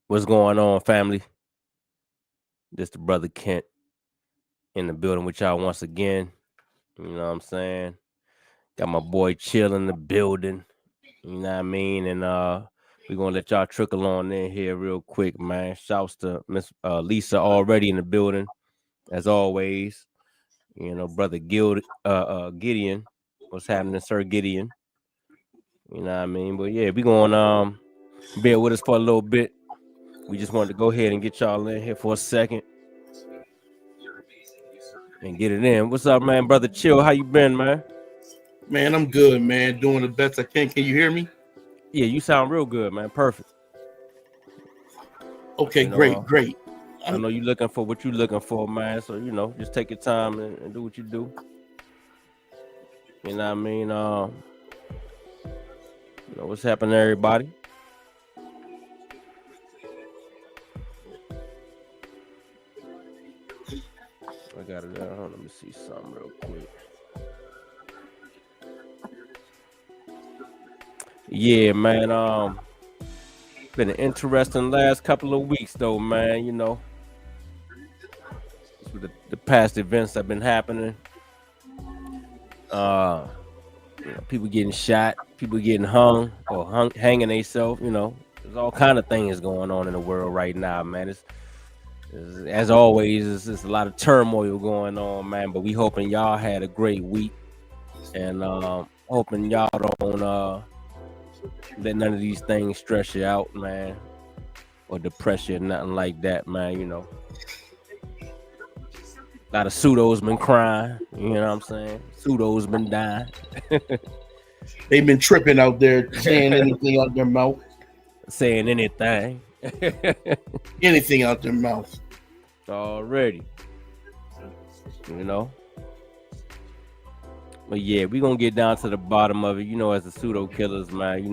What's going on, family? This the brother Kent in the building with y'all once again. You know what I'm saying? Got my boy Chill in the building. You know what I mean? And we're gonna let y'all trickle on in here real quick, man. Shouts to Miss Lisa already in the building, as always. You know, brother Gideon. What's happening, Sir Gideon? You know what I mean? But yeah, we gonna bear with us for a little bit. We just wanted to go ahead and get y'all in here for a second and get it in. What's up, man? Brother Chill, how you been, man? Man, I'm good, man. Doing the best I can. Can you hear me? Yeah, you sound real good, man. Perfect. Okay, You know, great, great. I know you looking for what you looking for, man. So just take your time and do what you do. You know what I mean? What's happening, everybody? I got it. Let me see something real quick. Yeah, man. Been an interesting last couple of weeks, though, man. With the past events that been happening. People getting shot, people getting hung or hanging themselves. There's all kind of things going on in the world right now, man. It's as always, it's just a lot of turmoil going on, man. But we hoping y'all had a great week, and hoping y'all don't let none of these things stress you out, man, or depress you, nothing like that, man. A lot of pseudos been crying. You know what I'm saying? Pseudos been dying. They've been tripping out there, saying anything out their mouth. Saying anything. Anything out their mouth. Already. But yeah, we gonna get down to the bottom of it. As the pseudo killers, man,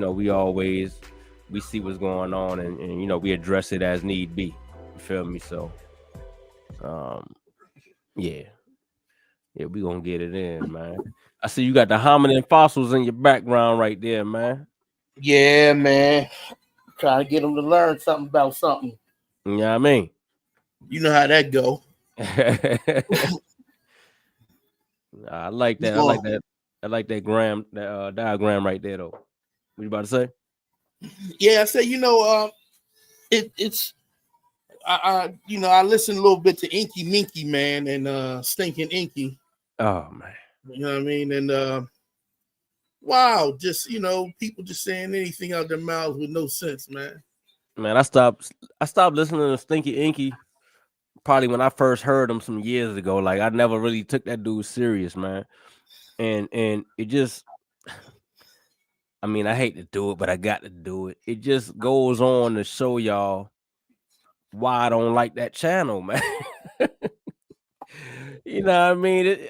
we see what's going on and we address it as need be. You feel me? So yeah. Yeah, we gonna get it in, man. I see you got the hominin fossils in your background right there, man. Yeah, man. Trying to get them to learn something about something. You know what I mean? You know how that go. I like that. I like that. I like that diagram right there, though. What you about to say? Yeah, I say, it's I listen a little bit to Inky Minky, man, and Stinking Inky. Oh man. You know what I mean? And wow, just people just saying anything out their mouths with no sense, man. Man, I stopped listening to Stinky Inky probably when I first heard him some years ago. Like I never really took that dude serious, man. And it just I mean, I hate to do it, but I got to do it. It just goes on to show y'all why I don't like that channel, man. You know what I mean?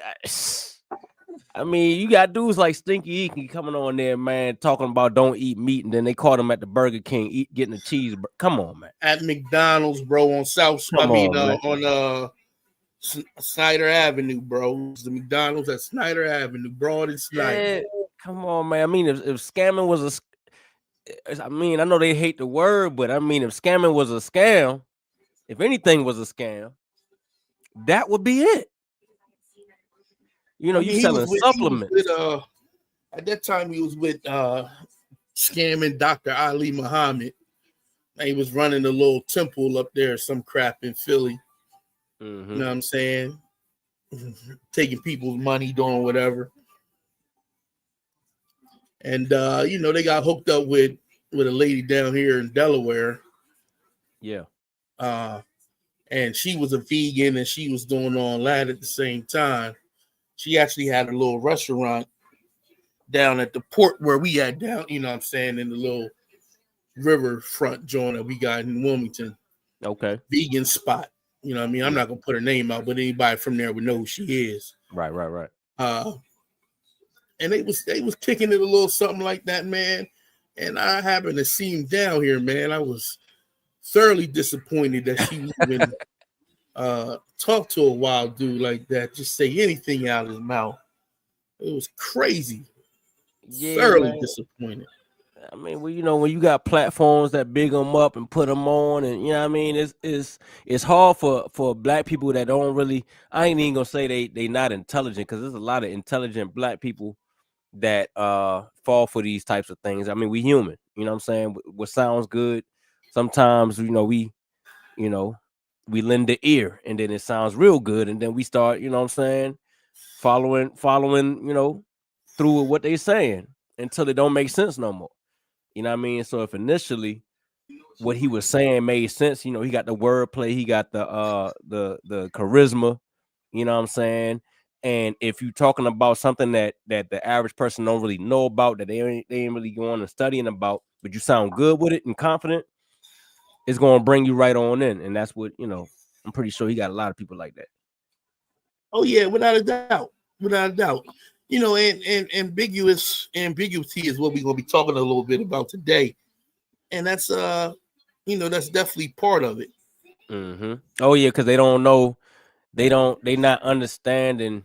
I mean, you got dudes like Stinky Inky coming on there, man, talking about don't eat meat, and then they caught him at the Burger King getting a cheeseburger. Come on, man. At McDonald's, bro, on Snyder Avenue, bro. It's the McDonald's at Snyder Avenue, Broad and Snyder. Yeah, come on, man. I mean, if scamming was I know they hate the word, but I mean, if scamming was a scam, if anything was a scam, that would be it. You selling supplements. At that time, he was with scamming Dr. Ali Muhammad. He was running a little temple up there, some crap in Philly. Mm-hmm. You know what I'm saying? Taking people's money, doing whatever. And they got hooked up with a lady down here in Delaware. Yeah. And she was a vegan and she was doing all that at the same time. She actually had a little restaurant down at the port where we had down, you know what I'm saying, in the little riverfront joint that we got in Wilmington. Okay. Vegan spot. You know what I mean? I'm not gonna put her name out, but anybody from there would know who she is. Right. And they was kicking it a little something like that, man. And I happened to see him down here, man. I was thoroughly disappointed that she even talk to a wild dude like that, just say anything out of his mouth. It was crazy. Yeah, thoroughly man. disappointed. I mean, well, when you got platforms that big them up and put them on, and you know what I mean, it's hard for black people that don't really. I ain't even gonna say they not intelligent, because there's a lot of intelligent black people that fall for these types of things. I mean, we human, you know what I'm saying? What sounds good, sometimes you know, we lend the ear, and then it sounds real good, and then we start, you know what I'm saying, following, through with what they saying until it don't make sense no more. You know what I mean? So if initially what he was saying made sense, he got the wordplay, he got the charisma, you know what I'm saying? And if you're talking about something that the average person don't really know about, that they ain't really going and studying about, but you sound good with it and confident, it's gonna bring you right on in. And that's what, I'm pretty sure he got a lot of people like that. Oh yeah, without a doubt, without a doubt. And ambiguity is what we're gonna be talking a little bit about today, and that's definitely part of it. Oh yeah, because they don't know, they not understanding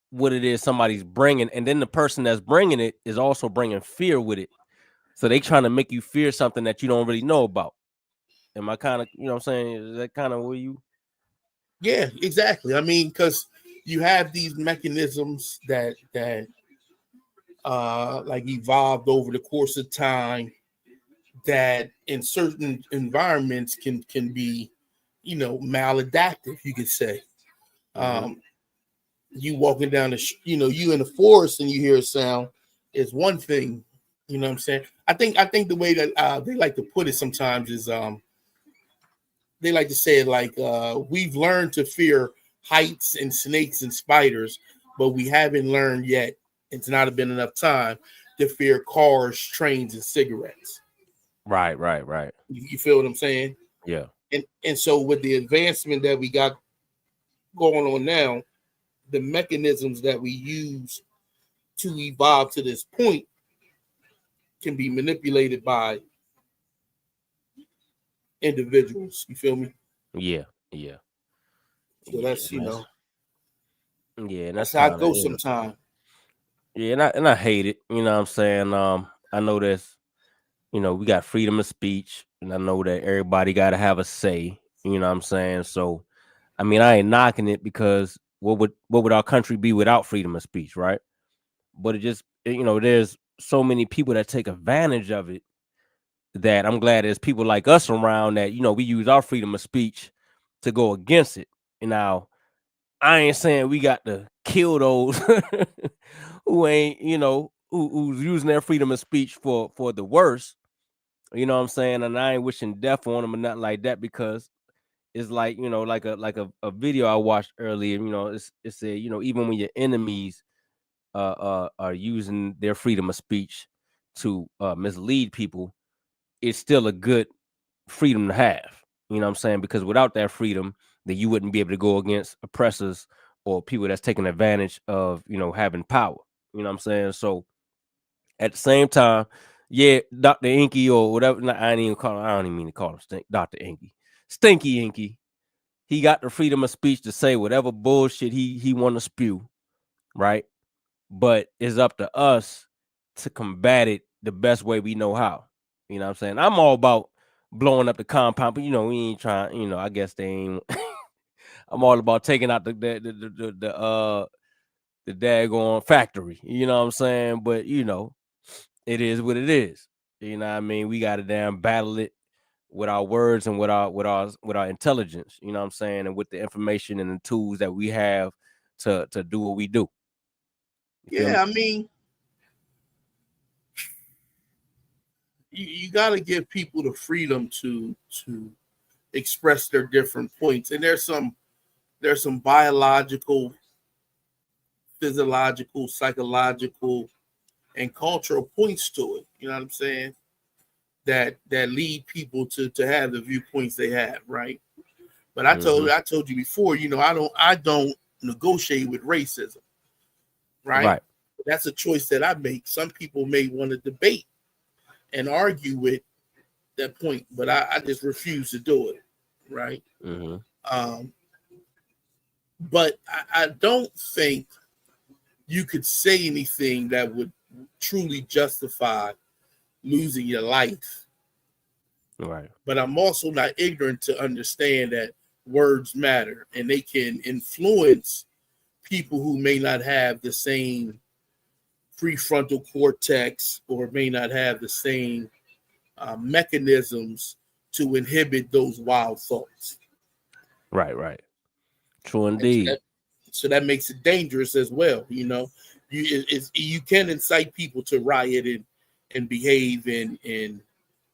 what it is somebody's bringing, and then the person that's bringing it is also bringing fear with it. So they trying to make you fear something that you don't really know about. Am I kind of, what I'm saying? Is that kind of where you? Yeah, exactly. I mean, because you have these mechanisms that like evolved over the course of time that in certain environments can be, maladaptive. You could say. Mm-hmm. Um, you walking down you in the forest and you hear a sound is one thing. You know what I'm saying? I think the way that they like to put it sometimes is they like to say it like we've learned to fear heights and snakes and spiders, but we haven't learned yet. It's not been enough time to fear cars, trains, and cigarettes. Right, right, right. You feel what I'm saying? Yeah. And so with the advancement that we got going on now, the mechanisms that we use to evolve to this point can be manipulated by individuals. You feel me? Yeah. Yeah. So Yeah. that's And that's yeah, and that's that's how it kind of goes sometimes. yeah, and I hate it. You know what I'm saying? I know that's we got freedom of speech, and I know that everybody got to have a say. You know what I'm saying? So, I mean, I ain't knocking it, because what would our country be without freedom of speech, right? But there's so many people that take advantage of it, that I'm glad there's people like us around, that we use our freedom of speech to go against it. And now, I ain't saying we got to kill those who ain't, who's using their freedom of speech for the worst. You know what I'm saying? And I ain't wishing death on them or nothing like that, because it's like, like a video I watched earlier. It said, even when your enemies are using their freedom of speech to mislead people, it's still a good freedom to have. You know what I'm saying? Because without that freedom, then you wouldn't be able to go against oppressors or people that's taking advantage of, having power. You know what I'm saying? So at the same time, yeah, Dr. Inky or whatever, I ain't even call him, I don't even mean to call him Dr. Inky. Stinky Inky. He got the freedom of speech to say whatever bullshit he want to spew, right? But it's up to us to combat it the best way we know how. You know what I'm saying? I'm all about blowing up the compound, but we ain't trying, I guess they ain't. I'm all about taking out the daggone factory. You know what I'm saying? But it is what it is. You know what I mean? We gotta damn battle it with our words and with our intelligence, you know what I'm saying, and with the information and the tools that we have to do what we do. You feel me? Yeah, I mean, you got to give people the freedom to express their different points, and there's some biological, physiological, psychological, and cultural points to it. You know what I'm saying? That lead people to have the viewpoints they have, right? But I told Mm-hmm. I told you before, I don't negotiate with racism, right? Right. That's a choice that I make. Some people may want to debate and argue with that point, but I just refuse to do it, right? Mm-hmm. Um, but I don't think you could say anything that would truly justify losing your life. Right. But I'm also not ignorant to understand that words matter and they can influence people who may not have the same prefrontal cortex or may not have the same mechanisms to inhibit those wild thoughts. Right. Right. True And indeed. so that makes it dangerous as well. You know, you can incite people to riot and behave in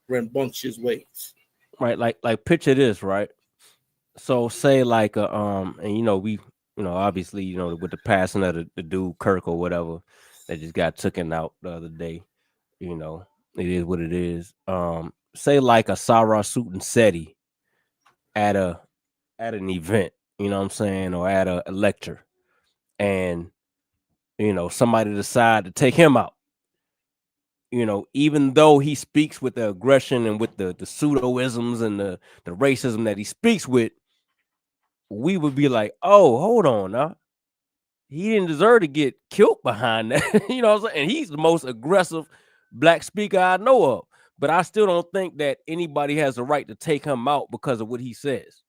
rambunctious ways. Right. Like picture this, right? So say like and we obviously with the passing of the dude Kirk or whatever that just got taken out the other day, you know, it is what it is. Say like a Sarah suit and Seti at an event, you know what I'm saying, or at a lecture, and somebody decide to take him out. Even though he speaks with the aggression and with the pseudoisms and the racism that he speaks with, we would be like, oh, hold on now. He didn't deserve to get killed behind that. You know what I'm saying? And he's the most aggressive black speaker I know of. But I still don't think that anybody has the right to take him out because of what he says.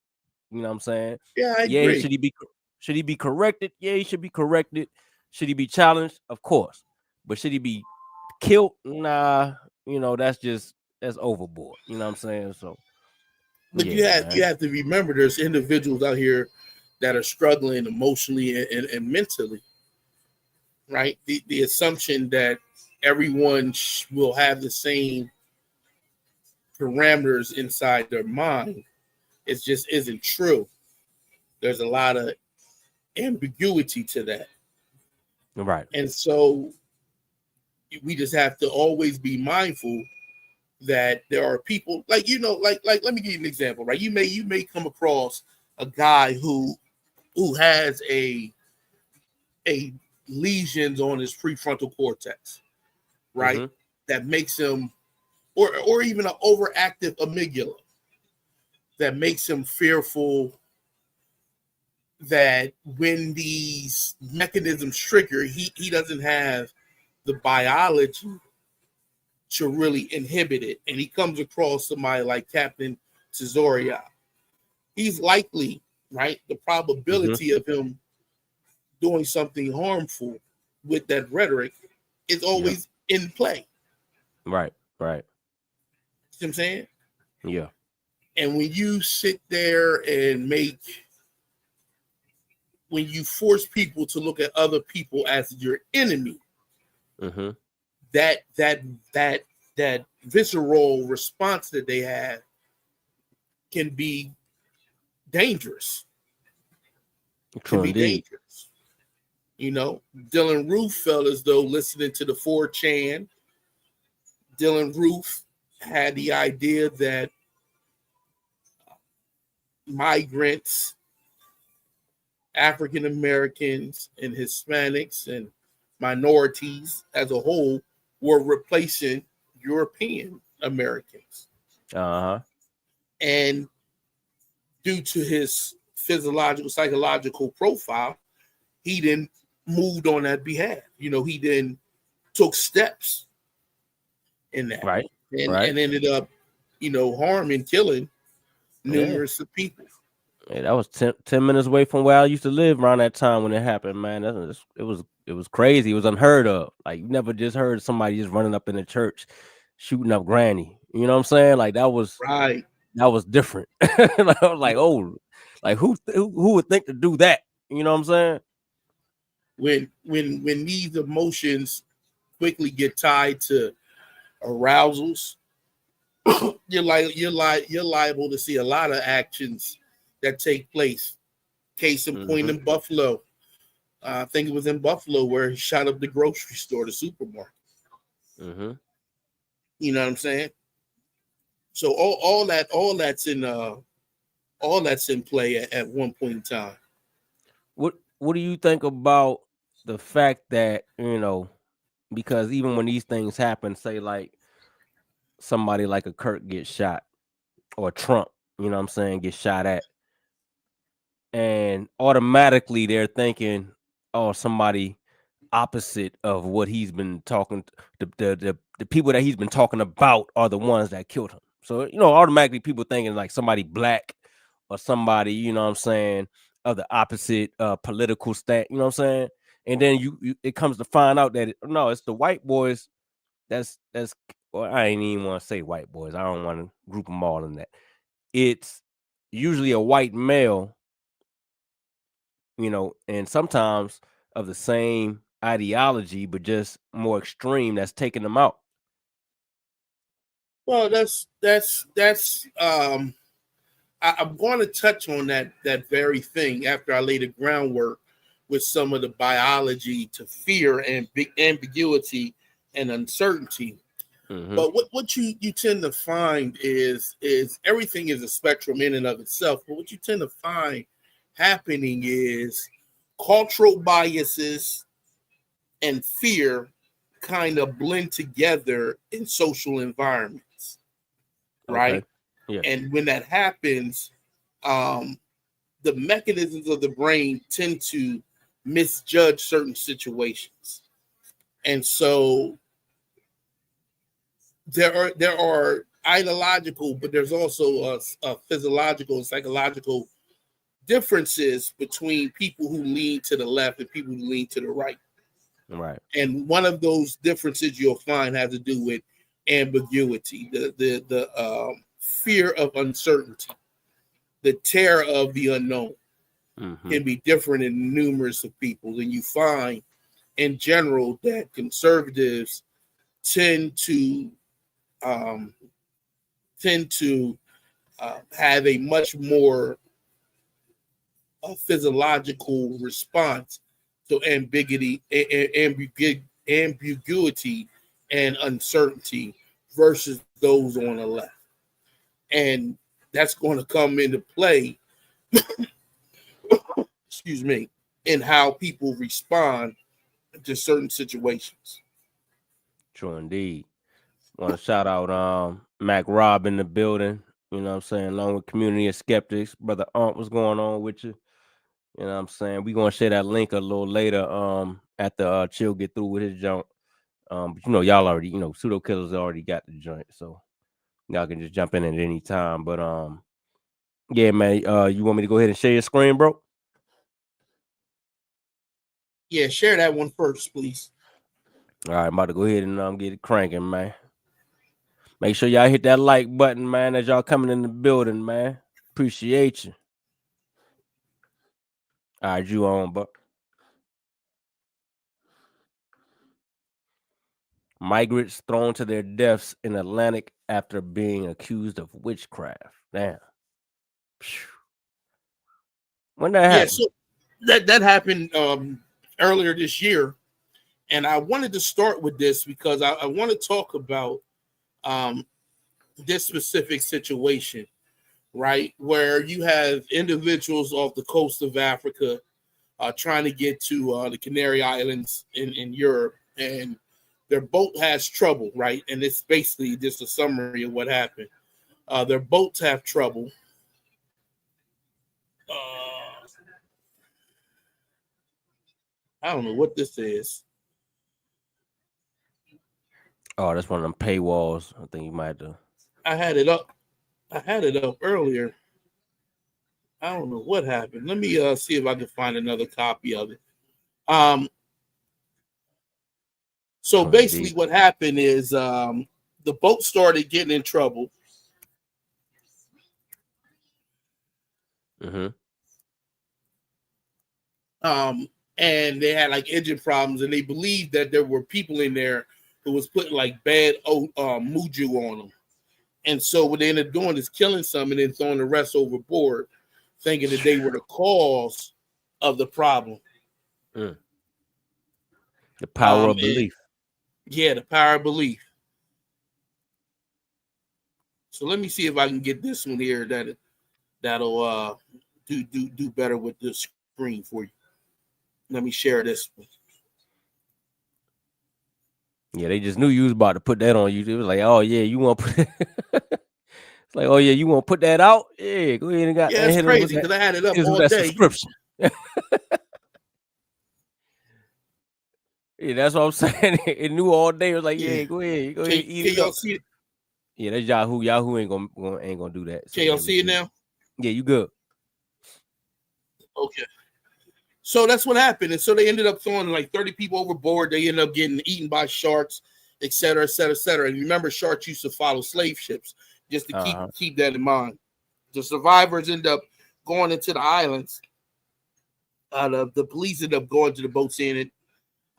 You know what I'm saying? Yeah, I Yeah, agree. should he be corrected? Yeah, he should be corrected. Should he be challenged? Of course. But should he be killed? Nah, that's overboard. You know what I'm saying? So But yeah, you man. have to remember there's individuals out here that are struggling emotionally and mentally, right? The assumption that everyone will have the same parameters inside their mind it just isn't true. There's a lot of ambiguity to that. Right. And so we just have to always be mindful that there are people like let me give you an example, right? You may come across a guy who has a lesions on his prefrontal cortex, right? Mm-hmm. That makes him or even an overactive amygdala that makes him fearful that when these mechanisms trigger, he doesn't have the biology to really inhibit it. And he comes across somebody like Captain Cesaria. He's likely, right? The Mm-hmm. probability of him doing something harmful with that rhetoric is Yeah. always in play. Right. Right. You know what I'm saying? Yeah. And when you force people to look at other people as your enemy, Mm-hmm. that that that that visceral response that they have can be dangerous. Can True be indeed. dangerous. You know, Dylan Roof felt as though listening to the 4chan, Dylan Roof had the idea that migrants, African Americans, and Hispanics and minorities as a whole were replacing European Americans. Uh-huh. And due to his physiological, psychological profile, he then moved on that behalf. You know, he then took steps in that Right. Right. and ended up, harming, killing Yeah. numerous of people. Yeah, that was 10 minutes away from where I used to live around that time when it happened, man. It was crazy. It was unheard of. Like you never just heard somebody just running up in the church shooting up granny. You know what I'm saying? Like Right. that was different. And I was like, oh, like who would think to do that? You know what I'm saying? When these emotions quickly get tied to arousals, you're liable to see a lot of actions that take place. Case in point Mm-hmm. in Buffalo. I think it was in Buffalo where he shot up the grocery store, the supermarket. Mm-hmm. You know what I'm saying? So all that's in play at one point in time. What do you think about the fact that, because even when these things happen, say like somebody like a Kirk gets shot or Trump, you know what I'm saying, gets shot at, and automatically they're thinking, oh, somebody opposite of what he's been talking. The people that he's been talking about are the ones that killed him. So automatically people thinking like somebody black or somebody, what I'm saying, of the opposite political stand. You know what I'm saying? And then it comes to find out that no, it's the white boys. That's well, I ain't even want to say white boys. I don't want to group them all in that. It's usually a white male, and sometimes of the same ideology, but just more extreme that's taking them out. Well, I'm going to touch on that very thing after I lay the groundwork with some of the biology to fear and big ambiguity and uncertainty. Mm-hmm. But what you tend to find is everything is a spectrum in and of itself. But what you tend to find happening is cultural biases and fear kind of blend together in social environments, Okay. right? Yeah. And when that happens, um, the mechanisms of the brain tend to misjudge certain situations, and so there are ideological, but there's also a physiological and psychological differences between people who lean to the left and people who lean to the right. Right. And one of those differences you'll find has to do with ambiguity, the fear of uncertainty, the terror of the unknown Mm-hmm. can be different in numerous of people. And you find in general that conservatives tend to um, tend to have a much more physiological response to ambiguity and uncertainty versus those on the left. And that's going to come into play, excuse me, in how people respond to certain situations. True indeed. Want to shout out Mac Rob in the building. You know what I'm saying? Along with Community of Skeptics. Brother Aunt, what's going on with you? You know what I'm saying? We're gonna share that link a little later, after Chill get through with his junk. But y'all already, pseudo killers already got the joint, so y'all can just jump in at any time. But yeah, man, you want me to go ahead and share your screen, bro? Yeah, share that one first, please. All right, I'm about to go ahead and get it cranking, man. Make sure y'all hit that like button, man, as y'all coming in the building, man. Appreciate you. All right, you on, but migrants thrown to their deaths in Atlantic after being accused of witchcraft. Damn. Phew. When that Yeah, happened? so that happened earlier this year, and I wanted to start with this because I want to talk about um, this specific situation, right? Where you have individuals off the coast of Africa trying to get to the Canary Islands in Europe, and their boat has trouble, right? And it's basically just a summary of what happened. Their boats have trouble. I don't know what this is. Oh, that's one of them paywalls. I think you might have to. I had it up. I had it up earlier. I don't know what happened. Let me see if I can find another copy of it. Um, so True basically, indeed. what happened is the boat started getting in trouble. Mm-hmm. Um, and they had like engine problems, and they believed that there were people in there who was putting like bad muju on them. And so what they ended up doing is killing some and then throwing the rest overboard, thinking that they were the cause of the problem. Mm. The power of And belief. yeah, the power of belief. So let me see if I can get this one here that'll do better with the screen for you. Let me share this one. Yeah, they just knew you was about to put that on YouTube. It was like, oh yeah, you want to put it's like, oh yeah, you want to put that out? Yeah, go ahead and got Yeah, that. it's Hit us with crazy that. because I had it up Hit us with all that day. subscription. Yeah, that's what I'm saying. It knew all day. It was like, Yeah. yeah, go ahead, eat Can it up. y'all see it? Yeah, that's Yahoo. Yahoo ain't gonna do that. So Can y'all yeah, we see it good. now? Yeah, you good. Okay. So that's what happened. And so they ended up throwing like 30 people overboard. They ended up getting eaten by sharks, et cetera, et cetera, et cetera. And remember, sharks used to follow slave ships, just to keep Uh-huh. keep that in mind. The survivors end up going into the islands. The police ended up going to the boats in it,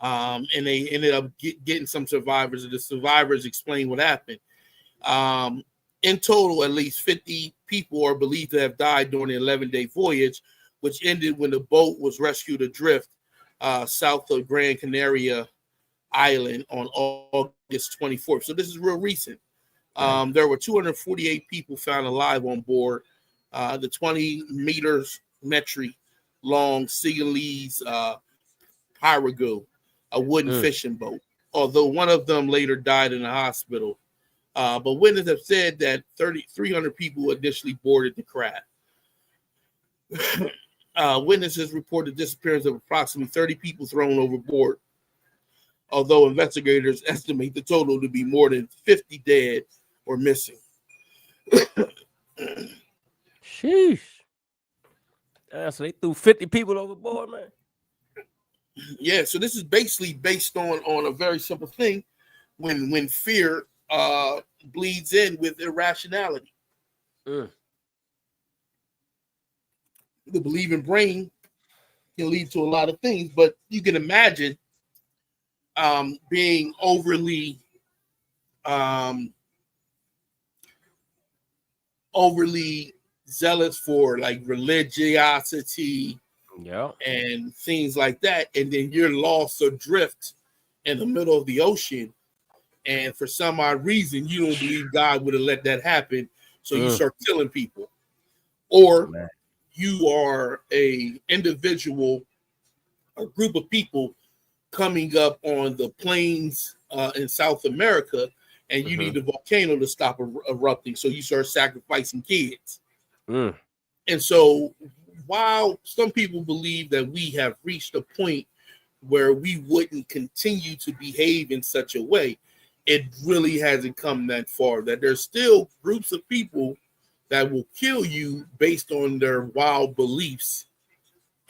and they ended up getting some survivors. And the survivors explained what happened. Um, in total, at least 50 people are believed to have died during the 11-day voyage, which ended when the boat was rescued adrift south of Gran Canaria Island on August 24th. So this is real recent. Right. There were 248 people found alive on board the 20 meters metri long Seagalese Pyrago, a wooden Mm. fishing boat. Although one of them later died in the hospital, but witnesses have said that 300 people initially boarded the craft. Witnesses reported the disappearance of approximately 30 people thrown overboard, although investigators estimate the total to be more than 50 dead or missing. Sheesh. So they threw 50 people overboard, man. Yeah, so this is basically based on a very simple thing: when fear bleeds in with irrationality. Mm. The believing brain can lead to a lot of things, but you can imagine being um, overly zealous for like religiosity Yeah. and things like that, and then you're lost adrift in the middle of the ocean, and for some odd reason you don't believe God would have let that happen, so you Mm. start killing people, or Man. you are a individual, a group of people coming up on the plains in South America, and you Mm-hmm. need the volcano to stop erupting, so you start sacrificing kids. Mm. And so, while some people believe that we have reached a point where we wouldn't continue to behave in such a way, it really hasn't come that far. That there's still groups of people that will kill you based on their wild beliefs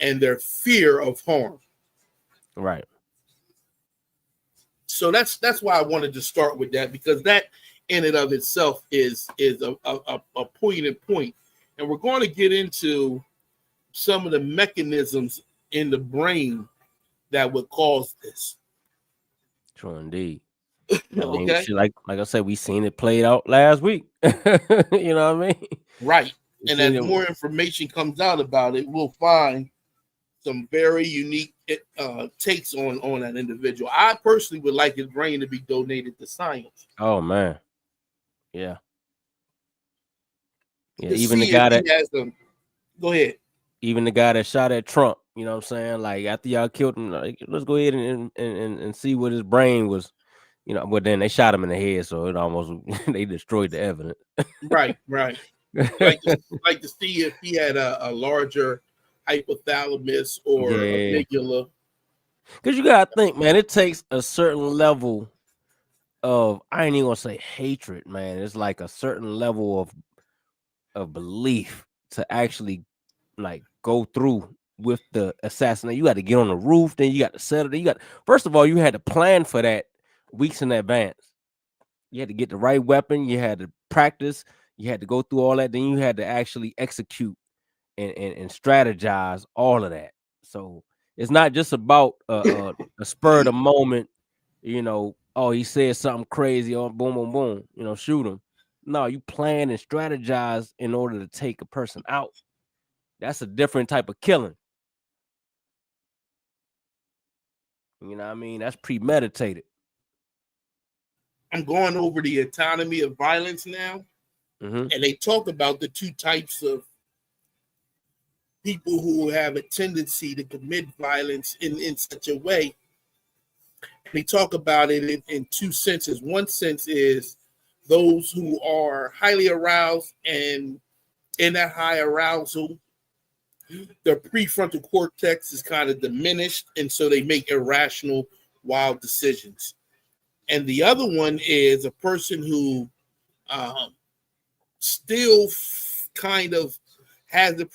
and their fear of harm. Right. So that's why I wanted to start with that, because that in and of itself is a poignant point, and we're going to get into some of the mechanisms in the brain that would cause this. True indeed. I mean, Okay, shit, like I said, we seen it played out last week. You know what I mean? right. We And seen as it. more information comes out about it, we'll find some very unique takes on that individual. I personally would like his brain to be donated to science Oh man. Yeah. Yeah. to see if he has them. Go ahead. Even the guy that shot at Trump, you know what I'm saying? Like after y'all killed him, like, let's go ahead and see what his brain was, but then they shot him in the head, so it almost they destroyed the evidence. Right, right. Like to see if he had a larger hypothalamus or Yeah. amygdala. Cause you gotta think, man, it takes a certain level of I ain't even gonna say hatred, man. It's like a certain level of belief to actually like go through with the assassination. You got to get on the roof, then you got to settle. Then you got first of all, you had to plan for that weeks in advance. You had to get the right weapon. You had to practice. You had to go through all that. Then you had to actually execute and strategize all of that. So it's not just about a spur of the moment. Oh, he said something crazy. Oh, boom, boom, boom. Shoot him. No, you plan and strategize in order to take a person out. That's a different type of killing. You know what I mean? That's premeditated. I'm going over the autonomy of violence now, Mm-hmm. and they talk about the two types of people who have a tendency to commit violence in such a way. And they talk about it in two senses. One sense is those who are highly aroused, and in that high arousal, their prefrontal cortex is kind of diminished, and so they make irrational wild decisions. And the other one is a person who um, still kind of has the uh,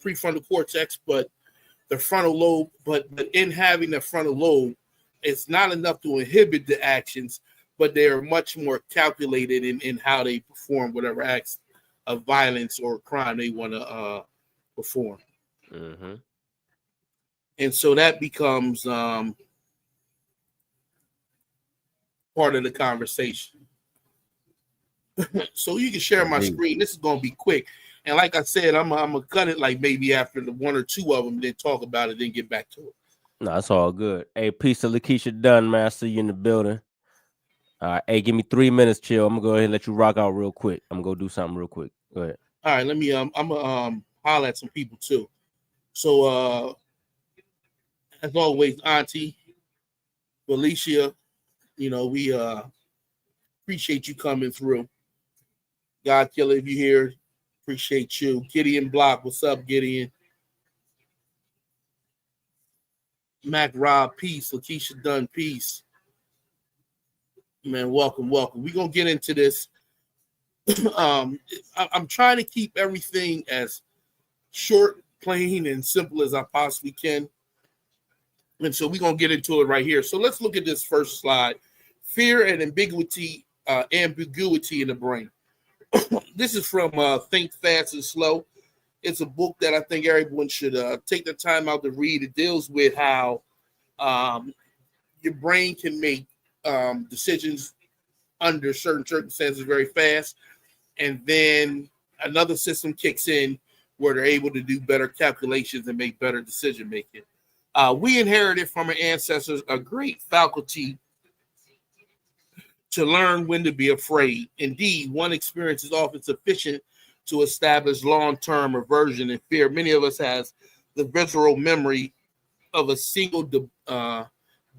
prefrontal cortex, but the frontal lobe. But in having the frontal lobe, it's not enough to inhibit the actions, but they are much more calculated in how they perform whatever acts of violence or crime they want to perform. Mm-hmm. And so that becomes part of the conversation. So you can share my Indeed. screen. This is going to be quick. And like I said, I'm gonna cut it like maybe after the one or two of them, then talk about it, then get back to it. No, it's all good. Hey, peace to Lakeisha Dunn, man. I see you in the building. All right. Hey, give me 3 minutes, chill. I'm gonna go ahead and let you rock out real quick. I'm gonna go do something real quick. Go ahead. All right, let me I'm gonna holler at some people too. So as always, Auntie Felicia, we appreciate you coming through. God Killer, if you here, appreciate you. Gideon Block, what's up, Gideon? Mac Rob, peace. Lakeisha Dunn, peace. Man, welcome, welcome. We're gonna get into this. I'm trying to keep everything as short, plain, and simple as I possibly can. And so we're going to get into it right here. So let's look at this first slide. Fear and ambiguity in the brain. This is from Think Fast and Slow. It's a book that I think everyone should take the time out to read. It deals with how your brain can make decisions under certain circumstances very fast. And then another system kicks in where they're able to do better calculations and make better decision making. We inherited from our ancestors a great faculty to learn when to be afraid. Indeed, one experience is often sufficient to establish long-term aversion and fear. Many of us has the visceral memory of a single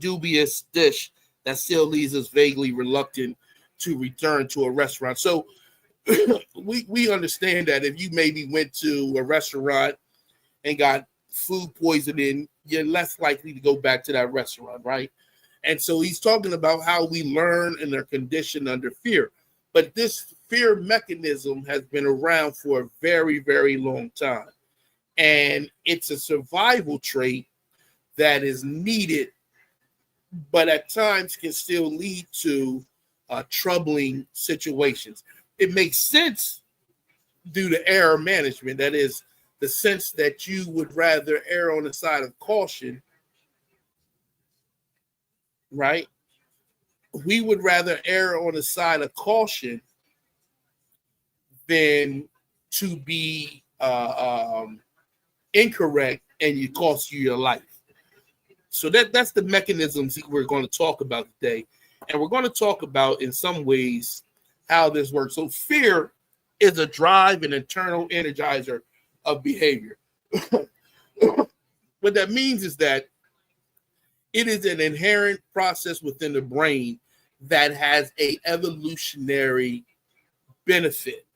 dubious dish that still leaves us vaguely reluctant to return to a restaurant. So we understand that if you maybe went to a restaurant and got food poisoning, you're less likely to go back to that restaurant, right? And so he's talking about how we learn and are conditioned under fear. But this fear mechanism has been around for a very, very long time. And it's a survival trait that is needed, but at times can still lead to troubling situations. It makes sense due to error management. That is the sense that you would rather err on the side of caution, right? We would rather err on the side of caution than to be incorrect and it costs you your life. So that's the mechanisms we're going to talk about today. And we're going to talk about, in some ways, how this works. So fear is a drive and internal energizer of behavior. What that means is that it is an inherent process within the brain that has a evolutionary benefit.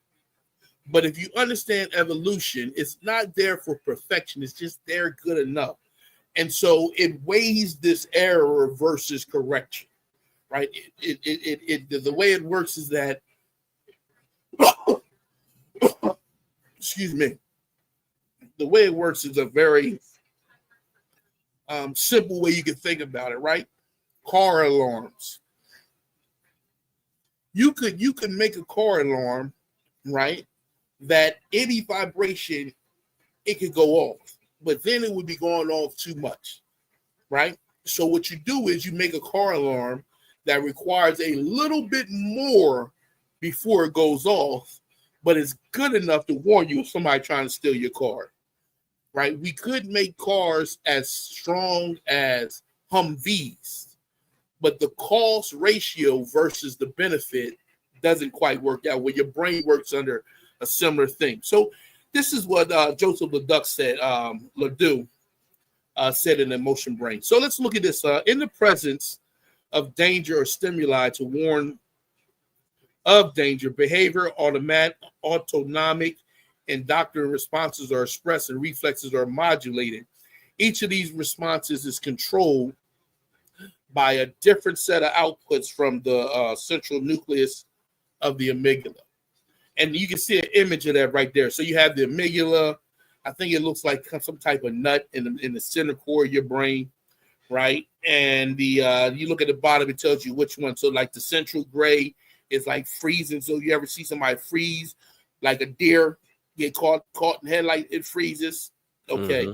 But if you understand evolution, it's not there for perfection. It's just there good enough. And so it weighs this error versus correction, right? The way it works is that, excuse me, the way it works is a very simple way you can think about it, right? Car alarms. You could make a car alarm, right? That any vibration, it could go off, but then it would be going off too much, right? So what you do is you make a car alarm that requires a little bit more before it goes off, but it's good enough to warn you if somebody trying to steal your car, right? We could make cars as strong as Humvees, but the cost ratio versus the benefit doesn't quite work out where your brain works under a similar thing. So this is what Joseph Leduc said, Ledoux said in Emotion Brain. So let's look at this. In the presence of danger or stimuli to warn of danger, behavior, autonomic, and doctrine responses are expressed and reflexes are modulated. Each of these responses is controlled by a different set of outputs from the central nucleus of the amygdala. And you can see an image of that right there. So you have the amygdala. I think it looks like some type of nut in the center core of your brain, right? And the you look at the bottom, it tells you which one. So like the central gray is like freezing. So you ever see somebody freeze, like a deer get caught in headlight, it freezes. Okay.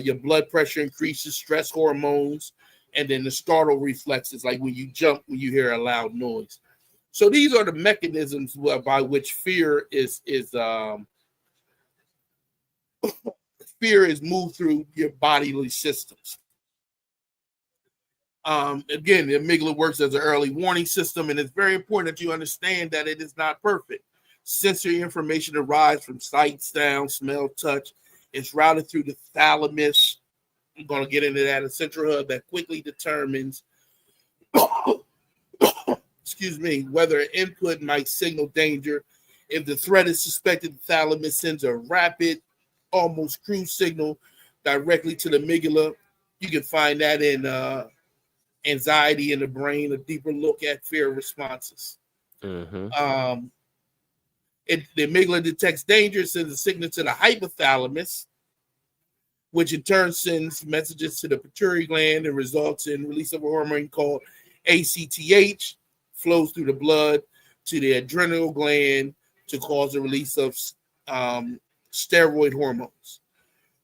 Your blood pressure increases, stress hormones, and then the startle reflexes, like when you jump when you hear a loud noise. So these are the mechanisms by which fear is moved through your bodily systems. Again, the amygdala works as an early warning system, and it's very important that you understand that it is not perfect. Sensory information arrives from sight, sound, smell, touch. It's routed through the thalamus. I'm going to get into that. A central hub that quickly determines, excuse me, whether an input might signal danger. If the threat is suspected, the thalamus sends a rapid, almost cruise signal directly to the amygdala. You can find that in anxiety in the brain, a deeper look at fear responses. The amygdala detects danger, sends a signal to the hypothalamus, which in turn sends messages to the pituitary gland and results in release of a hormone called ACTH, flows through the blood to the adrenal gland to cause the release of steroid hormones.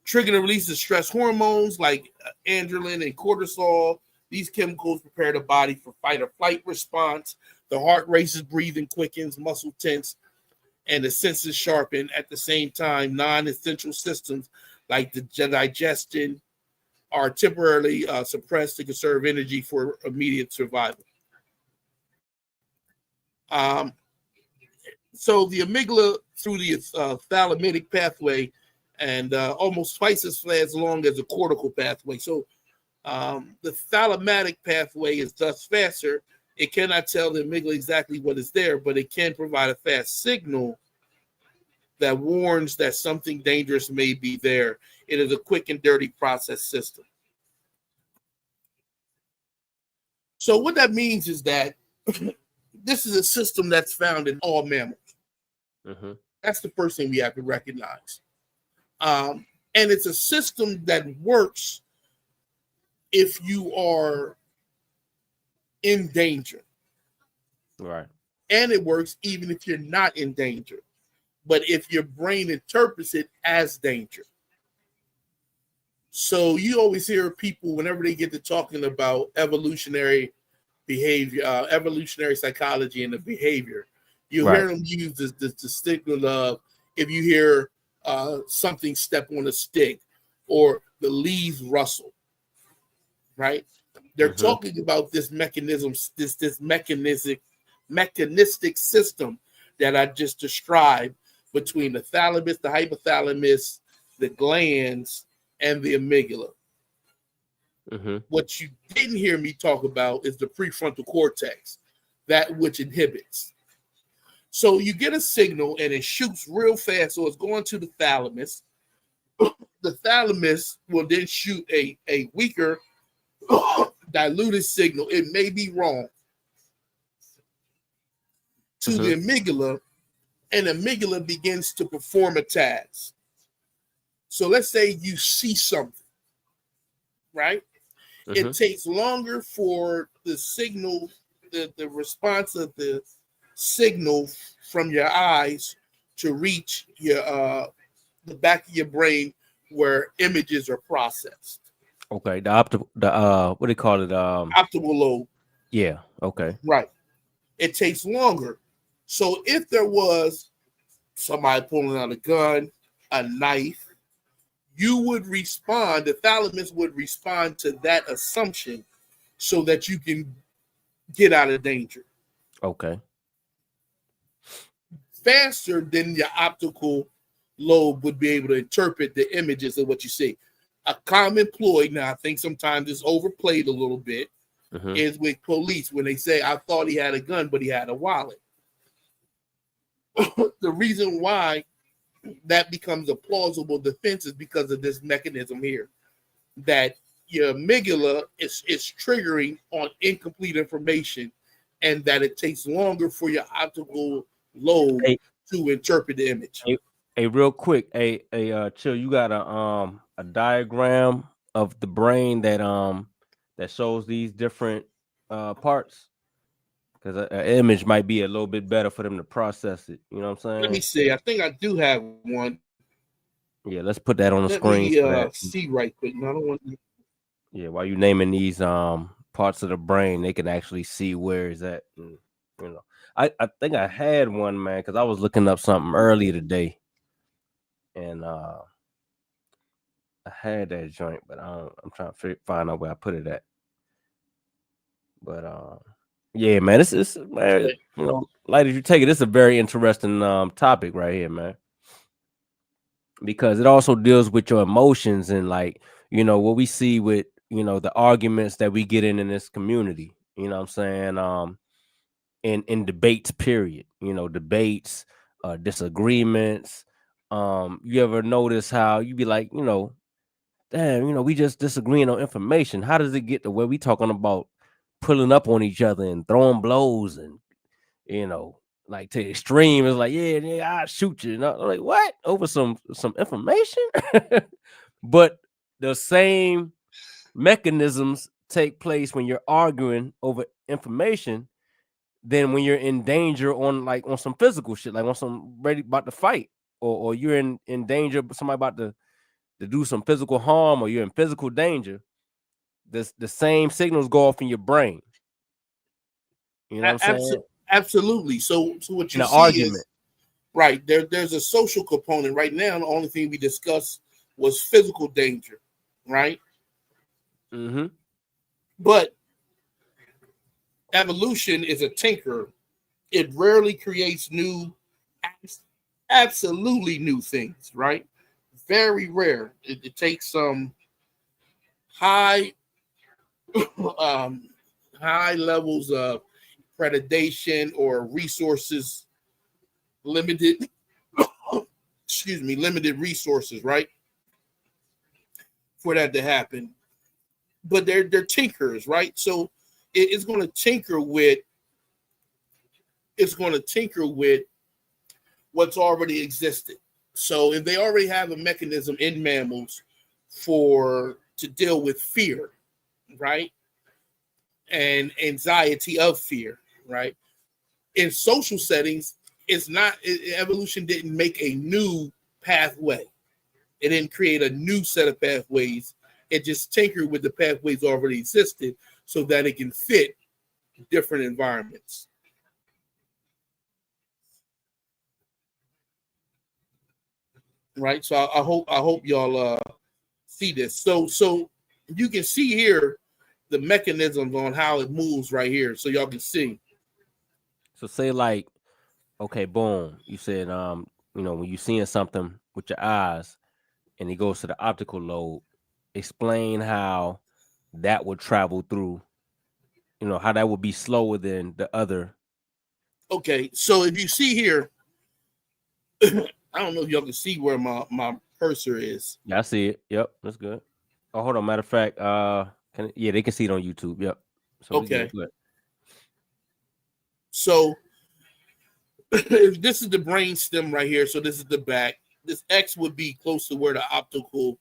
Triggering the release of stress hormones like adrenaline and cortisol. These chemicals prepare the body for fight or flight response. The heart races, breathing quickens, muscle tense, and the senses sharpen. At the same time, non-essential systems like the digestion are temporarily suppressed to conserve energy for immediate survival. So the amygdala through the thalamic pathway and almost twice as long as the cortical pathway. So the thalamic pathway is thus faster. It cannot tell the amygdala exactly what is there, but it can provide a fast signal that warns that something dangerous may be there. It is a quick and dirty process system. So what that means is that this is a system that's found in all mammals. That's the first thing we have to recognize. And it's a system that works if you are in danger. Right. And it works even if you're not in danger. But if your brain interprets it as danger. So you always hear people, whenever they get to talking about evolutionary behavior, evolutionary psychology and the behavior, you hear them use the signal of, if you hear something step on a stick or the leaves rustle, right? They're talking about this mechanism, this mechanistic system that I just described between the thalamus, the hypothalamus, the glands, and the amygdala. What you didn't hear me talk about is the prefrontal cortex, that which inhibits. So you get a signal and it shoots real fast, so it's going to the thalamus. The thalamus will then shoot a weaker, diluted signal. It may be wrong to the amygdala, and the amygdala begins to perform a task. So let's say you see something, right? It takes longer for the signal, the response of the signal from your eyes to reach your the back of your brain where images are processed. Okay. What do you call it? Optimal lobe. Yeah. Okay. Right. It takes longer. So if there was somebody pulling out a gun, a knife, you would respond, the thalamus would respond to that assumption so that you can get out of danger. Okay. Faster than your optical lobe would be able to interpret the images of what you see. A common ploy, now I think sometimes it's overplayed a little bit, is with police when they say, I thought he had a gun, but he had a wallet. The reason why that becomes a plausible defense is because of this mechanism here. that your amygdala is triggering on incomplete information, and that it takes longer for your optical lobe Hey, to interpret the image. hey, hey, real quick, chill. You got a diagram of the brain that shows these different parts because an image might be a little bit better for them to process it. You know what I'm Let me saying? see. I think I do have one. Yeah, let's put that on the Let screen me so that see right quick. No, I don't want. yeah, while you naming these parts of the brain, they can actually see where is that. You know, I think I had one, man, because I was looking up something earlier today, and I had that joint, but I'm trying to find out where I put it at. But yeah, man, this man, Okay. light as you take it, this is a very interesting topic right here, man, because it also deals with your emotions and like what we see with the arguments that we get in this community. You know what I'm saying? In debates, period. Debates, disagreements. You ever notice how you be like, damn, we just disagreeing on information. How does it get to where we talking about pulling up on each other and throwing blows and you know, like to the extreme? It's like, yeah, yeah, I'll shoot you. And I'm like, what? Over some information? But the same mechanisms take place when you're arguing over information than when you're in danger on some physical shit, like on some ready about to fight, or you're in danger, somebody about to do some physical harm, or you're in physical danger. The same signals go off in your brain. You know what I'm saying? Absolutely. So what In you an see argument. is right there. There's a social component right now. The only thing we discussed was physical danger, right? Mm-hmm. But evolution is a tinker. It rarely creates new, absolutely new things, right? Very rare. It takes some high, um, high levels of predation or resources limited. Excuse me, limited resources, right, for that to happen. But they're tinkers, right? So it's going to tinker with what's already existed. So if they already have a mechanism in mammals for to deal with fear, right, and anxiety of fear, right, in social settings, it's not evolution didn't make a new pathway. It didn't create a new set of pathways. It just tinkered with the pathways already existed so that it can fit different environments. Right. So I hope y'all see this. So you can see here the mechanisms on how it moves right here, so y'all can see. So say like, okay, boom. You said when you seeing something with your eyes and it goes to the optical lobe, explain how that would travel through, how that would be slower than the other. Okay, so if you see here, I don't know if y'all can see where my cursor is. Yeah, I see it. Yep, that's good. Oh, hold on. Matter of fact, yeah, they can see it on YouTube. Yep. So we good. Okay, Good. so if this is the brain stem right here, so this is the back. This X would be close to where the optical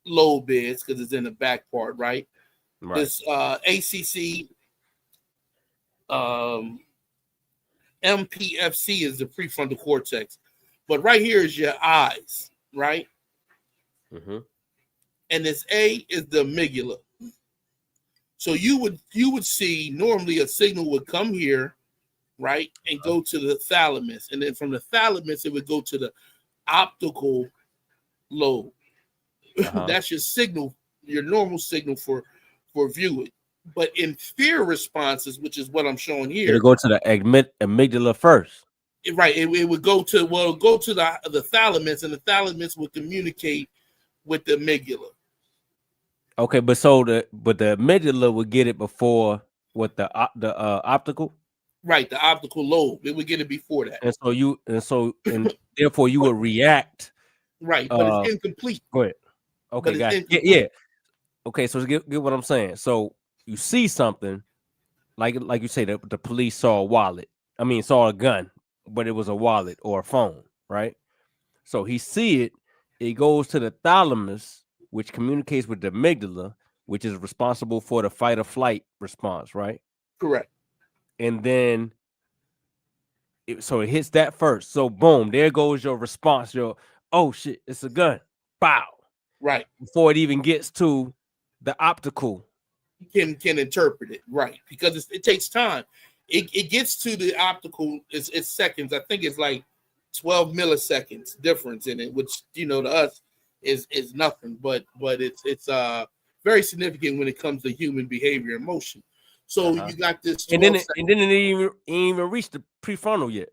lobe is because it's in the back part, right? Right. This ACC um, MPFC is the prefrontal cortex, but right here is your eyes, right? Mm-hmm. And this A is the amygdala. So you would see normally a signal would come here, right, and go to the thalamus, and then from the thalamus it would go to the optical lobe. Uh-huh. That's your signal, your normal signal for viewing. But in fear responses, which is what I'm showing It'll here, go to the amygdala first. right, it would go to go to the thalamus, and the thalamus would communicate with the amygdala. Okay, but the amygdala would get it before what the optical, Right, the optical lobe. It would get it before that. and therefore you would react. Right, but it's Uh, incomplete. go ahead. Okay, but it's got you. Yeah. incomplete. Okay, so get what I'm saying. So you see something like you say the police saw a wallet. I mean, saw a gun, but it was a wallet or a phone, right? So he see it. It goes to the thalamus, which communicates with the amygdala, which is responsible for the fight or flight response, right? Correct. And then so it hits that first. So boom, there goes your response. Your oh shit, it's a gun. Bow. Right. Before it even gets to the optical. Can interpret it, right, because it takes time. It gets to the optical, it's seconds. I think it's like 12 milliseconds difference in it, which to us is nothing, but it's very significant when it comes to human behavior and motion. So Uh-huh. you got this And then 12 and seconds. then it ain't even reached the prefrontal yet.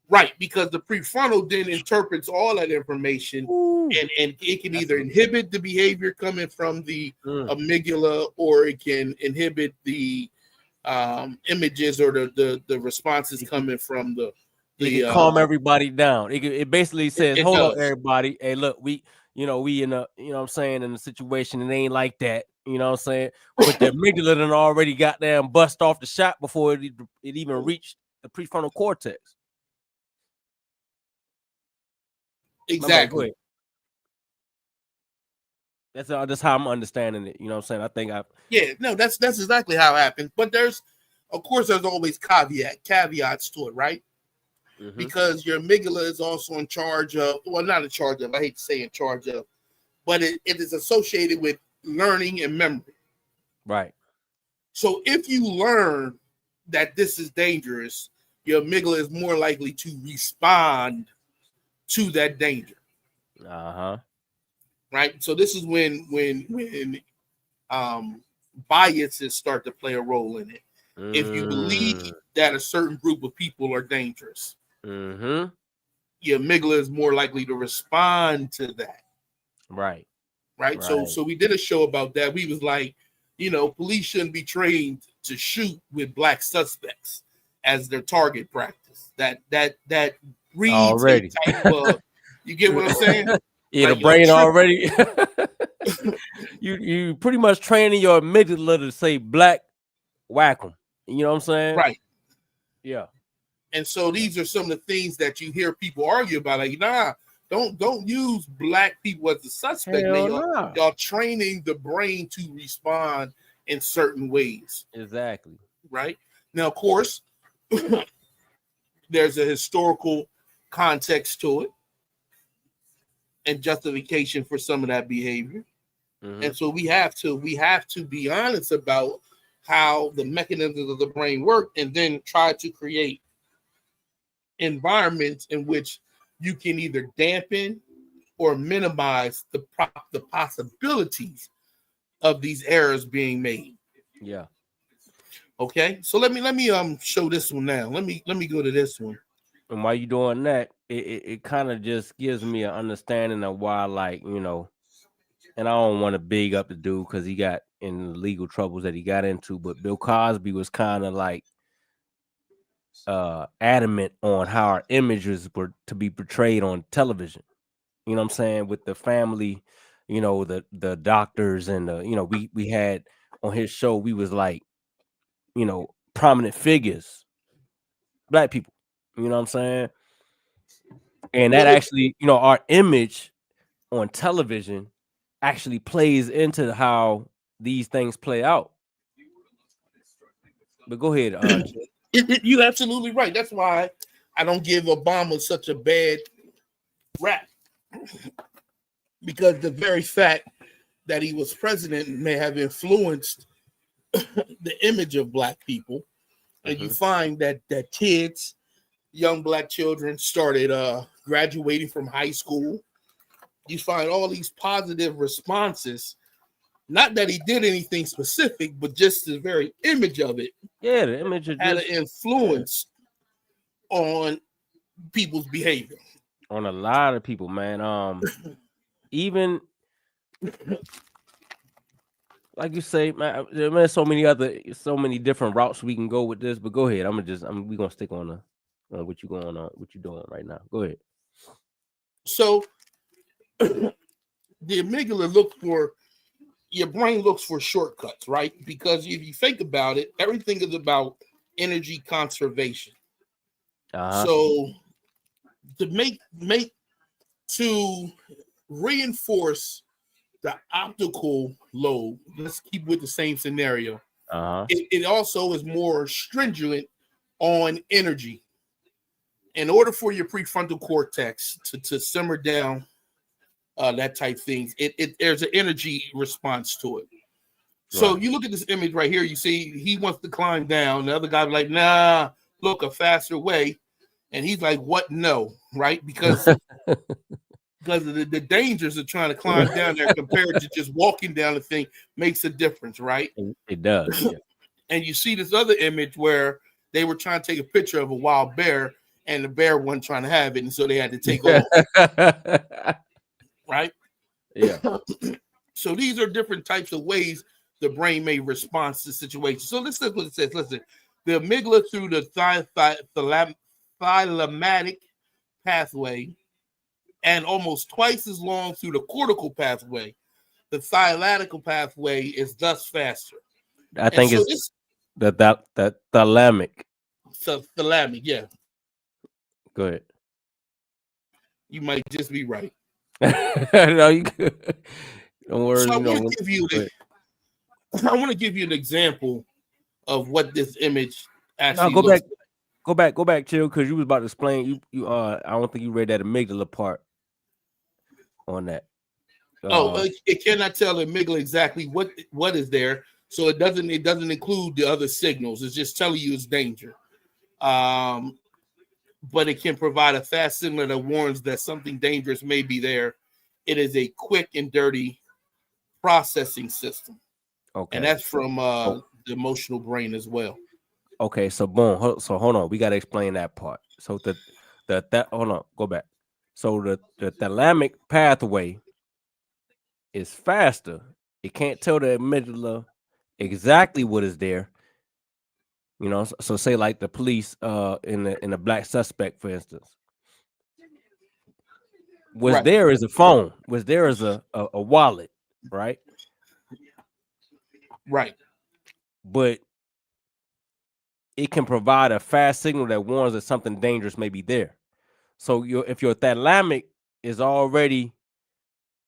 Right, because the prefrontal then interprets all that information, Ooh, and it can that's either a inhibit the behavior coming from the mm. amygdala, or it can inhibit the images, or the responses It can coming from it the can calm everybody down. It basically says, it hold on, does. everybody. Hey, look, we in a what I'm saying, in a situation it ain't like that. You know what I'm saying? But the amygdala done already got damn bust off the shot before it even reached the prefrontal cortex. My bad, go Exactly. ahead. That's how I'm understanding it. You know what I'm saying? I think I Yeah, no, that's exactly how it happens. But of course, there's always caveats to it, right? mm-hmm. Because your amygdala is also in charge of, well, not in charge of, I hate to say in charge of, but it is associated with learning and memory. Right. So if you learn that this is dangerous, your amygdala is more likely to respond to that danger, Uh-huh. right? So this is when biases start to play a role in it. If you believe Mm. that a certain group of people are dangerous, Mm-hmm. your amygdala is more likely to respond to that, Right. right? So Right. so we did a show about that. We was like, police shouldn't be trained to shoot with black suspects as their target practice. That breeds a Already. type of, you get what I'm saying? Yeah, the Like a brain trip. already. You pretty much training your amygdala to say black whack 'em. You know what I'm saying? Right. Yeah. And so these are some of the things that you hear people argue about. Like, nah, don't use black people as the suspect, man. Hell Y'all nah. y'all training the brain to respond in certain ways, Exactly. right? Now, of course, there's a historical context to it and justification for some of that behavior. Mm-hmm. And so we have to be honest about how the mechanisms of the brain work, and then try to create environments in which you can either dampen or minimize the possibilities of these errors being made. Yeah. Okay, so let me show this one now. Let me go to this one. And while you doing that, it kind of just gives me an understanding of why, like, and I don't want to big up the dude because he got in the legal troubles that he got into, but Bill Cosby was kind of like adamant on how our images were to be portrayed on television. You know what I'm saying? With the family, the doctors and we had on his show, we was like, prominent figures, black people. You know what I'm saying? And that Well, actually, our image on television actually plays into how these things play out. But go ahead, Chill. you're absolutely right. That's why I don't give Obama such a bad rap, because the very fact that he was president may have influenced the image of black people. And you Mm-hmm. find that kids, young black children, started graduating from high school. You find all these positive responses. Not that he did anything specific, but just the very image of it Yeah, the image of had an just influence on people's behavior. on a lot of people, man. Even like you say, man, there's so many different routes we can go with this. But go ahead. We gonna stick on what you going on, what you doing right now. Go ahead. So the amygdala looks for your brain looks for shortcuts, right? Because if you think about it, everything is about energy conservation. Uh-huh. So to make to reinforce the optical lobe, let's keep with the same scenario. Uh-huh. It also is more stringent on energy. In order for your prefrontal cortex to simmer down that type things, it there's an energy response to it. So Right. you look at this image right here, you see he wants to climb down. The other guy's like, nah, look, a faster way. And he's like, what? No, right? Because of the dangers of trying to climb down there compared to just walking down the thing makes a difference, right? It does. Yeah. And you see this other image where they were trying to take a picture of a wild bear and the bear wasn't trying to have it. And so they had to take off, right? Yeah. So these are different types of ways the brain may respond to situations. So let's look what it says. Listen, the amygdala through the thalamic pathway and almost twice as long through the cortical pathway. The thalamic pathway is thus faster. I And think so it's this the thalamic. thalamic, yeah, Go ahead. you might just be right. No, you good. Don't So worry, I you know. want to give you Go ahead. I want to give you an example of what this image No, actually looks like. go back, chill, because you was about to explain. I don't think you read that amygdala part on that. Oh, Uh, it cannot tell the amygdala exactly what is there, so it doesn't include the other signals. It's just telling you it's danger. Um, but it can provide a fast signal that warns that something dangerous may be there. It is a quick and dirty processing system, and okay. that's from So the emotional brain as well. okay, so boom. So hold on, we got to explain that part. So that hold on, go back. So the thalamic pathway is faster. It can't tell the amygdala exactly what is there. You know, so say like the police in the black suspect, for instance, was Right, there is a phone, was there is a wallet, right? right, But it can provide a fast signal that warns that something dangerous may be there. So if your thalamic is already,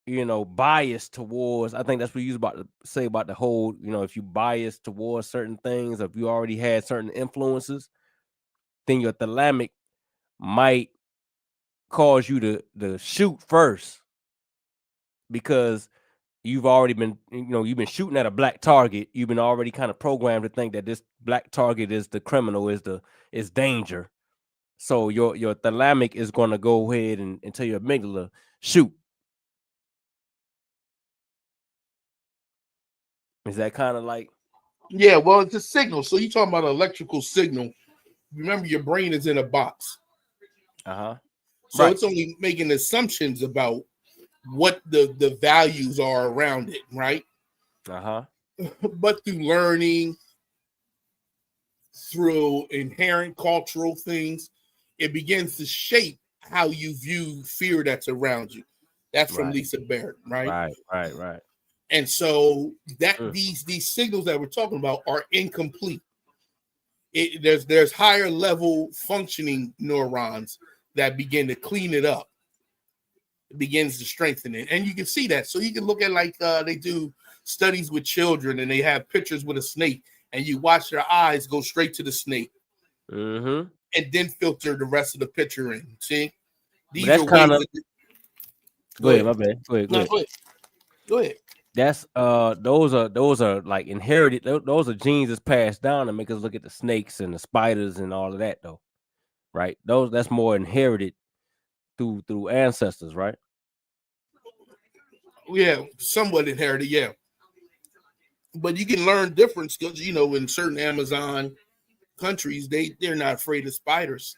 you know, biased towards, I think that's what you was about to say about the whole, you know, if you bias towards certain things, if you already had certain influences, then your thalamic might cause you to shoot first because you've already been, you know, you've been shooting at a black target. You've been already kind of programmed to think that this black target is the criminal, is danger. So your thalamic is going to go ahead and tell your amygdala shoot. Is that kind of like yeah. Well, it's a signal. So you're talking about an electrical signal. Remember, your brain is in a box, uh-huh. so Right. it's only making assumptions about what the values are around it, right? Uh-huh. But through learning, through inherent cultural things, it begins to shape how you view fear that's around you. That's from Right. Lisa Barrett, right? Right. And so that Mm. these signals that we're talking about are incomplete. There's higher level functioning neurons that begin to clean it up. It begins to strengthen it, and you can see that. So you can look at like they do studies with children, and they have pictures with a snake, and you watch their eyes go straight to the snake Mm-hmm. and then filter the rest of the picture in. See, But these that's are kind ways of, that. go Go ahead, ahead. my bad. Go No, ahead. go ahead. Go ahead. That's those are like inherited. Those are genes that's passed down to make us look at the snakes and the spiders and all of that though. Right? That's more inherited through ancestors, right? Yeah, somewhat inherited. Yeah, but you can learn difference because in certain Amazon countries they're not afraid of spiders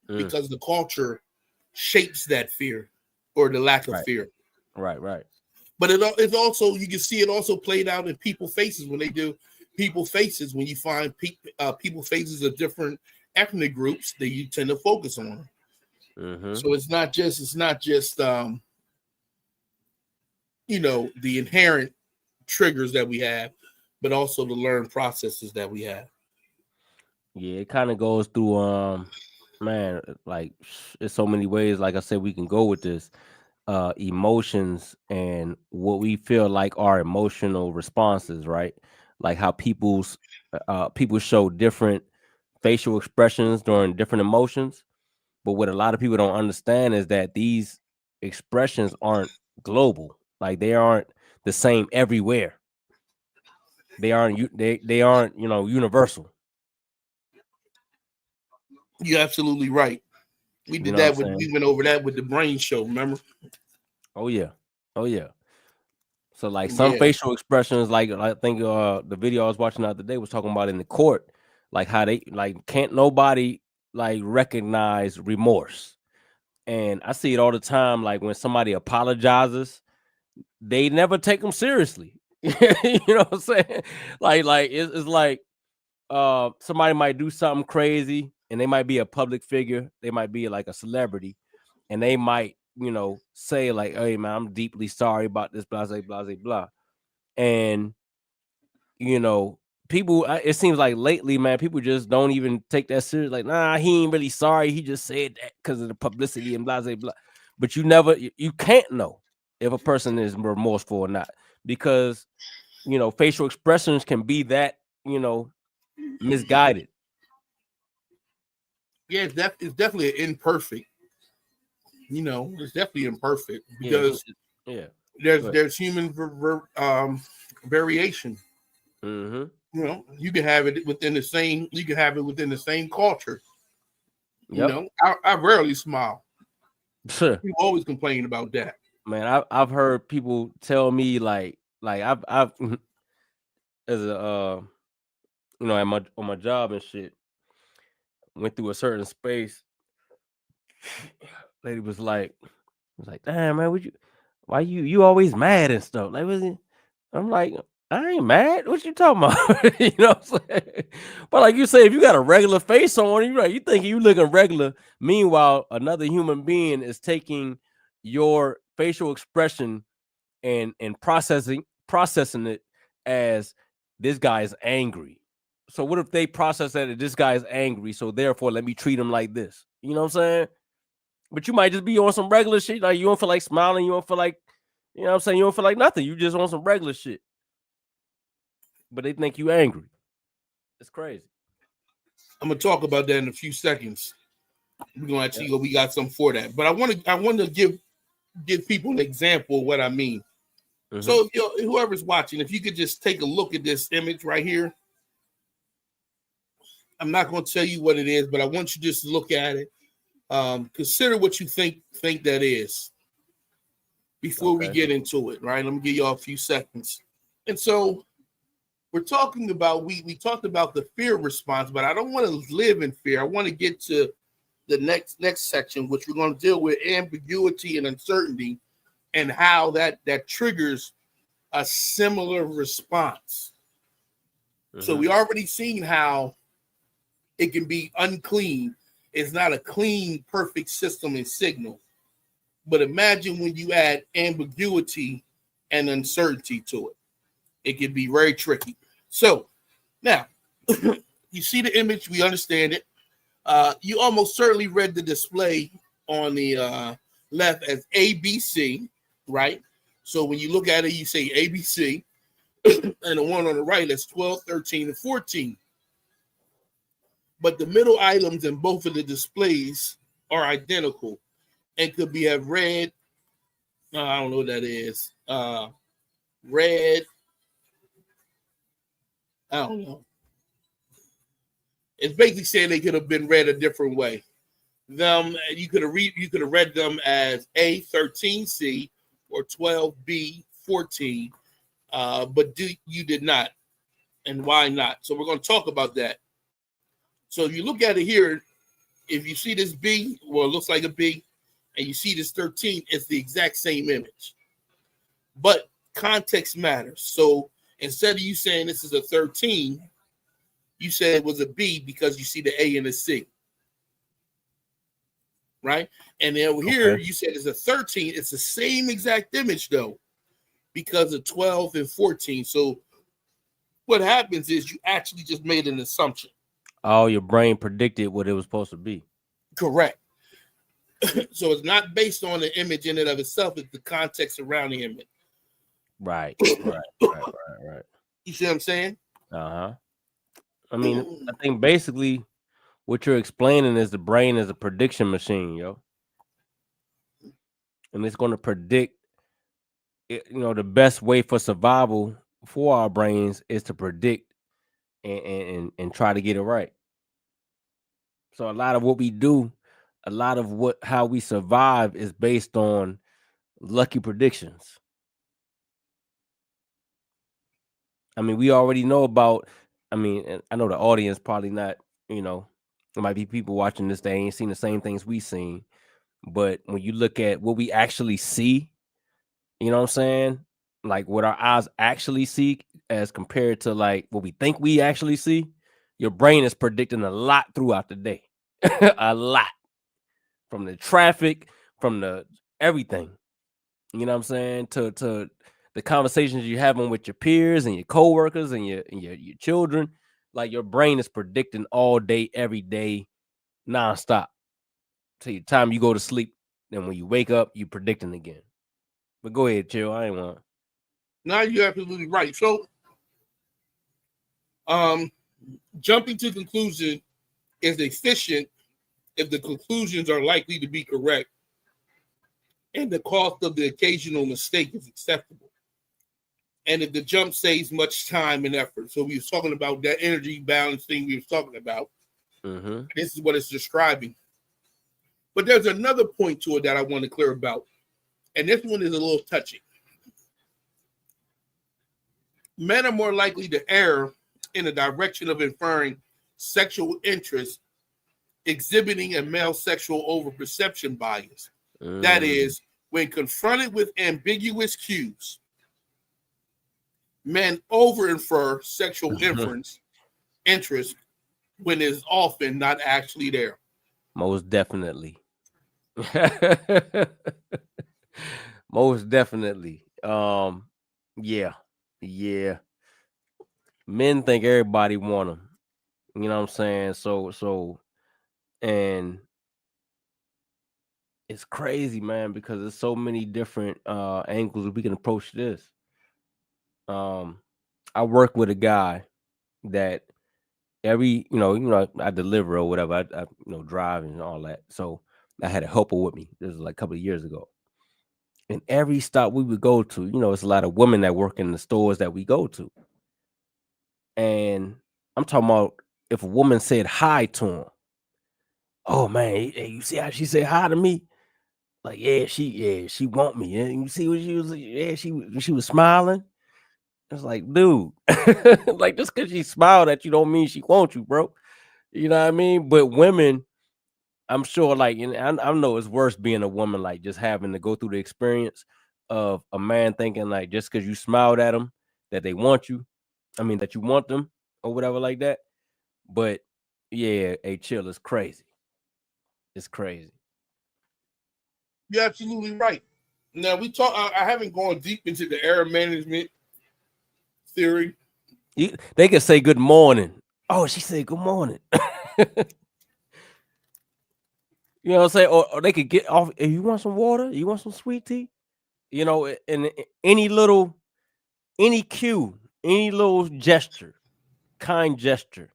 Mm. because the culture shapes that fear or the lack of Right. fear. Right. But it's also you can see it also played out in people faces when they do people faces when you find people faces of different ethnic groups that you tend to focus on. Mm-hmm. So it's not just the inherent triggers that we have, but also the learned processes that we have. Yeah, it kind of goes through man, like there's so many ways, like I said, we can go with this. Emotions and what we feel like are emotional responses, right? Like how people show different facial expressions during different emotions. But what a lot of people don't understand is that these expressions aren't global. Like they aren't the same everywhere. They aren't, universal. You're absolutely right. We You did know what I'm that with we saying? went over that with the brain show, remember? Oh yeah. Oh yeah. So like some Yeah. facial expressions, like I think the video I was watching the other day was talking about in the court, like how they like can't nobody like recognize remorse. And I see it all the time, like when somebody apologizes, they never take them seriously. You know what I'm saying? Like it's like somebody might do something crazy and they might be a public figure, they might be like a celebrity, and they might, say like, hey man, I'm deeply sorry about this, blah blah blah blah. And you know, people, it seems like lately, man, people just don't even take that serious. Like, nah, he ain't really sorry. He just said that because of the publicity and blah, blah, blah. But you can't know if a person is remorseful or not because, facial expressions can be that, misguided. Yeah, it's definitely imperfect. It's definitely imperfect Yeah. because Yeah. there's But, there's human variation. mm-hmm. You can have it within the same. You can have it within the same culture. Yep. I rarely smile. Sure. People always complain about that. Man, I've heard people tell me like I've as a at my on my job and shit, went through a certain space. Lady was like, damn man, why you always mad and stuff? Like, I'm like, I ain't mad. What you talking about? You know what I'm saying? But like you say, if you got a regular face on, you think you looking regular. Meanwhile, another human being is taking your facial expression and processing it as this guy is angry. So what if they process that this guy is angry, so therefore let me treat him like this? You know what I'm saying? But you might just be on some regular shit. Like you don't feel like smiling. You don't feel like, you know what I'm saying? You don't feel like nothing. You just on some regular shit. But they think you angry. It's crazy. I'm gonna talk about that in a few seconds. We're gonna Yeah. actually go. We got some for that, but I want to give people an example of what I mean. Mm-hmm. So whoever's watching, if you could just take a look at this image right here. I'm not going to tell you what it is, but I want you just to look at it. Consider what you think that is before we Okay. get into it. Right? Let me give y'all a few seconds. And so we're talking about we talked about the fear response, but I don't want to live in fear. I want to get to the next section, which we're going to deal with ambiguity and uncertainty, and how that triggers a similar response. So Mm-hmm. we already seen how it can be unclean. It's not a clean, perfect system and signal. But imagine when you add ambiguity and uncertainty to it. It can be very tricky. So now you see the image, we understand it. You almost certainly read the display on the left as ABC, right? So when you look at it, you say ABC, and the one on the right is 12, 13, and 14. But the middle items in both of the displays are identical and could be have red. I don't know what that is. Red. I don't know. It's basically saying they could have been read a different way. You could have read them as A13C or 12B14, but you did not, and why not? So we're going to talk about that. So if you look at it here, if you see this B, well, it looks like a B, and you see this 13, it's the exact same image. But context matters. So instead of you saying this is a 13, you said it was a B because you see the A and the C, right? And then over here, Okay. you said it's a 13. It's the same exact image, though. because of 12 and 14. So what happens is you actually just made an assumption. Oh, your brain predicted what it was supposed to be. Correct. So it's not based on the image in and of itself, it's the context around the image. Right, right, right, right, right. You see what I'm saying? Uh-huh. I mean, I think basically what you're explaining is the brain is a prediction machine, yo. And it's going to predict the best way for survival for our brains is to predict and try to get it right. So a lot of what we do, a lot of how we survive is based on lucky predictions. I mean, we already know about. I mean, and I know the audience probably not. There might be people watching this that ain't seen the same things we seen. But when you look at what we actually see, you know what I'm saying? Like what our eyes actually see as compared to like what we think we actually see, your brain is predicting a lot throughout the day. A lot. From the traffic, from the everything. You know what I'm saying? To the conversations you're having with your peers and your coworkers and your children. Like your brain is predicting all day, every day, nonstop. Till the time you go to sleep. Then when you wake up, you predicting again. But go ahead, chill. I ain't want. Now you're absolutely right. So, jumping to conclusion is efficient if the conclusions are likely to be correct and the cost of the occasional mistake is acceptable. And if the jump saves much time and effort. So we were talking about that energy balance thing we were talking about. Mm-hmm. This is what it's describing. But there's another point to it that I want to clear about. And this one is a little touchy. Men are more likely to err in the direction of inferring sexual interest, exhibiting a male sexual overperception bias. That Mm. is, when confronted with ambiguous cues, men over-infer sexual interest when it is often not actually there. Most definitely. Most definitely. Yeah. Yeah. Men think everybody want them. You know what I'm saying? And it's crazy, man, because there's so many different angles we can approach this. Um, I work with a guy that I deliver or whatever. I drive and all that. So I had a helper with me. This was like a couple of years ago. And every stop we would go to, it's a lot of women that work in the stores that we go to. And I'm talking about if a woman said hi to him, oh man, hey, you see how she said hi to me? Like, she want me. And you see what she was, she was smiling. It's like, dude, like just because she smiled at you don't mean she wants you, bro. You know what I mean? But women, I'm sure, like, and I know it's worse being a woman, like just having to go through the experience of a man thinking like just because you smiled at them that they want you. I mean that you want them or whatever like that. But yeah, hey, chill, it's crazy. It's crazy. You're absolutely right. Now we talk. I haven't gone deep into the error management theory. They can say good morning. Oh, she said good morning. You know what I'm saying? Or they could get off. If you want some water, you want some sweet tea. And any cue, any little gesture, kind gesture.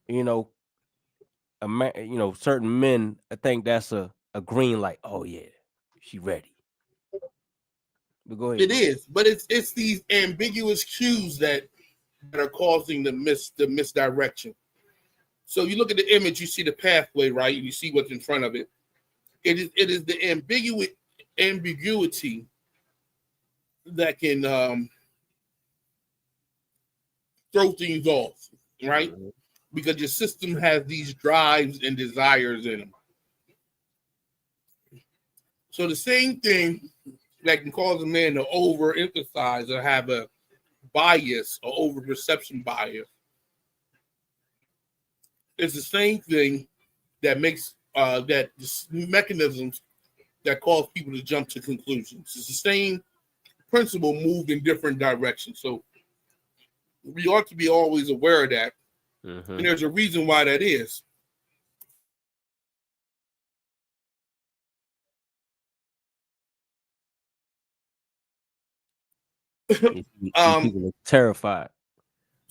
You know, certain men I think that's a green light. Oh yeah, she ready. But go ahead, It bro. is, but it's these ambiguous cues that are causing the misdirection. So you look at the image, you see the pathway, right? You see what's in front of it. It is the ambiguity that can throw things off, right? Mhm. Because your system has these drives and desires in them. So the same thing that can cause a man to overemphasize or have a bias or over perception bias is the same thing that makes mechanisms that cause people to jump to conclusions. It's the same principle moved in different directions. So we ought to be always aware of that. And there's a reason why that is. These people are terrified.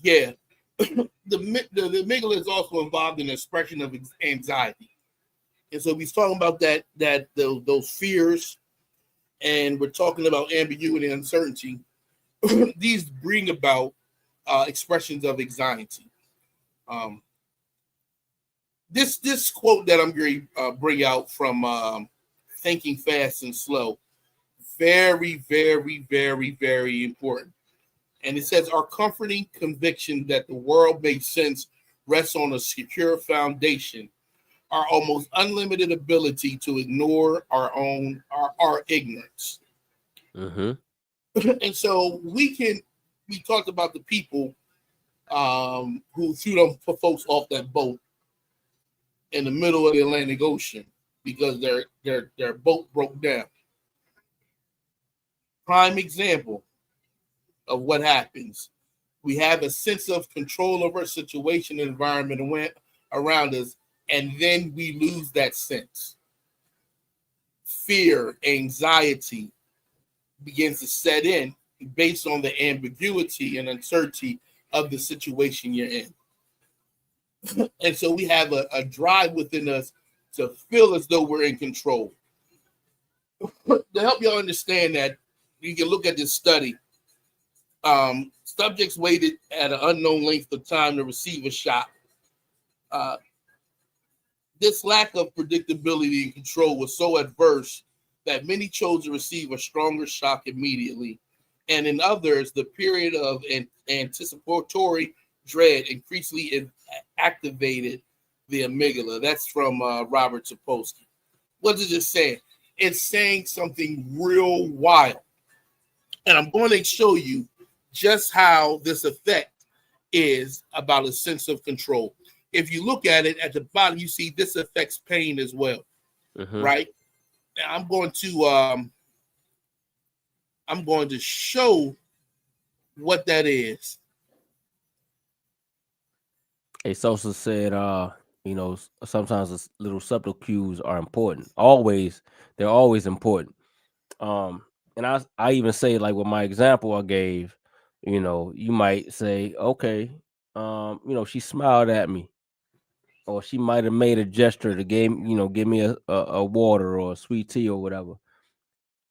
Yeah. The amygdala is also involved in the expression of anxiety. And so we're talking about those fears, and we're talking about ambiguity and uncertainty. These bring about expressions of anxiety. Um, this quote that I'm going to bring out from Thinking Fast and Slow, very, very, very, very important. And it says, our comforting conviction that the world makes sense rests on a secure foundation, our almost unlimited ability to ignore our ignorance. And so we talked about the people who threw them folks off that boat in the middle of the Atlantic Ocean because their boat broke down. Prime example of what happens. We have a sense of control over a situation and environment around us, and then we lose that sense. Fear, anxiety begins to set in based on the ambiguity and uncertainty of the situation you're in. And so we have a drive within us to feel as though we're in control. To help y'all understand that, you can look at this study. Subjects waited at an unknown length of time to receive a shot. This lack of predictability and control was so adverse that many chose to receive a stronger shock immediately. And in others, the period of anticipatory dread increasingly activated the amygdala. That's from Robert Sapolsky. What is it saying? It's saying something real wild. And I'm going to show you just how this effect is about a sense of control. If you look at it at the bottom, you see this affects pain as well, right? Now I'm going to show what that is. Hey, Sosa said, sometimes little subtle cues are important. They're always important. And I even say, like with my example I gave, you might say, okay, she smiled at me, or she might have made a gesture to give me a water or a sweet tea or whatever.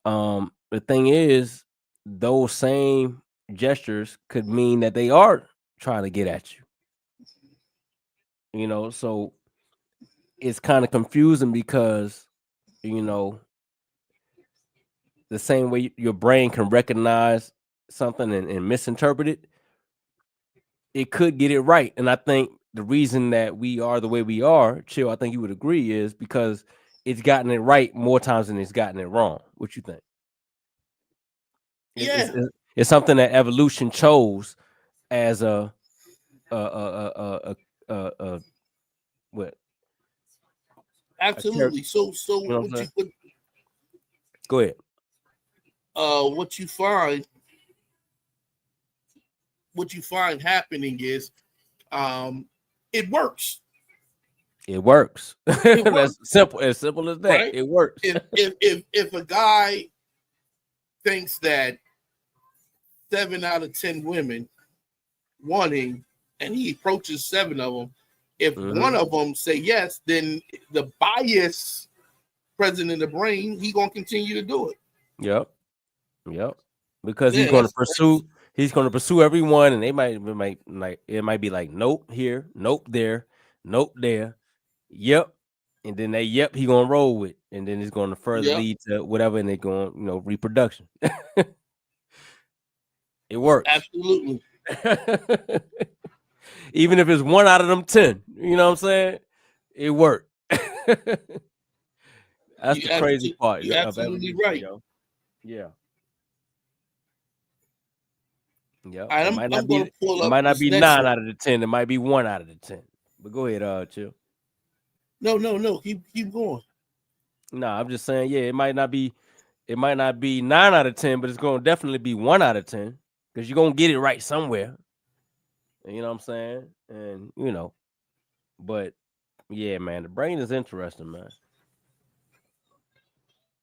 The thing is, those same gestures could mean that they are trying to get at you. So it's kind of confusing because, the same way your brain can recognize something and misinterpret it, it could get it right. And I think the reason that we are the way we are, Chill, I think you would agree, is because it's gotten it right more times than it's gotten it wrong. What you think? Yeah, It's something that evolution chose as a what? absolutely. So You know what I'm saying? Go ahead. What you find happening is it works. It works. It works, That's simple. As simple as that. right? It works. If a guy thinks that 7 out of 10 women want him, and he approaches 7 of them, if one of them say yes, then the bias present in the brain, he gonna continue to do it. Yep. Because Yeah, that's he's going to pursue everyone, and they might like it might be like nope here, nope there, nope there, yep, and then that yep he gonna roll with, and then it's going to further yeah, lead to whatever, and they're going reproduction. It works. absolutely. Even if it's 1 out of them 10, you know what I'm saying? It worked. That's the crazy part You're of absolutely evolution, right. yo. Yeah. Yep. All right, It might I'm not going to be pull it up might not this be next 9 one. out of the 10. It might be 1 out of the 10. But go ahead, Chill. No. Keep going. No, I'm just saying, yeah, it might not be It might not be 9 out of 10, but it's gonna definitely be 1 out of 10 because you're gonna get it right somewhere. You know what I'm saying? And but yeah, man, the brain is interesting, man.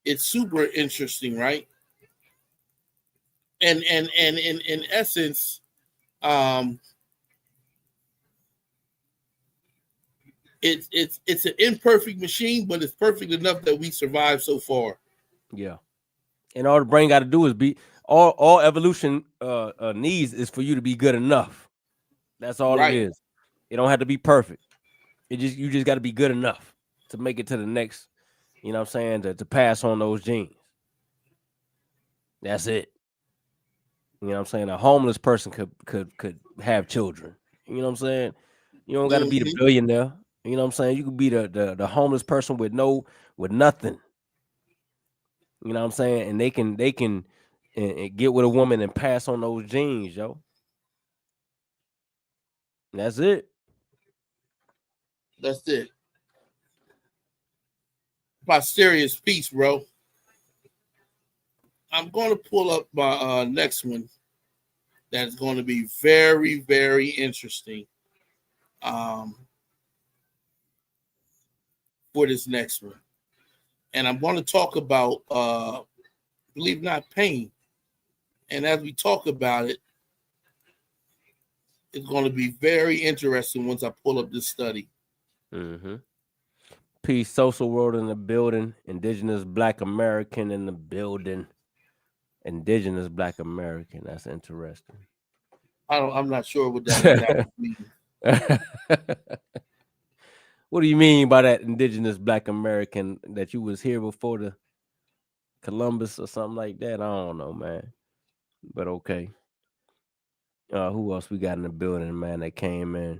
It's super interesting, right? And in essence, um, it's an imperfect machine, but it's perfect enough that we survive so far. Yeah. And all the brain got to do is be all evolution needs is for you to be good enough. That's all it Right. is. It don't have to be perfect. You just got to be good enough to make it to the next, you know what I'm saying, to pass on those genes. That's it. You know what I'm saying? A homeless person could have children. You know what I'm saying? You don't got to be the Mm-hmm. billionaire. You know what I'm saying? You could be the homeless person with nothing. You know what I'm saying? And they can and get with a woman and pass on those genes, yo. That's it. That's it. My serious piece, bro. I'm going to pull up my next one that's going to be very, very interesting um, for this next one. And I'm going to talk about, believe it or not, pain. And as we talk about it, it's going to be very interesting once I pull up this study. Mm-hmm. Peace, social world in the building. Indigenous Black American in the building. Indigenous Black American. That's interesting. I'm not sure what that exactly means. What do you mean by that indigenous Black American that you was here before the Columbus or something like that? I don't know, man. But okay. Who else we got in the building, man, that came in?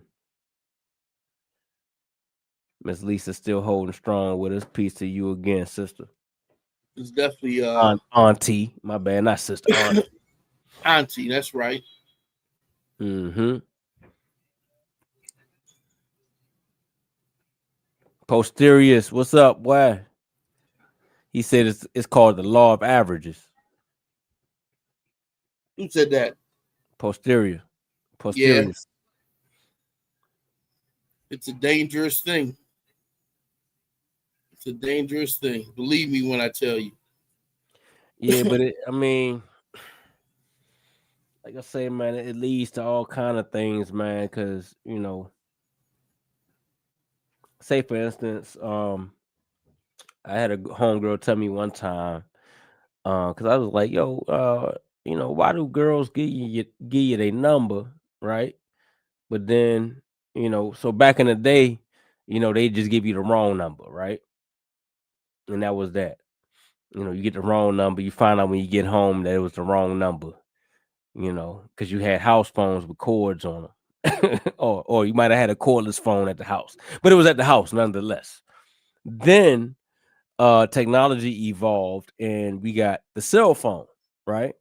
Miss Lisa still holding strong with us. Peace to you again, sister. It's definitely Auntie. My bad, not sister. Auntie. auntie. That's right. Mm-hmm. Posterius, what's up? Why? He said it's called the law of averages. Who said that? Posterior. Yeah, Posterius. it's a dangerous thing. It's a dangerous thing. Believe me when I tell you. Yeah, but I mean, like I say, man, it leads to all kind of things, man. Because say for instance, I had a homegirl tell me one time, because I was like, yo, why do girls give you their number, right? But then, so back in the day, they just give you the wrong number, right? And that was that. You get the wrong number. You find out when you get home that it was the wrong number. Because you had house phones with cords on them, or you might have had a cordless phone at the house, but it was at the house nonetheless. Then technology evolved, and we got the cell phone, right?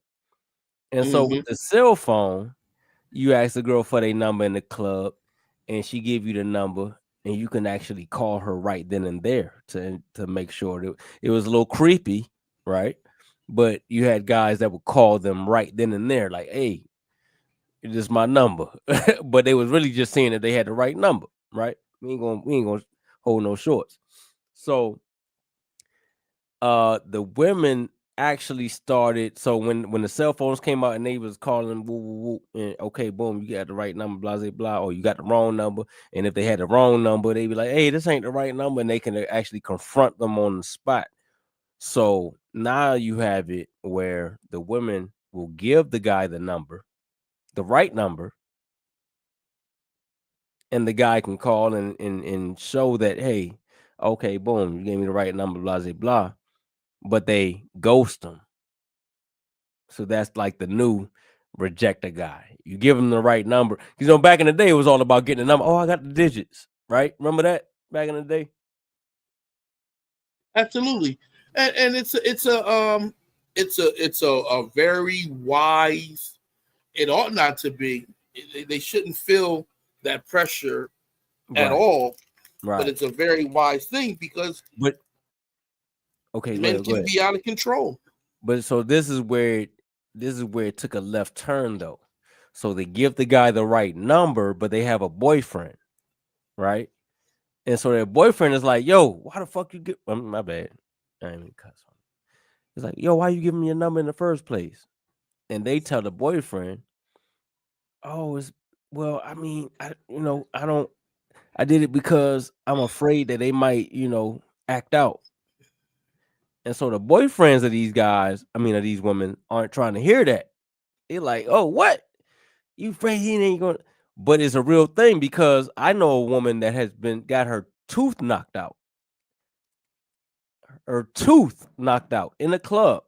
And so Mm-hmm. with the cell phone, you ask the girl for their number in the club, and she give you the number, and you can actually call her right then and there to make sure that it was a little creepy, right? But you had guys that would call them right then and there, like, "Hey, it is my number," but they was really just saying that they had the right number, right? We ain't gonna hold no shorts. So the women actually started, so when the cell phones came out and they was calling woo, woo, woo, and okay, boom, you got the right number, blah blah blah, or you got the wrong number. And if they had the wrong number, they'd be like, hey, this ain't the right number, and they can actually confront them on the spot. So now you have it where the women will give the guy the number, the right number, and the guy can call and show that, hey, okay, boom, you gave me the right number, blah blah blah, but they ghost them. So that's like the new reject a guy. You give him the right number. Back in the day, it was all about getting a number. Oh, I got the digits, right? Remember that back in the day? Absolutely, and it's a very wise. It ought not to be. They shouldn't feel that pressure at Right, all. But right. it's a very wise thing because But okay, men go can ahead. be out of control. But so this is where it took a left turn though. So they give the guy the right number, but they have a boyfriend, right? And so their boyfriend is like, "Yo, why the fuck you get? My bad. I ain't mean to cuss. It's like, yo, why you giving me your number in the first place?" And they tell the boyfriend, "Oh, it's well, I mean, I don't. I did it because I'm afraid that they might, act out." And so the boyfriends of these guys, I mean, of these women, aren't trying to hear that. They're like, "Oh, what? You afraid he ain't going?" But it's a real thing because I know a woman that has been got her tooth knocked out in a club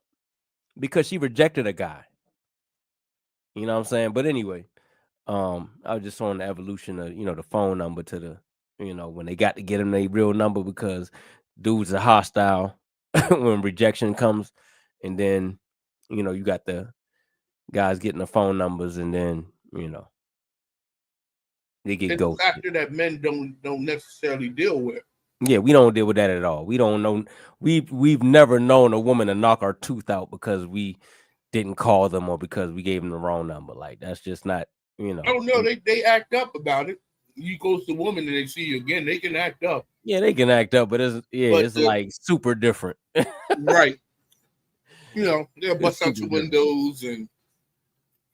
because she rejected a guy. You know what I'm saying? But anyway, I was just on the evolution of the phone number to the when they got to get them their real number because dudes are hostile when rejection comes, and then you got the guys getting the phone numbers, and then they get It's a ghosted. factor that men don't necessarily deal with. Yeah, we don't deal with that at all. We don't know. We've never known a woman to knock our tooth out because we didn't call them or because we gave them the wrong number. Like that's just not. You Oh know. no, they act up about it. You go to the woman and they see you again, they can act up. Yeah, they can act up, but But it's like super different. right, they'll It's bust out super your different. windows and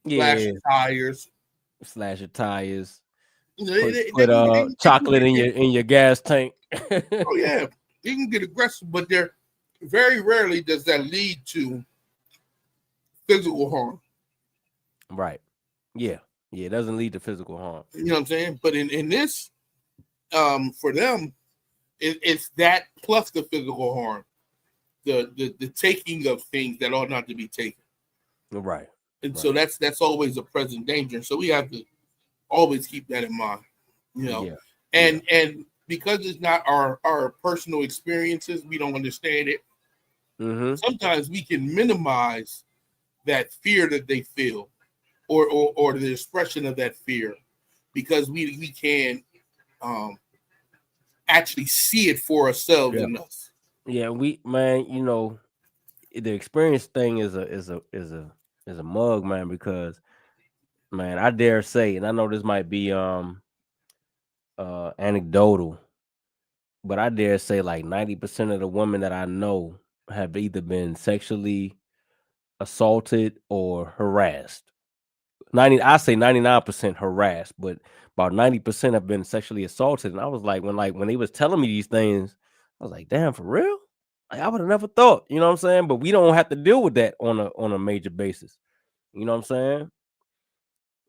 slash Yeah, your tires. slash your tires, They put can chocolate in your gas tank. oh yeah, they can get aggressive, but they're very rarely does that lead to physical harm. Right. Yeah. Yeah. It doesn't lead to physical harm. You know what I'm saying? But in this, for them, it's that plus the physical harm, the taking of things that ought not to be taken, Right. and so Right. that's always a present danger. So we have to always keep that in mind, you know, Yeah. Yeah. and because it's not our personal experiences, we don't understand it. Mm-hmm. Sometimes we can minimize that fear that they feel, or the expression of that fear, because we can um, actually see it for ourselves Yeah. in us. Yeah. Man, the experience thing is a mug, man, because man, I dare say, and I know this might be anecdotal, but I dare say like 90% of the women that I know have either been sexually assaulted or harassed. I say 99% harassed, but about 90% have been sexually assaulted. And I was like when they was telling me these things, I was like, damn, for real? Like I would have never thought, you know what I'm saying? But we don't have to deal with that on a major basis. You know what I'm saying?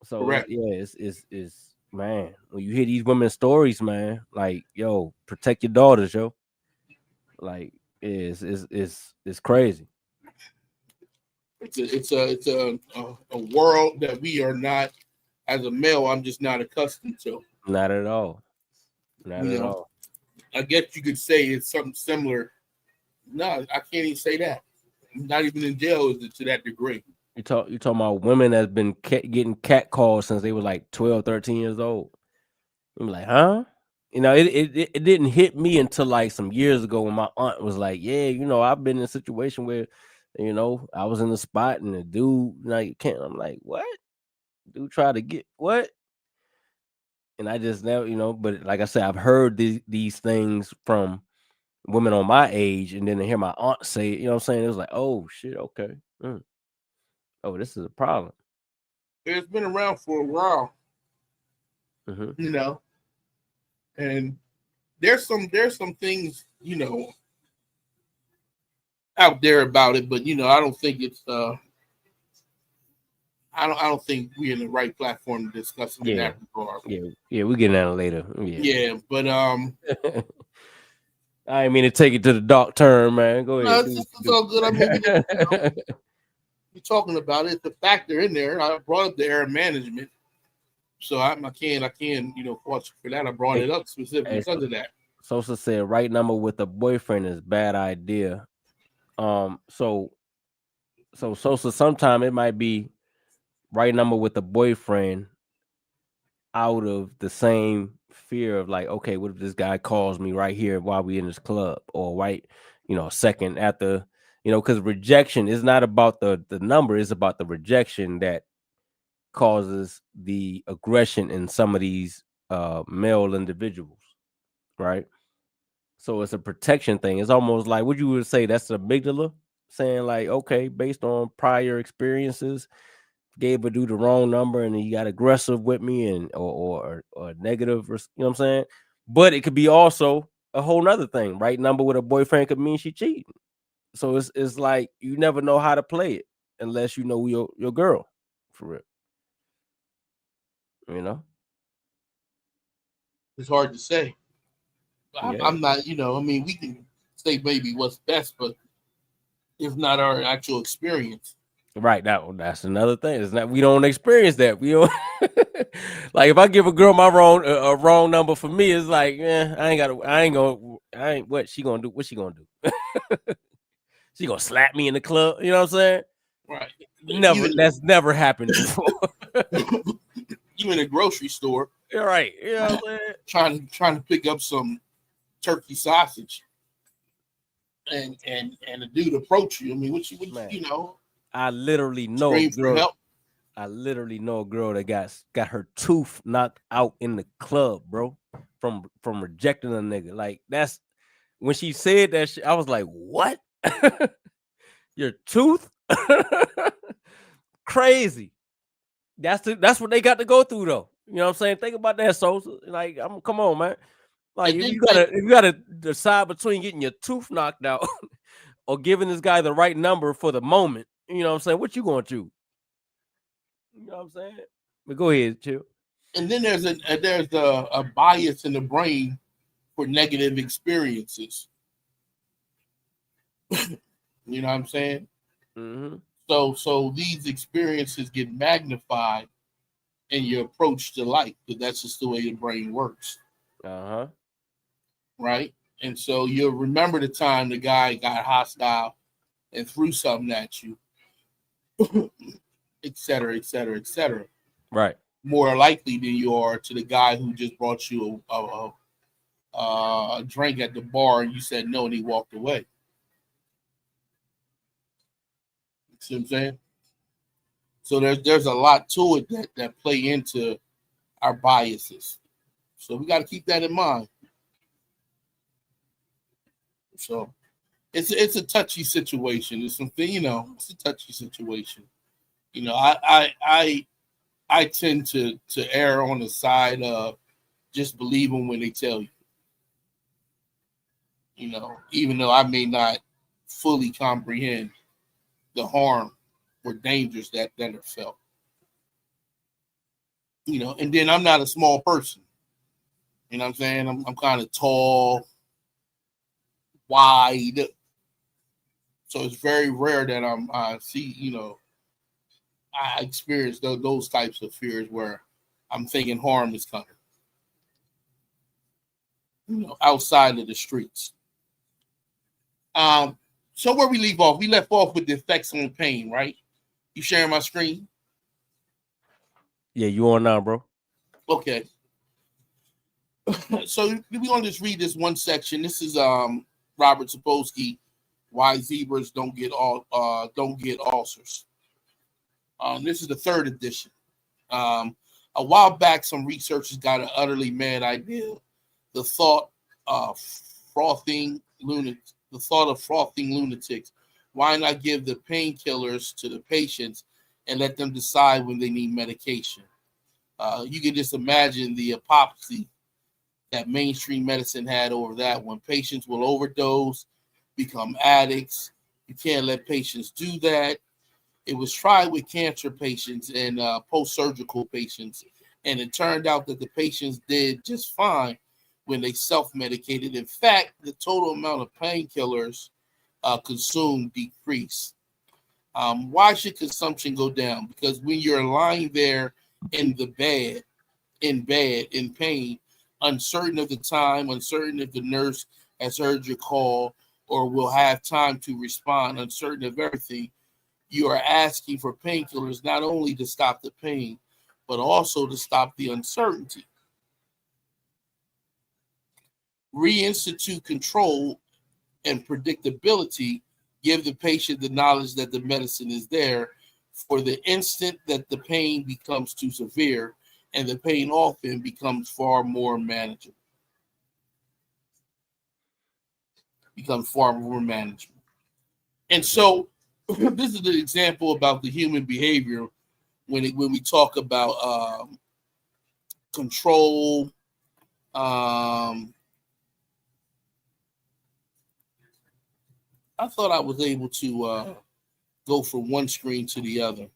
So Correct. it's man, when you hear these women's stories, man, like, yo, protect your daughters, yo. Like it's crazy. It's a world that we are not, as a male. I'm just not accustomed to. Not at all. Not You at know, all. I guess you could say it's something similar. No, I can't even say that. Not even in jail is it to that degree. You talking about women that's been getting cat calls since they were like 12, 13 years old. I'm like, huh? It didn't hit me until like some years ago when my aunt was like, yeah, I've been in a situation where, I was in the spot and the dude, like, can't. I'm like, what? Dude try to get what? And I just never, but like I said, I've heard these things from women on my age, and then to hear my aunt say it, you know what I'm saying? It was like, oh shit, okay. Mm. Oh, this is a problem. It's been around for a while, Hmm. you know, and there's some things out there about it, but I don't think it's I don't think we're in the right platform to discuss it in Yeah. that regard. Yeah, we get that later. Yeah. Yeah, but I didn't mean to take it to the dark turn, man. Go no, ahead, it's, do what just, it's you all good. I mean, do. you're talking about it. It's a factor in there. I brought up the air management, so I can't fault you for that. I brought hey, it up specifically hey, because of that. Sosa said right number with a boyfriend is bad idea. So Sosa, sometime it might be right number with a boyfriend out of the same fear of like, okay, what if this guy calls me right here while we in this club, or right, a second after, because rejection is not about the number, it's about the rejection that causes the aggression in some of these male individuals, right? So it's a protection thing. It's almost like what you would say that's the amygdala saying like, okay, based on prior experiences, gave a dude the wrong number and he got aggressive with me and or negative, you know what I'm saying? But it could be also a whole nother thing. Right number with a boyfriend could mean she cheating. So it's like you never know how to play it unless you know your girl for real. You know? It's hard to say. Yeah. I'm not, I mean, we can say maybe what's best, but if not our actual experience. Right. That's another thing. It's not we don't experience that. We don't like if I give a girl my wrong a wrong number for me, it's like, I ain't what she gonna do? What she gonna do? She gonna slap me in the club, you know what I'm saying? Right. Never Even that's never happened before. you in a grocery store You're right. You know what I'm saying? trying to pick up some turkey sausage and a dude approach you. I mean, what Man, you know, I literally know a scream for girl. help. I literally know a girl that got her tooth knocked out in the club, bro, from rejecting a nigga. Like that's when she said that shit, I was like, "What? Your tooth? Crazy." That's what they got to go through though. You know what I'm saying? Think about that, Sosa. Like, come on, man. Like And if then you gotta decide between getting your tooth knocked out or giving this guy the right number for the moment, you know what I'm saying? What you gonna choose? You know what I'm saying? But go ahead, chill. and then there's a bias in the brain for negative experiences. You know what I'm saying? Mm-hmm. So these experiences get magnified in your approach to life because that's just the way the brain works, Uh-huh. right? And so you'll remember the time the guy got hostile and threw something at you, et cetera, et cetera, et cetera. Right. More likely than you are to the guy who just brought you a drink at the bar and you said no and he walked away. You see what I'm saying? So there's a lot to it that play into our biases. So we got to keep that in mind. So it's a touchy situation. It's something it's a touchy situation. I tend to err on the side of just believe them when they tell you. Even though I may not fully comprehend the harm or dangers that are felt. And then I'm not a small person. You know what I'm saying? I'm kind of tall, wide. So it's very rare that I see, I experience those types of fears where I'm thinking harm is coming, outside of the streets. Um, so where we leave off, we left off with the effects on pain, right? You sharing my screen? Yeah, you on now, bro? Okay. So we're gonna just read this one section. This is Robert Sapolsky, Why Zebras Don't Get Ulcers. This is the third edition. A while back, some researchers got an utterly mad idea. The thought of frothing lunatics. Why not give the painkillers to the patients and let them decide when they need medication? You can just imagine the apoplexy that mainstream medicine had over that when patients will overdose, become addicts. You can't let patients do that. It was tried with cancer patients and post-surgical patients, and it turned out that the patients did just fine when they self-medicated. In fact, the total amount of painkillers consumed decreased. Why should consumption go down? Because when you're lying there in the bed, in pain, uncertain of the time, uncertain if the nurse has heard your call or will have time to respond, uncertain of everything, you are asking for painkillers not only to stop the pain, but also to stop the uncertainty. Reinstitute control and predictability Give the patient the knowledge that the medicine is there for the instant that the pain becomes too severe, and the pain often becomes far more manageable. Becomes far more manageable. And so this is an example about the human behavior when we talk about control. I thought I was able to go from one screen to the other.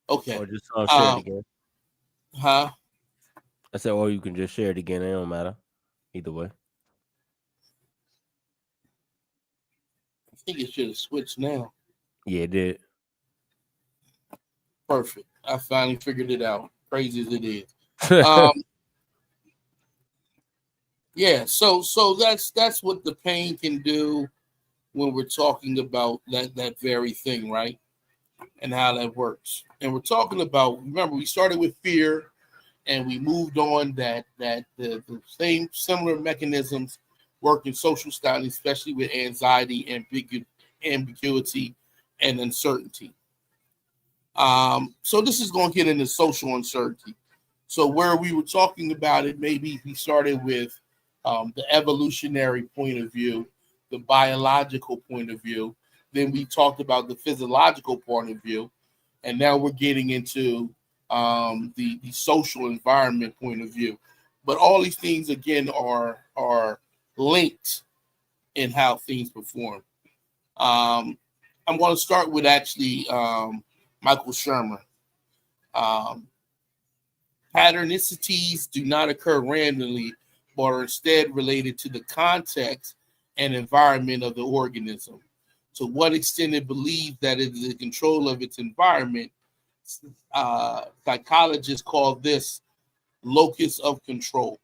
Okay. Or just share it Um, again. huh? I said, or you can just share it again. It don't matter. Either way. I think it should have switched now. Yeah, it did. Perfect. I finally figured it out. Crazy as it is. Um, yeah. So that's what the pain can do when we're talking about that very thing, right? And how that works. And we're talking about. Remember, we started with fear, and we moved on that the same similar mechanisms work in social styling, especially with anxiety, ambiguity, and uncertainty. So this is going to get into social uncertainty. So where we were talking about it, maybe we started with the evolutionary point of view, the biological point of view. Then we talked about the physiological point of view, and now we're getting into the social environment point of view. But all these things again are linked in how things perform. Um, I'm going to start with actually Michael Shermer. Um, Patternicities do not occur randomly, but are instead related to the context and environment of the organism. To what extent it believes that it is in control of its environment, psychologists call this locus of control,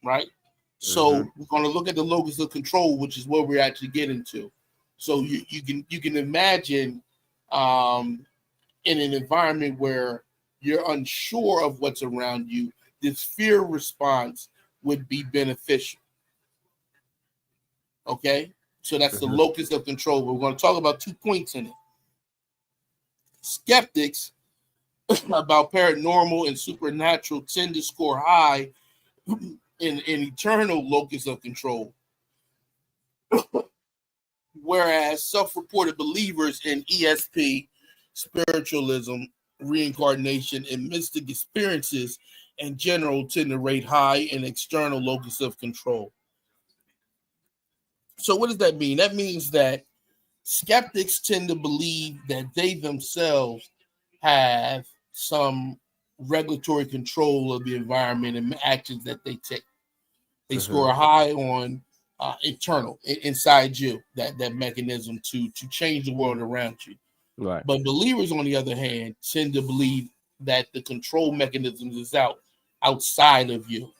right? hmm So we're going to look at the locus of control, which is what we're actually getting to. So you can imagine um, in an environment where you're unsure of what's around you, this fear response would be beneficial. Okay, so that's the hmm locus of control. We're going to talk about 2 points in it. Skeptics about paranormal and supernatural tend to score high in eternal locus of control, whereas self-reported believers in ESP, spiritualism, reincarnation, and mystic experiences in general tend to rate high in external locus of control. So what does that mean? That means that skeptics tend to believe that they themselves have some regulatory control of the environment and actions that they take. They hmm score high on internal inside you, that mechanism to change the world around you. Right. But believers, on the other hand, tend to believe that the control mechanisms is outside of you,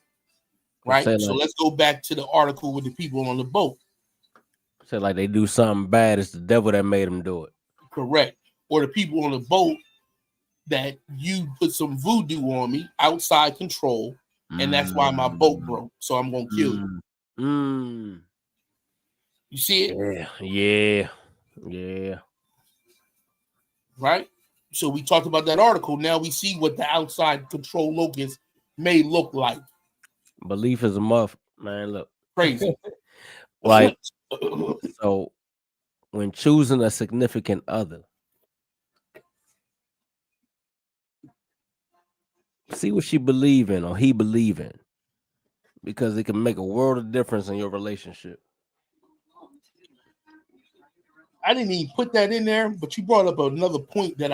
right? Say So like let's go back to the article with the people on the boat. say like they do something bad. It's the devil that made them do it. Correct. Or the people on the boat that you put some voodoo on me, outside control, and that's why my boat Mm, broke. So I'm gonna kill you. mm, mm. You see it, Yeah. Yeah. Yeah. right? So we talked about that article. Now we see what the outside control locus may look like. Belief is a muff, man. Look, Crazy. like so when choosing a significant other, see what she believe in or he believe in, because it can make a world of difference in your relationship. I didn't even put that in there, but you brought up another point that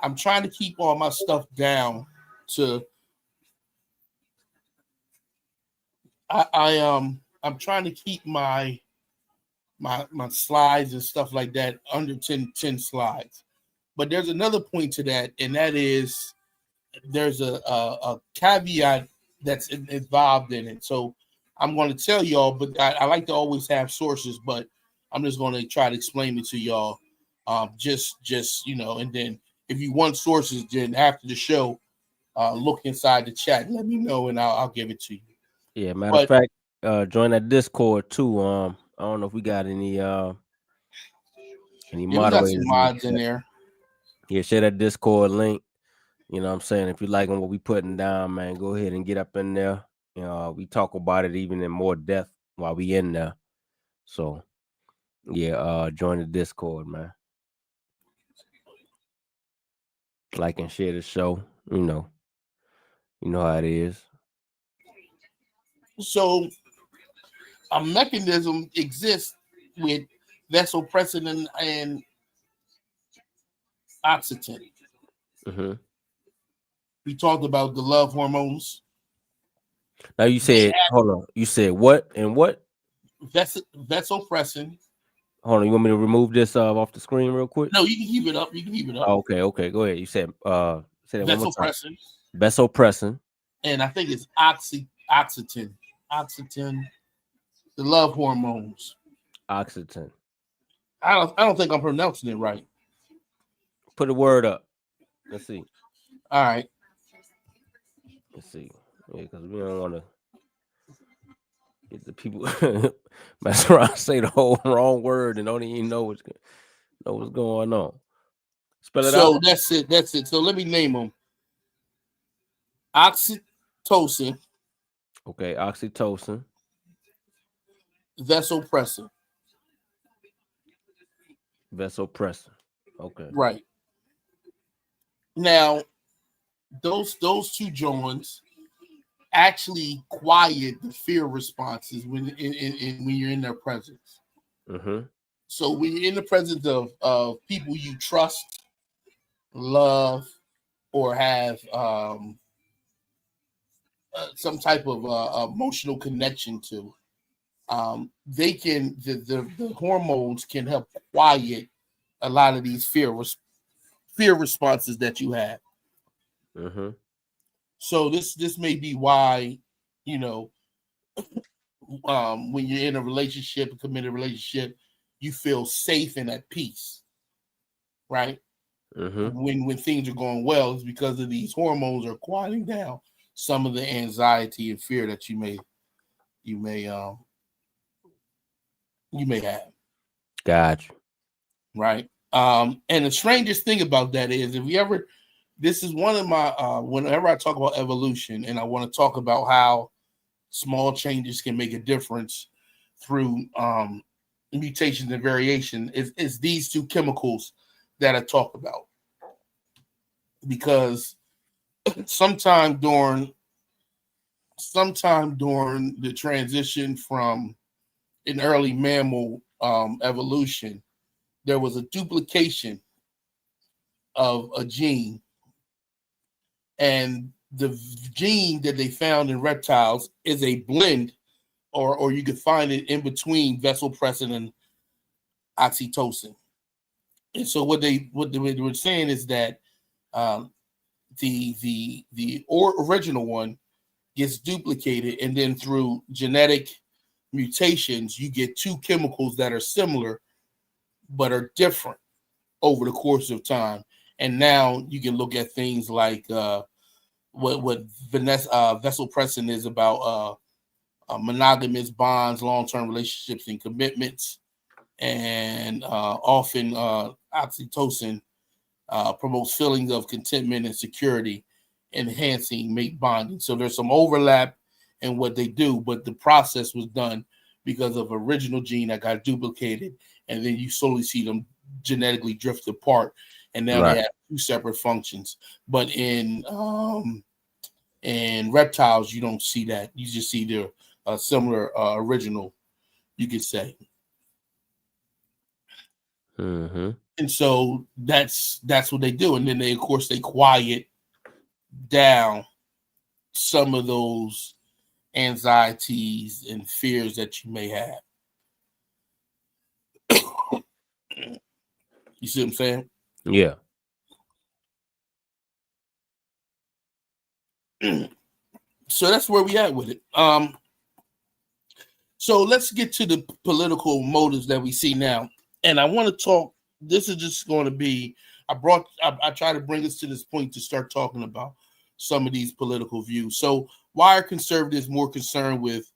I'm trying to keep all my stuff down to I'm trying to keep my slides and stuff like that under 10 slides. But there's another point to that, and that is there's a caveat that's involved in it. So I'm going to tell y'all, but I like to always have sources, but I'm just going to try to explain it to y'all. Just and then if you want sources, then after the show, look inside the chat, let me know, and I'll give it to you. Yeah, matter of But fact. join that Discord too. I don't know if we got any Yeah, we got some moderators in the mods in chat. there. Yeah, share that Discord link. You know what I'm saying? If you liking what we putting down, man, go ahead and get up in there. You know, we talk about it even in more depth while we in there. So yeah, join the Discord, man. Like and share the show. You know how it is. So a mechanism exists with vasopressin and oxytocin. Hmm. We talked about the love hormones. Now you They said, hold on. You said what and what? vasopressin. Hold on. You want me to remove this off the screen real quick? No, you can keep it up. You can keep it up. Oh, okay. Go ahead. You said say that one more time. Vasopressin, Vasopressin, and I think it's oxytocin. Oxytocin, the love hormones. oxytocin. I don't think I'm pronouncing it right. Put a word up. Let's see. All right. Let's see. Yeah, because we don't want to get the people mess around, say the whole wrong word, and don't even know what's going on. Spell it out. So that's it. That's it. So let me name them: oxytocin, Okay, oxytocin, vasopressin. vasopressin. Okay. Right. Now, those two joints actually quiet the fear responses when you're in their presence. Mm-hmm. So when you're in the presence of people you trust, love, or have some type of emotional connection to, they can the hormones can help quiet a lot of these fear responses that you have. Mm-hmm. So this may be why, you know, when you're in a relationship, a committed relationship, you feel safe and at peace, right? Mm-hmm. When things are going well, it's because of these hormones are quieting down some of the anxiety and fear that you may um you may have, Gotcha. right? And the strangest thing about that is if you ever this is one of my whenever I talk about evolution and I want to talk about how small changes can make a difference through mutations and variation is these two chemicals that I talk about. Because sometime during the transition from an early mammal evolution, there was a duplication of a gene, and the gene that they found in reptiles is a blend, or you could find it in between vasopressin and oxytocin. And so what they were saying is that um, the original one gets duplicated, and then through genetic mutations, you get two chemicals that are similar but are different over the course of time. And now you can look at things like what vasopressin is about monogamous bonds, long-term relationships, and commitments. And often oxytocin promotes feelings of contentment and security, enhancing mate bonding. So there's some overlap in what they do, but the process was done because of original gene that got duplicated, and then you slowly see them genetically drift apart, and now they Right. have two separate functions. But in reptiles, you don't see that. You just see the similar original, you could say. Mm-hmm. And so that's what they do, and then they of course they quiet down some of those anxieties and fears that you may have. You see what I'm saying? Yeah. So that's where we at with it. So let's get to the political motives that we see now. And I want to talk. This is just going to be. I try to bring us to this point to start talking about some of these political views. So why are conservatives more concerned with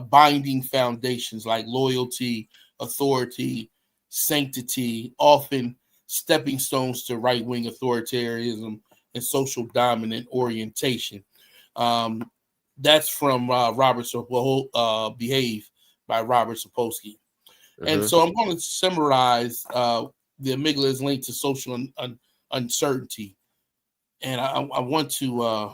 binding foundations like loyalty, authority, sanctity, often stepping stones to right-wing authoritarianism and social dominant orientation. Um, that's from Behave by Robert Sapolsky. And Mm-hmm. so I'm going to summarize the amygdala is linked to social uncertainty. And I want to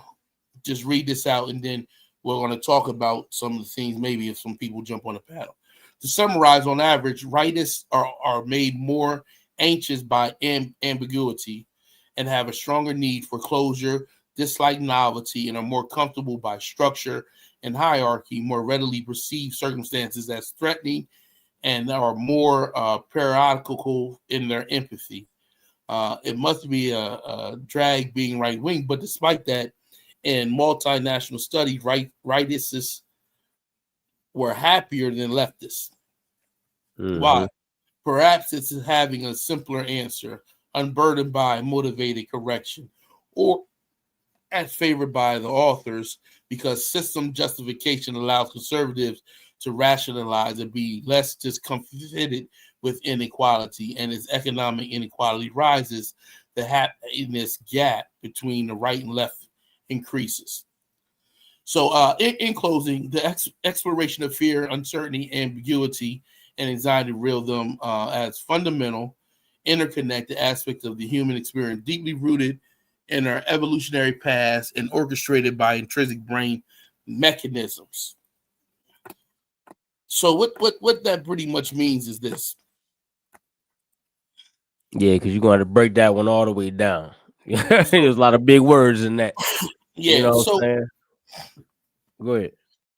just read this out, and then we're going to talk about some of the things, maybe if some people jump on the panel. To summarize, on average, rightists are made more anxious by ambiguity and have a stronger need for closure, dislike novelty, and are more comfortable by structure and hierarchy, more readily perceive circumstances as threatening, and are more periodical in their empathy. It must be a drag being right wing, but despite that, in multinational studies, rightists were happier than leftists. Mm-hmm. Why? Perhaps it's having a simpler answer, unburdened by motivated correction, or as favored by the authors, because system justification allows conservatives to rationalize and be less discomfited with inequality. And as economic inequality rises, the happiness gap between the right and left increases. So, in closing, the exploration of fear, uncertainty, ambiguity, and anxiety reveal them as fundamental, interconnected aspects of the human experience, deeply rooted in our evolutionary past and orchestrated by intrinsic brain mechanisms. So, what that pretty much means is this. Yeah, because you're going to break that one all the way down. So, There's a lot of big words in that. You yeah, know what so I'm saying? Go ahead.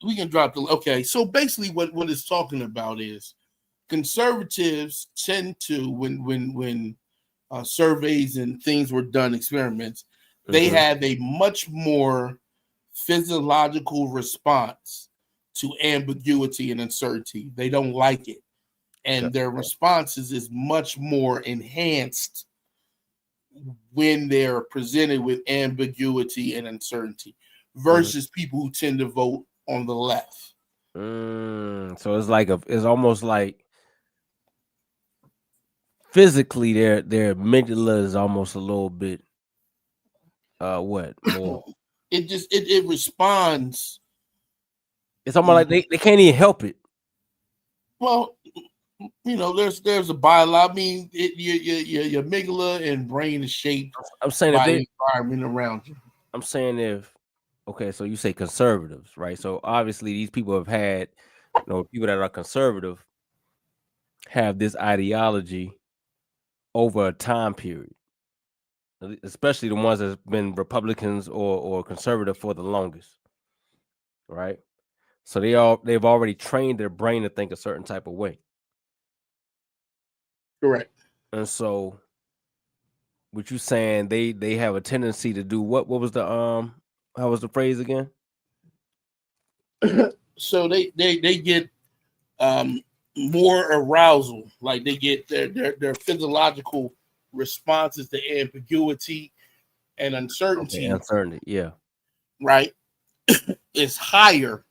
we can drop the okay. So basically, what it's talking about is conservatives tend to when surveys and things were done, experiments, they Mm-hmm. have a much more physiological response to ambiguity and uncertainty. They don't like it, Okay. and their responses is much more enhanced when they're presented with ambiguity and uncertainty Mm-hmm. versus people who tend to vote on the left. So it's almost like physically their amygdala is almost a little bit what more. It responds It's almost like they can't even help it. well. There's a biology. I mean, your amygdala and brain is shaped I'm saying if by they the environment around you. I'm saying if okay, so you say conservatives, right? So obviously these people have had, people that are conservative have this ideology over a time period, especially the ones that's been Republicans or conservative for the longest, right? So they've already trained their brain to think a certain type of way, Correct. and so what you saying they have a tendency to do what? What was the how was the phrase again? So they get um, more arousal, like they get their physiological responses to ambiguity and Okay, uncertainty, uncertainty. Yeah. right, is higher.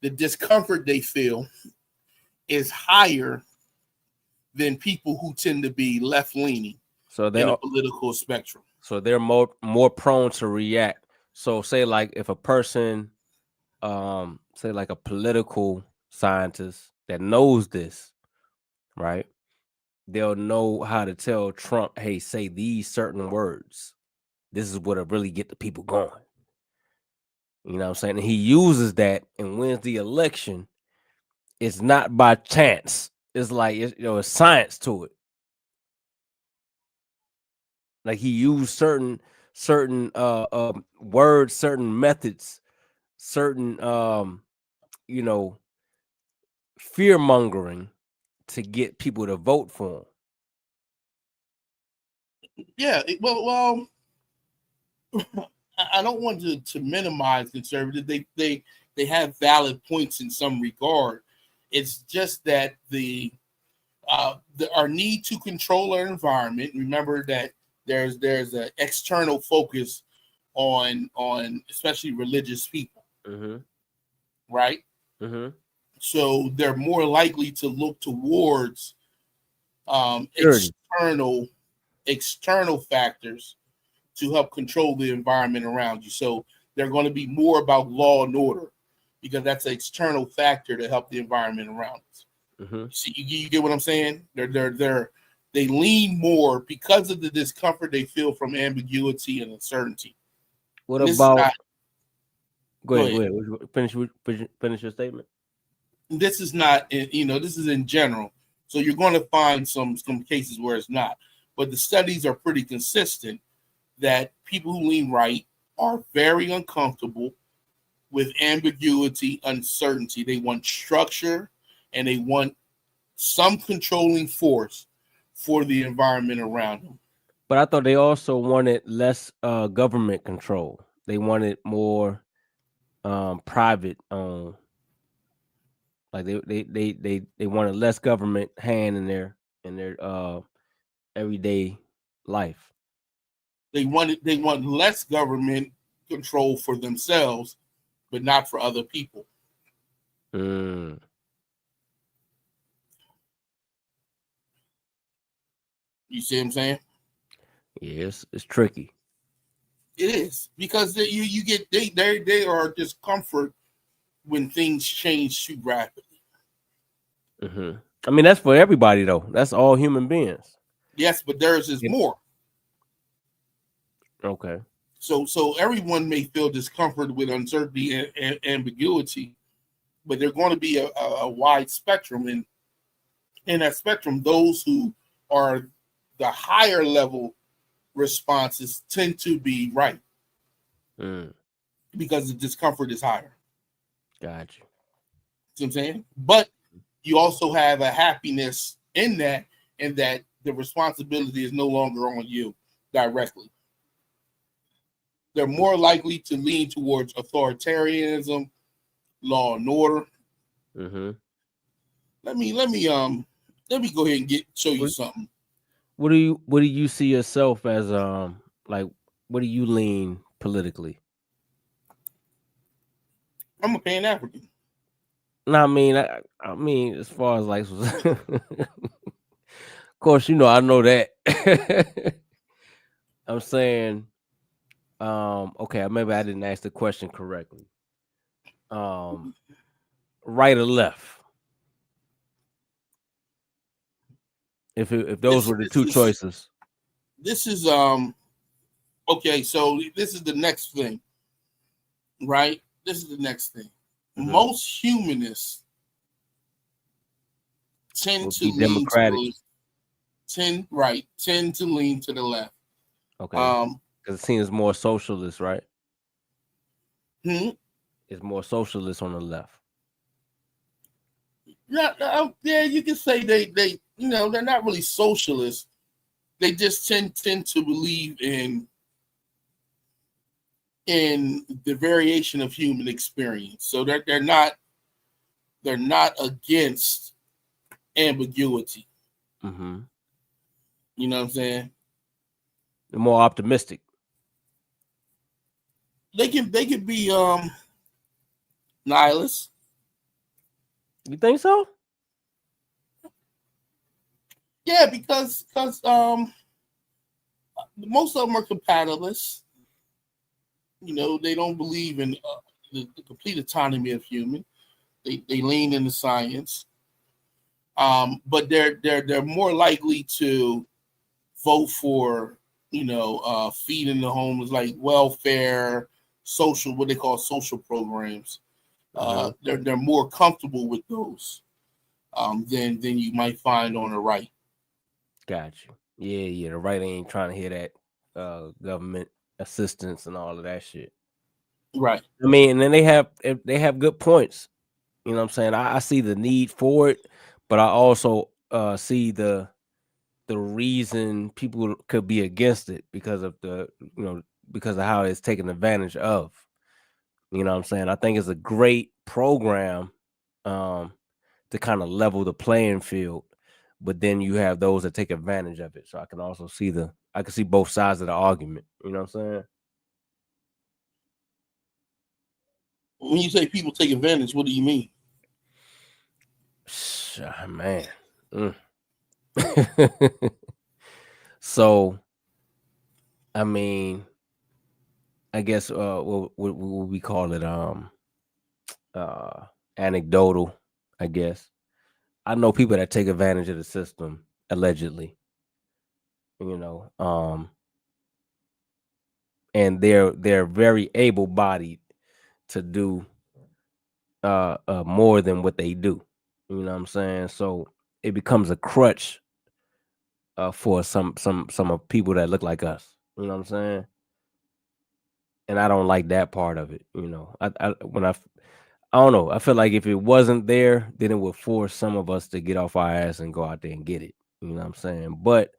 The discomfort they feel is higher than people who tend to be left leaning So in a they're political spectrum. more prone to react. So say like if a person say like a political scientist that knows this, right? They'll know how to tell Trump, hey, say these certain words. This is what'll really get the people going. You know what I'm saying? And he uses that and wins the election. It's not by chance. It's like it's science to it. Like he used certain words, certain methods, certain you know fear mongering to get people to vote for him. Yeah, I don't want to minimize conservatives. They have valid points in some regard. It's just that our need to control our environment. Remember that there's an external focus on especially religious people, Mm-hmm. right? Mm-hmm. So they're more likely to look towards Security. external factors to help control the environment around you. So they're going to be more about law and order because that's an external factor to help the environment around us. Mm-hmm. See, you get what I'm saying? They lean more because of the discomfort they feel from ambiguity and uncertainty. What And this is about? not. Go Go ahead. Go ahead. ahead. Finish your statement. This is not. This is in general. So you're going to find some cases where it's not. But the studies are pretty consistent that people who lean right are very uncomfortable with ambiguity, uncertainty. They want structure and they want some controlling force for the environment around them. But I thought they also wanted less government control. They wanted more private like they wanted less government hand in their everyday life. They want less government control for themselves, but not for other people. Mm, You see what I'm saying? yes, it's tricky. It is because you get they are discomfort when things change too rapidly. Hmm. I mean, that's for everybody though. That's all human beings. Yes, but theirs is It- more. okay. So everyone may feel discomfort with uncertainty and ambiguity, but they're going to be a wide spectrum. And in that spectrum, those who are the higher level responses tend to be right Mm, because the discomfort is higher. got you. See what I'm saying? But you also have a happiness in that the responsibility is no longer on you directly. They're more likely to lean towards authoritarianism, law and order. Hmm. Let me go ahead and show you What something. what do you see yourself as like what do you lean politically? I'm a Pan African. No, I mean as far as like of course you know I know that. I'm saying okay, maybe I didn't ask the question correctly. Um right or left? If those This were the this two is choices. this is okay. So this is the next thing, right? This is the next thing. Mhm. Most humanists tend Would to be lean to democratic. the tend to lean to the left. Okay. Um, Cuz it seems more socialist, right? hmm, It's more socialist on the left. yeah, yeah, you can say they they're not really socialists. They just tend to believe in the variation of human experience. So they're not against ambiguity. Mhm. You know what I'm saying? They're more optimistic. They can be nihilists. You think so? Yeah, because most of them are compatibilists. They don't believe in the complete autonomy of human. They lean into science, but they're more likely to vote for feeding the homeless, like welfare, social, what they call social programs. Mhm. They're more comfortable with those than you might find on the right. Got you. Yeah, yeah. The right ain't trying to hear that government assistance and all of that shit. Right. I mean, and then they have good points. You know what I'm saying? I see the need for it, but I also see the reason people could be against it because of because of how it's taken advantage of. You know what I'm saying? I think it's a great program um to kind of level the playing field, but then you have those that take advantage of it. So I can also see I can see both sides of the argument. You know what I'm saying? When you say people take advantage, what do you mean? Man. Mm. So, I mean, I guess what we call it uh anecdotal, I guess. I know people that take advantage of the system allegedly, you know, and they're very able-bodied to do more than what they do. You know what I'm saying? So it becomes a crutch for some of people that look like us. You know what I'm saying? And I don't like that part of it. You know, I don't know. I feel like if it wasn't there, then it would force some of us to get off our ass and go out there and get it. You know what I'm saying? But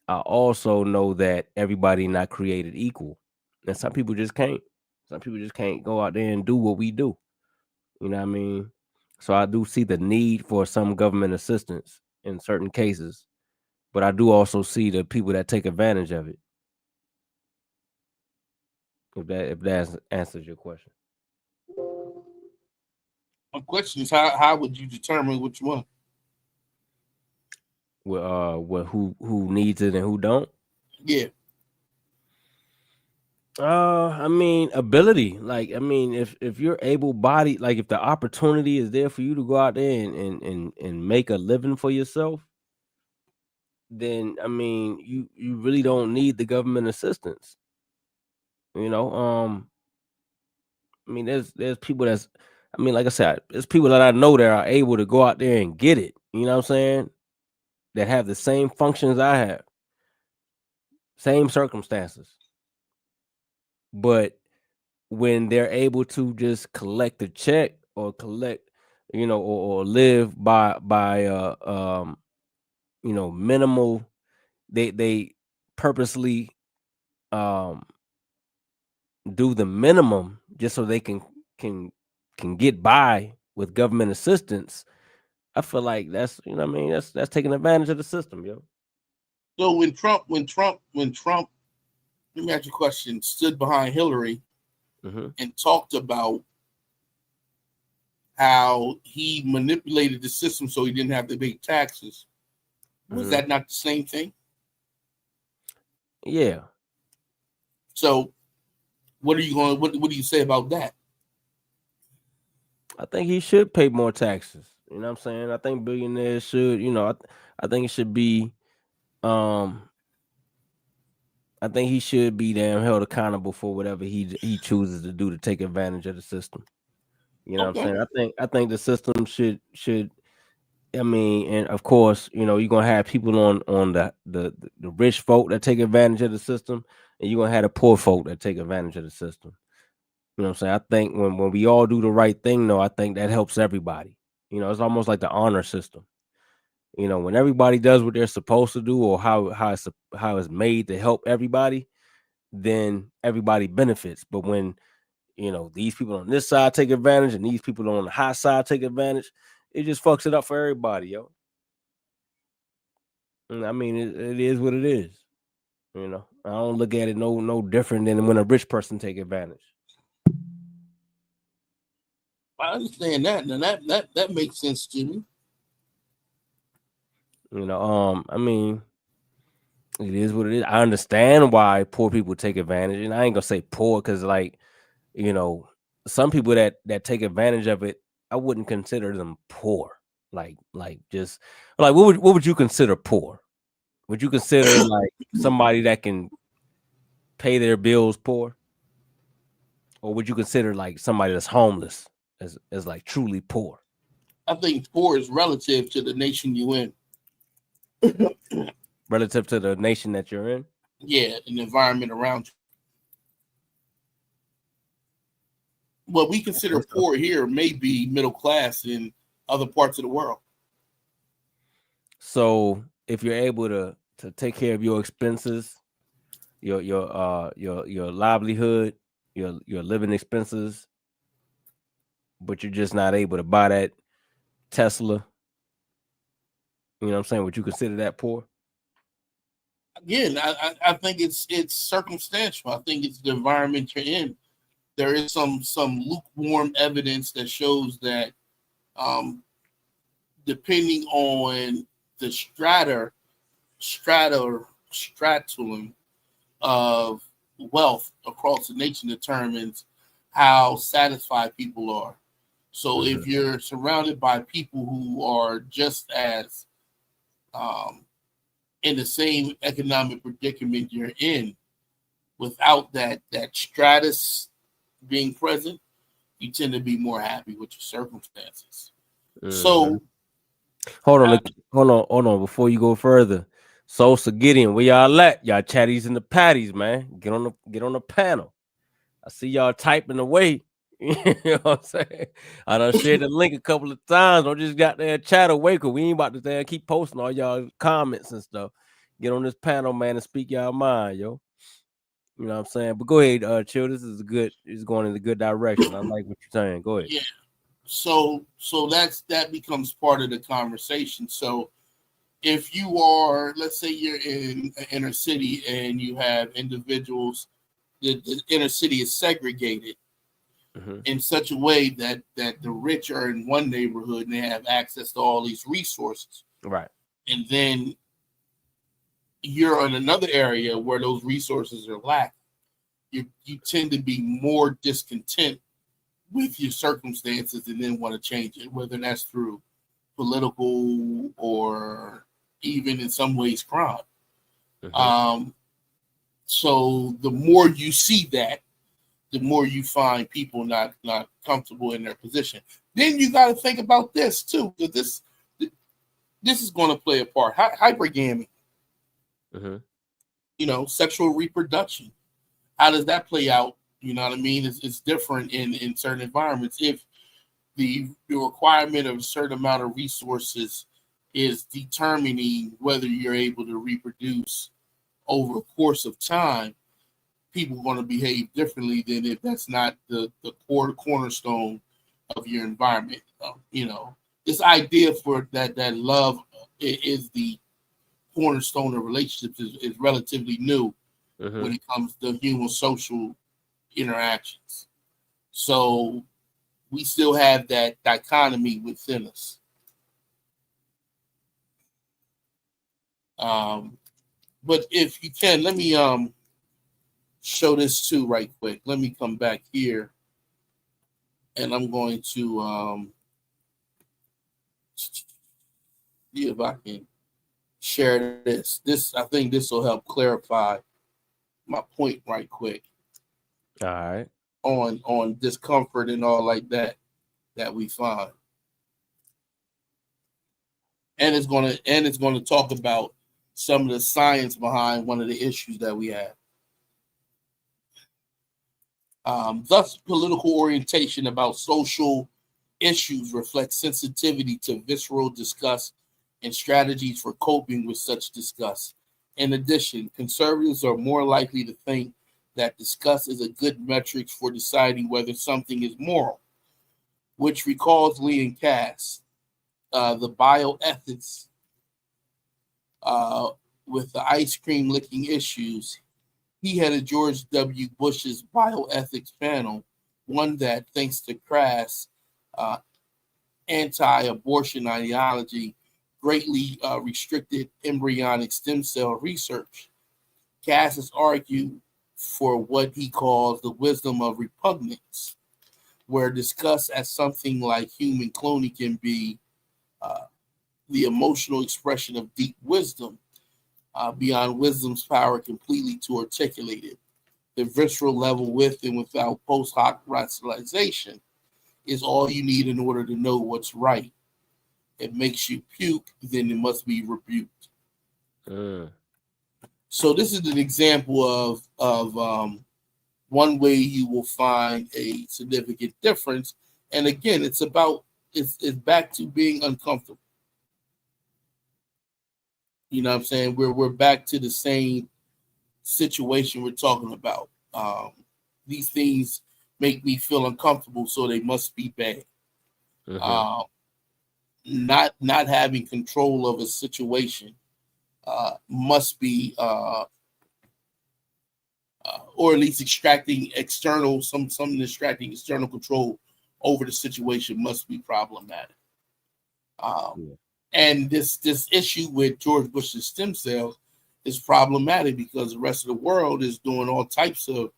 I also know that everybody not created equal, and some people just can't. Some people just can't go out there and do what we do. You know what I mean? So I do see the need for some government assistance in certain cases, but I do also see the people that take advantage of it. If that answers your question. My question is, how would you determine which one? Who needs it and who don't? Yeah. I mean, ability. Like, I mean, if you're able bodied, like if the opportunity is there for you to go out there and make a living for yourself, then I mean, you really don't need the government assistance. You know, I mean, there's people that's, I mean, like I said, there's people that I know that are able to go out there and get it. You know what I'm saying? That have the same functions I have, same circumstances, but when they're able to just collect a check or collect, or live by minimal, they purposely um do the minimum just so they can can get by with government assistance. I feel like that's, you know what I mean, that's taking advantage of the system, yo. So when Trump, let me ask you a question, stood behind Hillary Hmm. and talked about how he manipulated the system so he didn't have to pay taxes, was Hmm. that not the same thing? Yeah, So what are you going? What do you say about that? I think he should pay more taxes. You know what I'm saying? I think billionaires should, I think it should be, um I think he should be damn held accountable for whatever he chooses to do to take advantage of the system. You know what I'm Okay. saying? I think the system should, I mean, and of course, you're gonna have people on the rich folk that take advantage of the system, and you're gonna have the poor folk that take advantage of the system. You know what I'm saying? I think when we all do the right thing, though, I think that helps everybody. It's almost like the honor system. When everybody does what they're supposed to do, or how it's made to help everybody, then everybody benefits. But when these people on this side take advantage and these people on the high side take advantage, it just fucks it up for everybody, yo. And I mean, it is what it is. I don't look at it no different than when a rich person take advantage. I understand that. Now that makes sense to me. I mean, it is what it is. I understand why poor people take advantage, and I ain't gonna say poor because, like, you know, some people that take advantage of it, I wouldn't consider them poor. Like just like what would you consider poor? Would you consider like somebody that can pay their bills poor, or would you consider like somebody that's homeless as like truly poor I think poor is relative to the nation you in. relative to the nation that you're in? Yeah, and the environment around you. What we consider Okay, so poor here may be middle class in other parts of the world. so if you're able to take care of your expenses, your livelihood, your living expenses, but you're just not able to buy that Tesla, you know what I'm saying? Would you consider that poor? Again, I think it's circumstantial. I think it's the environment you're in. There is some lukewarm evidence that shows that um, depending on the stratum of wealth across the nation determines how satisfied people are. So if you're surrounded by people who are just as in the same economic predicament you're in, without that stratus being present, you tend to be more happy with your circumstances. Mm-hmm. So, Hold on, hold on. Before you go further, Sosa Gideon, where y'all at? Y'all chatties and the patties, man. Get on the panel. I see y'all typing away. You know what I'm saying? I done shared the link a couple of times. I just got there chat away because we ain't about to there keep posting all y'all comments and stuff. Get on this panel, man, and speak y'all mind, yo. You know what I'm saying? But go ahead, Chill. This is it's going in a good direction. I like what you're saying. Go ahead. yeah. So that becomes part of the conversation. So if you are, let's say you're in an inner city and you have individuals, the inner city is segregated Mm-hmm. in such a way that the rich are in one neighborhood and they have access to all these resources, Right. and then you're in another area where those resources are lacking. You tend to be more discontent with your circumstances and then want to change it, whether that's through political or even in some ways crime. Mm-hmm. Um, so the more you see that, the more you find people not comfortable in their position. Then you got to think about this too, because this is going to play a part. Hypergamy, Mm-hmm. sexual reproduction. How does that play out? You know what I mean? It's different in certain environments. If the requirement of a certain amount of resources is determining whether you're able to reproduce over a course of time, people are going to behave differently than if that's not the cornerstone of your environment. This idea for that love is the cornerstone of relationships is relatively new Mm-hmm. when it comes to human social interactions. So we still have that dichotomy within us. Um, but if you can, let me show this too right quick. Let me come back here, and I'm going to see if I can share this. I think this will help clarify my point right quick All right. on discomfort and all like that we find, and it's gonna talk about some of the science behind one of the issues that we have. Thus, political orientation about social issues reflects sensitivity to visceral disgust and strategies for coping with such disgust. In addition, conservatives are more likely to think that disgust is a good metric for deciding whether something is moral, which recalls Lee and Cass, the bioethics uh, with the ice cream licking issues. He headed George W. Bush's bioethics panel, one that, thanks to crass uh, anti-abortion ideology, greatly restricted embryonic stem cell research. Cass has argued for what he calls the wisdom of repugnance, where discussed as something like human cloning can be uh, the emotional expression of deep wisdom, beyond wisdom's power completely to articulate it. The visceral level with and without post hoc rationalization is all you need in order to know what's right. It makes you puke, then it must be rebuked. Mm. So this is an example of one way you will find a significant difference. And again, it's back to being uncomfortable. You know what I'm saying? We're back to the same situation we're talking about. These things make me feel uncomfortable, so they must be bad. Mm-hmm. Uh, not having control of a situation must be, or at least extracting external control over the situation must be problematic. Um, Yeah. and this issue with George Bush's stem cells is problematic because the rest of the world is doing all types of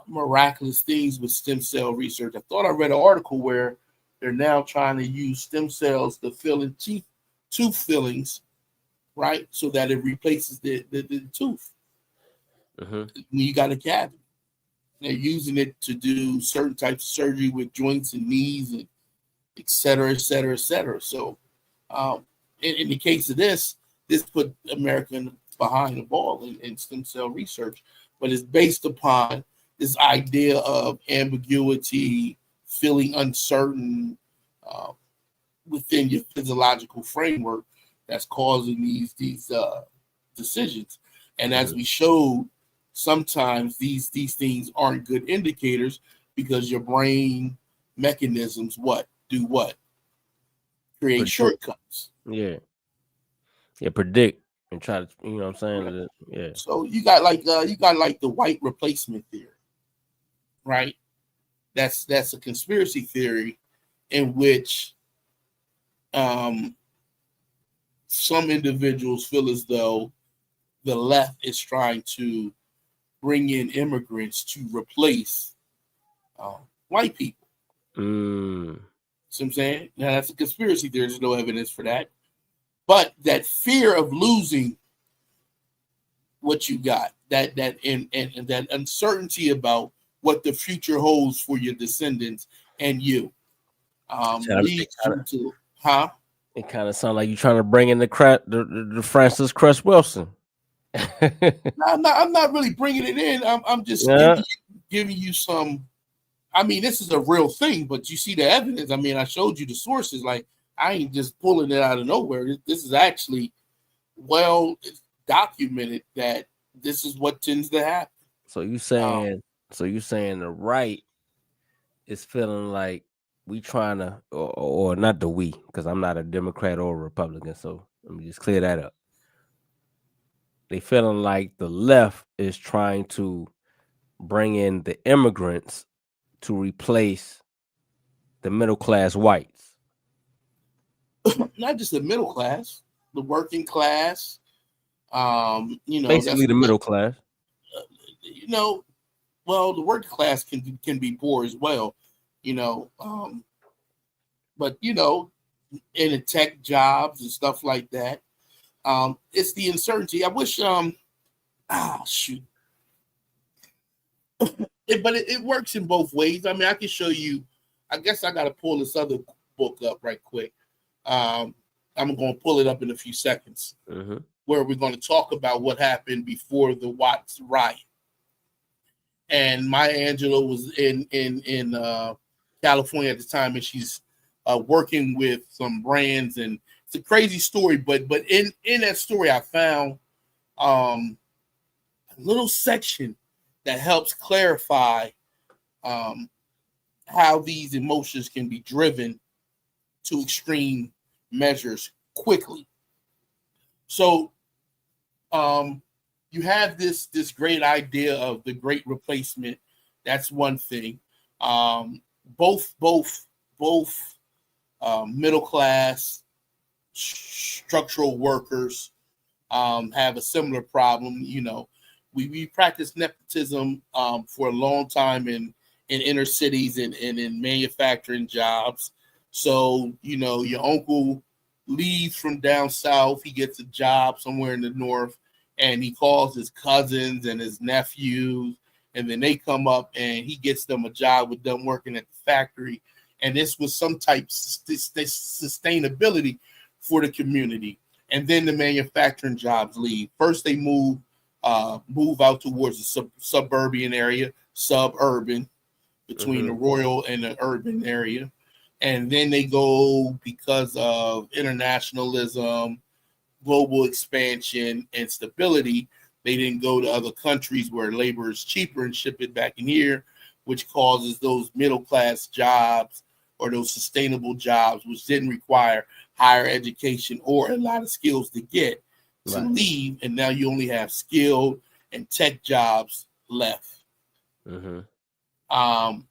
miraculous things with stem cell research. I thought I read an article where they're now trying to use stem cells to fill in tooth fillings, right? So that it replaces the tooth Mm-hmm. when you got a cavity. They're using it to do certain types of surgery with joints and knees and et cetera, et cetera, et cetera. So, um, in the case of this put America behind the ball in stem cell research, but it's based upon this idea of ambiguity, feeling uncertain uh, within your physiological framework that's causing these decisions. And as Mm-hmm. we showed, sometimes these things aren't good indicators because your brain mechanisms what create Predict. shortcuts. Yeah. Yeah. Predict and try to. You know what I'm Right. saying? Yeah. So you got like the white replacement theory, right? That's a conspiracy theory in which um, some individuals feel as though the left is trying to bring in immigrants to replace uh, white people. Mm. See what I'm saying? Now that's a conspiracy theory. There's no evidence for that. But that fear of losing what you got, and that uncertainty about what the future holds for your descendants and you, It leads kind you to, huh? of sounds like you trying to bring in the Francis Cress Wilson. No, I'm not really bringing it in. I'm just Yeah. giving you some. I mean, this is a real thing, but you see the evidence. I mean, I showed you the sources. Like, I ain't just pulling it out of nowhere. This is actually well documented that this is what tends to happen. So you Um, saying you saying the right is feeling like we trying to or not the we, because I'm not a Democrat or a Republican, so let me just clear that up. They feeling like the left is trying to bring in the immigrants to replace the middle class whites. not just the middle class, the working class. Basically That's the middle class. you know, well, the working class can be poor as well, you know. But in the tech jobs and stuff like that, it's the uncertainty. I wish, shoot, it works in both ways. I mean, I can show you. I guess I got to pull this other book up right quick. Um, I'm going to pull it up in a few seconds, Mm-hmm. where we're going to talk about what happened before the Watts riot. And Maya Angelou was in California at the time, and she's working with some brands, and it's a crazy story. But in that story, I found a little section that helps clarify um, how these emotions can be driven to extreme measures quickly. So um, you have this great idea of the great replacement. That's one thing. Um, both middle class structural workers have a similar problem. We practice nepotism for a long time in inner cities and in manufacturing jobs. So, your uncle leaves from down south, he gets a job somewhere in the north, and he calls his cousins and his nephews, and then they come up and he gets them a job with them working at the factory. And this was some type of sustainability for the community. And then the manufacturing jobs leave. First, they move out towards the suburban area, suburban, between the Mm-hmm. rural and the urban area. And then they go because of internationalism, global expansion, and stability. They didn't go to other countries where labor is cheaper and ship it back in here, which causes those middle class jobs or those sustainable jobs, which didn't require higher education or a lot of skills to get, to Right. leave. And now you only have skilled and tech jobs left. Mm-hmm. Um,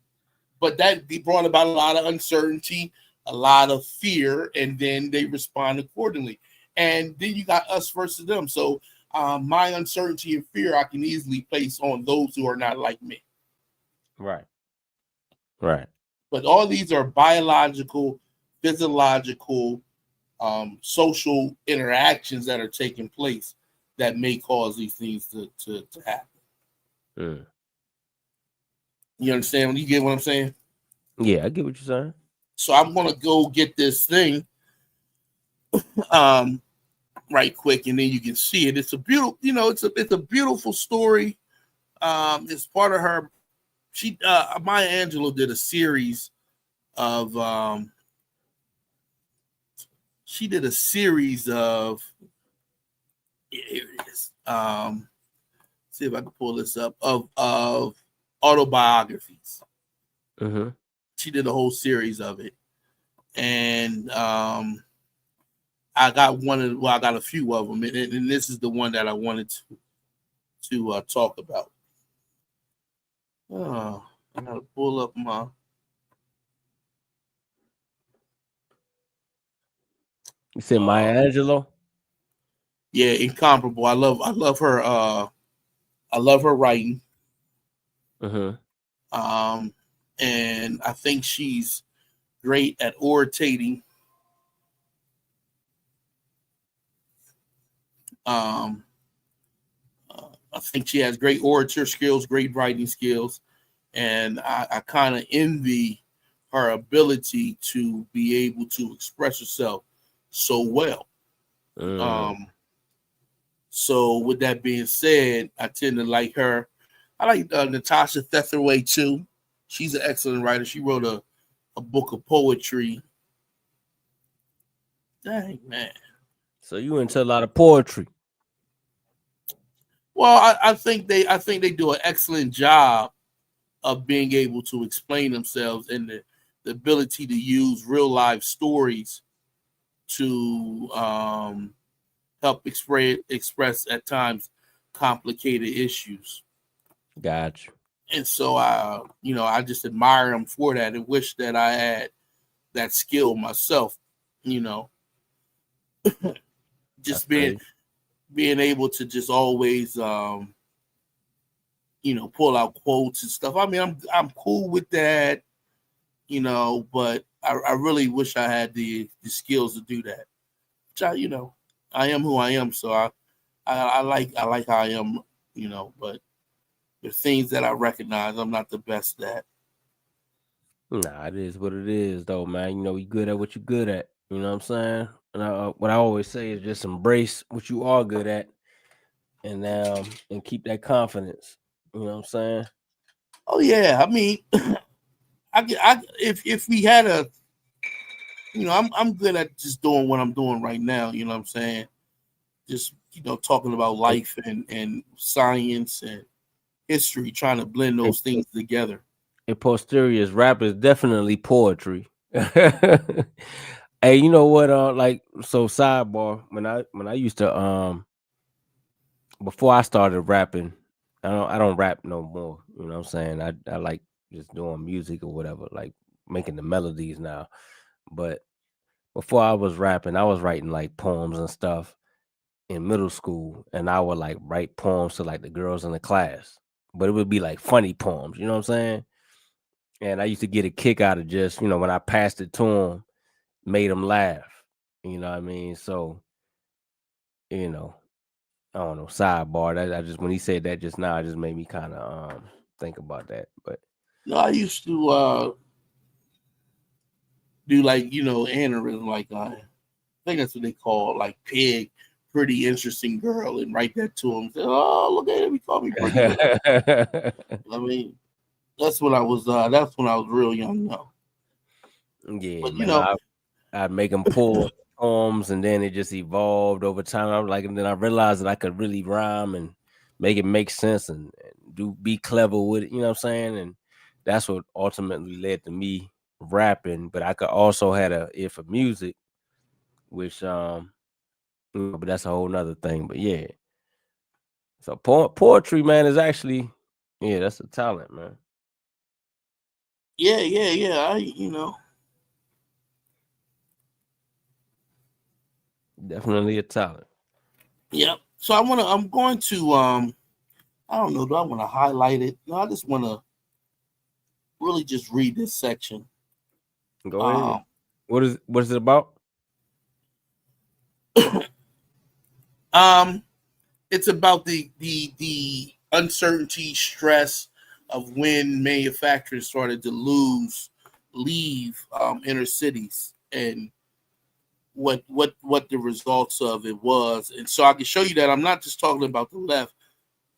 but that brought about a lot of uncertainty. a lot of fear, and then they respond accordingly. And then you got us versus them. So my uncertainty and fear I can easily place on those who are not like me. Right. Right. But all these are biological, physiological, social interactions that are taking place that may cause these things to happen. Mm. You understand? You get what I'm saying? Yeah, I get what you're saying. So I'm gonna go get this thing um, right quick, and then you can see it. It's a beautiful, it's a beautiful story. It's part of her. Maya Angelou did a series of she did a series of here it is. See if I can pull this up of autobiographies. Mm-hmm. She did a whole series of it, and I got I got a few of them, and this is the one that I wanted to talk about. Oh, I gotta pull up my You said Maya Angelou? yeah, incomparable. I love her. I love her writing. Mm-hmm. Um, and I think she's great at orating. Um, I think she has great orator skills, great writing skills, and I kind of envy her ability to be able to express herself so well. Mm. Um, so with that being said, I tend to like her. I like Natasha Thethaway too. She's an excellent writer. She wrote a book of poetry. Dang man. So you into a lot of poetry. Well, I think they do an excellent job of being able to explain themselves and the ability to use real life stories to help express at times complicated issues. Got you. And so I just admire them for that and wish that I had that skill myself. You know, I just feel being you. being able to just always pull out quotes and stuff. I mean, I'm cool with that, but I really wish I had the skills to do that. Which I am who I am, so I like how I am, but there's things that I recognize I'm not the best at. Nah, it is what it is, though, man. You good at what you're good at. You know what I'm saying? And what I always say is just embrace what you are good at, and keep that confidence. You know what I'm saying? Oh yeah, I mean, if we had I'm good at just doing what I'm doing right now. You know what I'm saying? Just talking about A, life and science and history, trying to blend a, those things together. a posterior's rap is definitely poetry. Hey, you know what? Like, so sidebar. When I used to before I started rapping, I don't rap no more. You know what I'm saying? I like just doing music or whatever, like making the melodies now. But before I was rapping, I was writing like poems and stuff in middle school, and I would like write poems to like the girls in the class. But it would be like funny poems, you know what I'm saying? And I used to get a kick out of just, when I passed it to them, made them laugh. You know what I mean? So, you know, I don't know, sidebar. That I just when he said that just now, it just made me kind of think about that. But No, I used to do like aneurysm, like I think that's what they call like pig, pretty interesting girl, and write that to him. Say, oh, look at him, he called me pretty girl. I mean, that's when I was real young, though. yeah, But man, I'd make them pull poems, and then it just evolved over time. I'm like, and then I realized that I could really rhyme and make it make sense and be clever with it. You know what I'm saying? And that's what ultimately led to me rapping. But I could also had a ear for music, which but that's a whole nother thing. But yeah, so poetry, man, is actually that's a talent, man. yeah, yeah, yeah. Definitely a talent. Yep. So I'm going to I don't know, do I want to highlight it? No, I just want to really just read this section. Go ahead. Um What is it about? um it's about the uncertainty, stress of when manufacturers started to leave inner cities, and what the results of it was. And so I can show you that I'm not just talking about the left,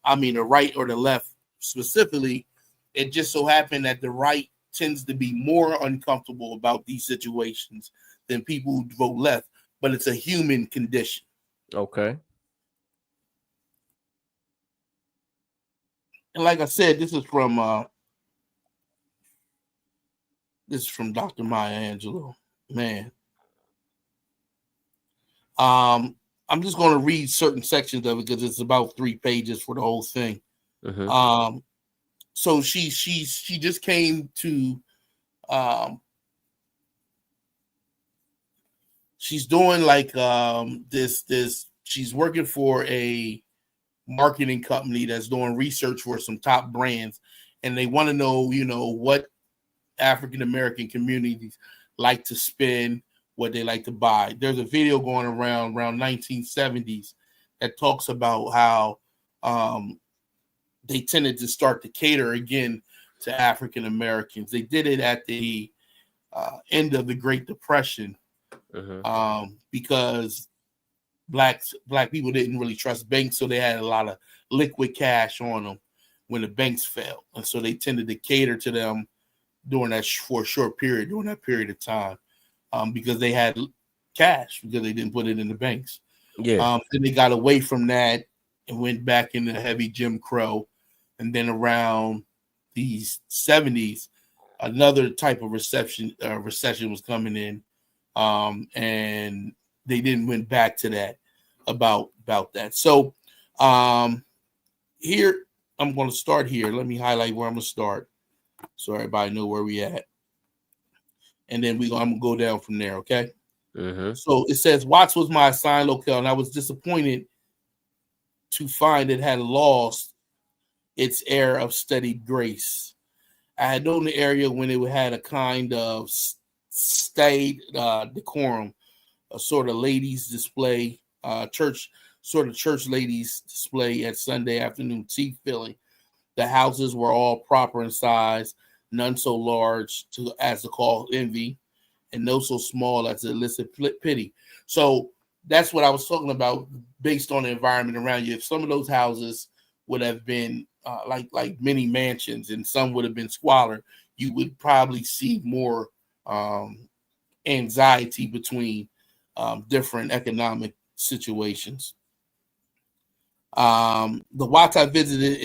I mean the right or the left specifically. It just so happened that the right tends to be more uncomfortable about these situations than people who vote left, but it's a human condition. Okay. And like I said, this is from Dr. Maya Angelou. Man, um, I'm just going to read certain sections of it because it's about 3 pages for the whole thing. Mm-hmm. Um, so she just came to um, she's doing like this she's working for a marketing company that's doing research for some top brands, and they want to know, what African American communities like to spend, what they like to buy. There's a video going around 1970s that talks about how um, they tended to start to cater again to African Americans. They did it at the end of the Great Depression, Mm-hmm. because black people didn't really trust banks, so they had a lot of liquid cash on them when the banks failed, and so they tended to cater to them during that for a short period during that period of time, because they had cash because they didn't put it in the banks. Yeah. Then they got away from that and went back into heavy Jim Crow, and then around these 70s, another type of recession was coming in, and they didn't went back to that about that. So um, here I'm going to start here. Let me highlight where I'm going to start so everybody know where we at, and then I'm gonna go down from there. Okay. Mm-hmm. So it says Watts was my assigned locale, and I was disappointed to find it had lost its air of steady grace. I had known the area when it had a kind of staid decorum, a sort of ladies display, church ladies display at Sunday afternoon tea filling. The houses were all proper in size, none so large as to call envy, and no so small as to elicit pity. So that's what I was talking about, based on the environment around you. If some of those houses would have been like mini mansions, and some would have been squalor, you would probably see more um, anxiety between different economic situations. The Watts I visited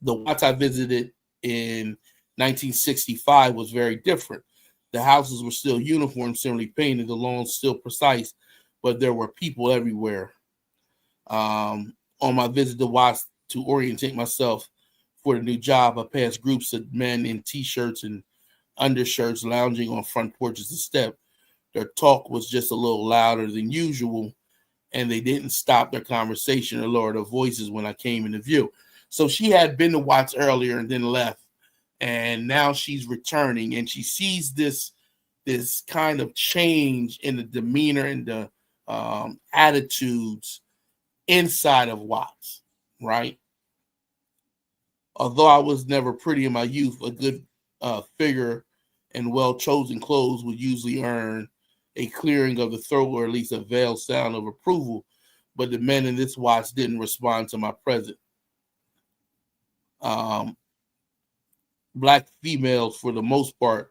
the Watts I visited in 1965 was very different. The houses were still uniform, similarly painted, the lawns still precise, but there were people everywhere. On my visit to Watts to orientate myself for the new job, I passed groups of men in t-shirts and undershirts lounging on front porches of step. Their talk was just a little louder than usual, and they didn't stop their conversation or lower their voices when I came into view. So she had been to Watts earlier and then left, and now she's returning, and she sees this kind of change in the demeanor and the attitudes inside of Watts, right? Although I was never pretty in my youth, a good figure and well chosen clothes would usually earn a clearing of the throat, or at least a veiled sound of approval. But the men in this Watts didn't respond to my presence. Um, Black females, for the most part,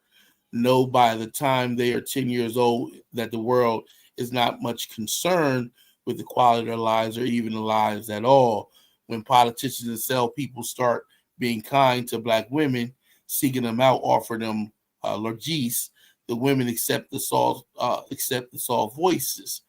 know by the time they are 10 years old that the world is not much concerned with the quality of their lives, or even the lives at all. When politicians and salespeople start being kind to Black women, seeking them out, offer them largesse, the women accept the soft voices,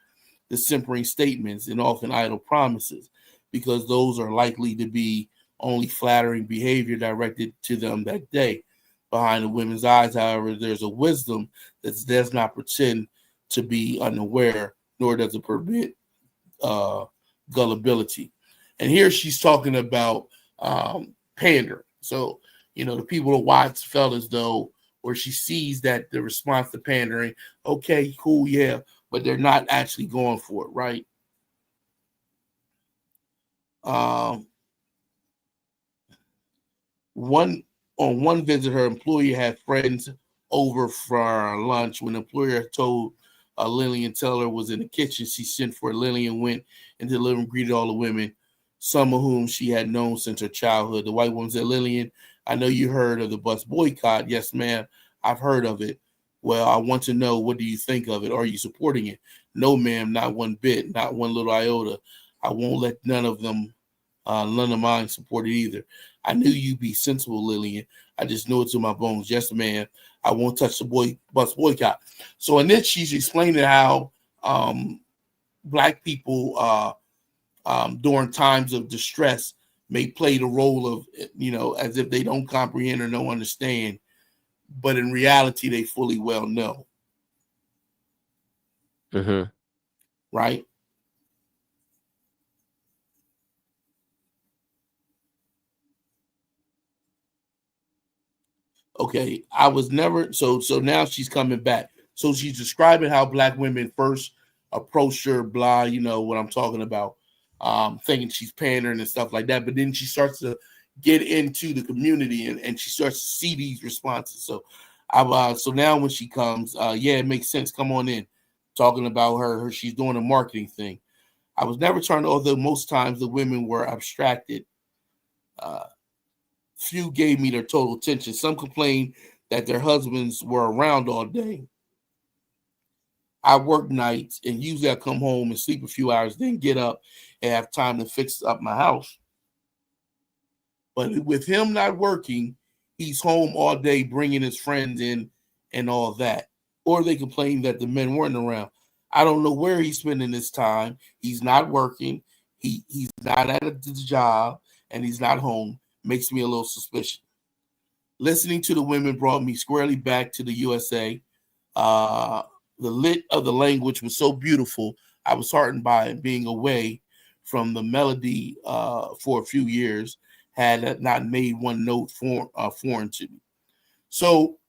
the simpering statements, and often idle promises, because those are likely to be only flattering behavior directed to them that day. Behind the women's eyes, however, there's a wisdom that does not pretend to be unaware, nor does it permit gullibility. And here she's talking about pandering. So, the people to watch felt as though, or she sees that the response to pandering, okay, cool, yeah, but they're not actually going for it, right? Um, one on one visit, her employer had friends over for lunch. When the employer told Lillian Teller was in the kitchen, she sent for Lillian, went into the living room, greeted all the women, some of whom she had known since her childhood. The white woman said, "Lillian, I know you heard of the bus boycott." "Yes, ma'am, I've heard of it." "Well, I want to know, what do you think of it? Are you supporting it?" "No, ma'am, not one bit, not one little iota. I won't let none of mine support it either. I knew you'd be sensible, Lillian. I just know it to my bones. Yes, ma'am. I won't touch the bus boycott." So in this, she's explaining how Black people during times of distress may play the role of, as if they don't comprehend or don't understand, but in reality, they fully well know. Mm-hmm. Right? Okay, I was never so now she's coming back. So she's describing how Black women first approached her, blah, what I'm talking about, thinking she's pandering and stuff like that. But then she starts to get into the community, and she starts to see these responses. So so now when she comes, yeah, it makes sense. Come on in. Talking about her she's doing a marketing thing. "I was never turned, although most times the women were abstracted. Uh, Few gave me their total attention. Some complained that their husbands were around all day. I work nights, and usually I come home and sleep a few hours, then get up and have time to fix up my house. But with him not working, he's home all day bringing his friends in and all that." Or they complain that the men weren't around. "I don't know where he's spending his time. He's not working. He's not at the job, and he's not home. Makes me a little suspicious." Listening to the women brought me squarely back to the USA. Uh, the lit of the language was so beautiful. I was heartened by it. Being away from the melody for a few years had not made one note foreign to me. So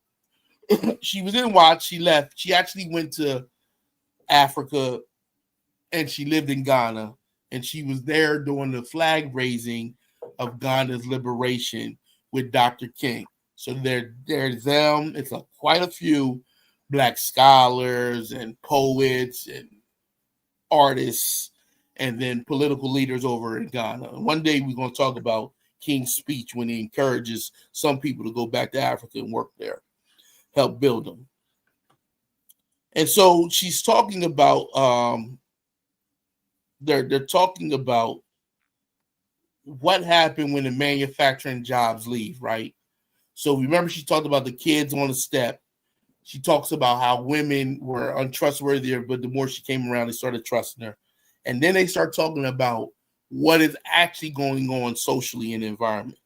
she was in Watts. She left. She actually went to Africa, and she lived in Ghana. And she was there during the flag raising of Ghana's liberation with Dr. King. So there's them. It's quite a few Black scholars and poets and artists, and then political leaders over in Ghana. And one day we're going to talk about King's speech when he encourages some people to go back to Africa and work there, help build them. And so she's talking about they're talking about what happened when the manufacturing jobs leave, right? So remember, she talked about the kids on the step. She talks about how women were untrustworthy, but the more she came around, they started trusting her. And then they start talking about what is actually going on socially in the environment.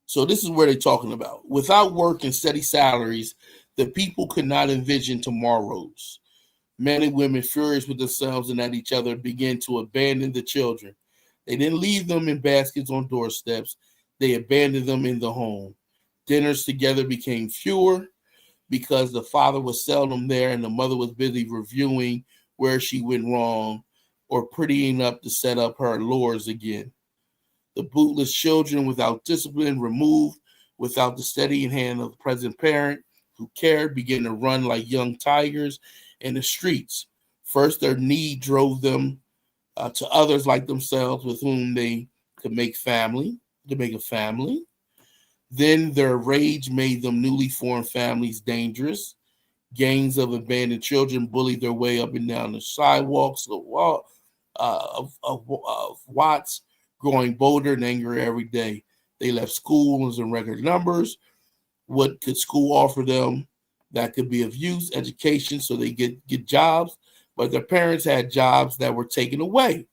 So this is where they're talking about. Without work and steady salaries, the people could not envision tomorrows. Men and women, furious with themselves and at each other, began to abandon the children. They didn't leave them in baskets on doorsteps. They abandoned them in the home. Dinners together became fewer because the father was seldom there and the mother was busy reviewing where she went wrong or prettying up to set up her lures again. The bootless children, without discipline, removed, without the steadying hand of the present parent who cared, began to run like young tigers in the streets. First, their need drove them to others like themselves with whom they could make a family. Then their rage made them newly formed families dangerous. Gangs of abandoned children bullied their way up and down the sidewalks of Watts, growing bolder and angrier every day. They left schools in record numbers. What could school offer them that could be of use? Education, so they get jobs. But their parents had jobs that were taken away.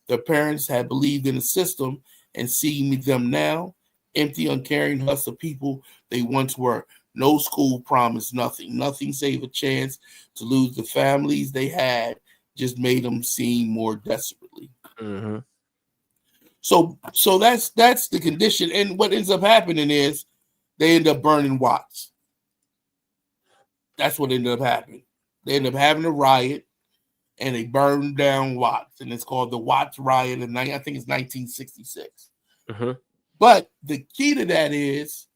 Their parents had believed in the system, and seeing them now, empty, uncaring husk of people they once were. No school promised nothing, nothing save a chance to lose the families they had, just made them seem more desperately. Mm-hmm. So that's the condition. And what ends up happening is they end up burning Watts. That's what ended up happening. They end up having a riot and they burned down Watts, and it's called the Watts riot. And I think it's 1966. Mm-hmm. But the key to that is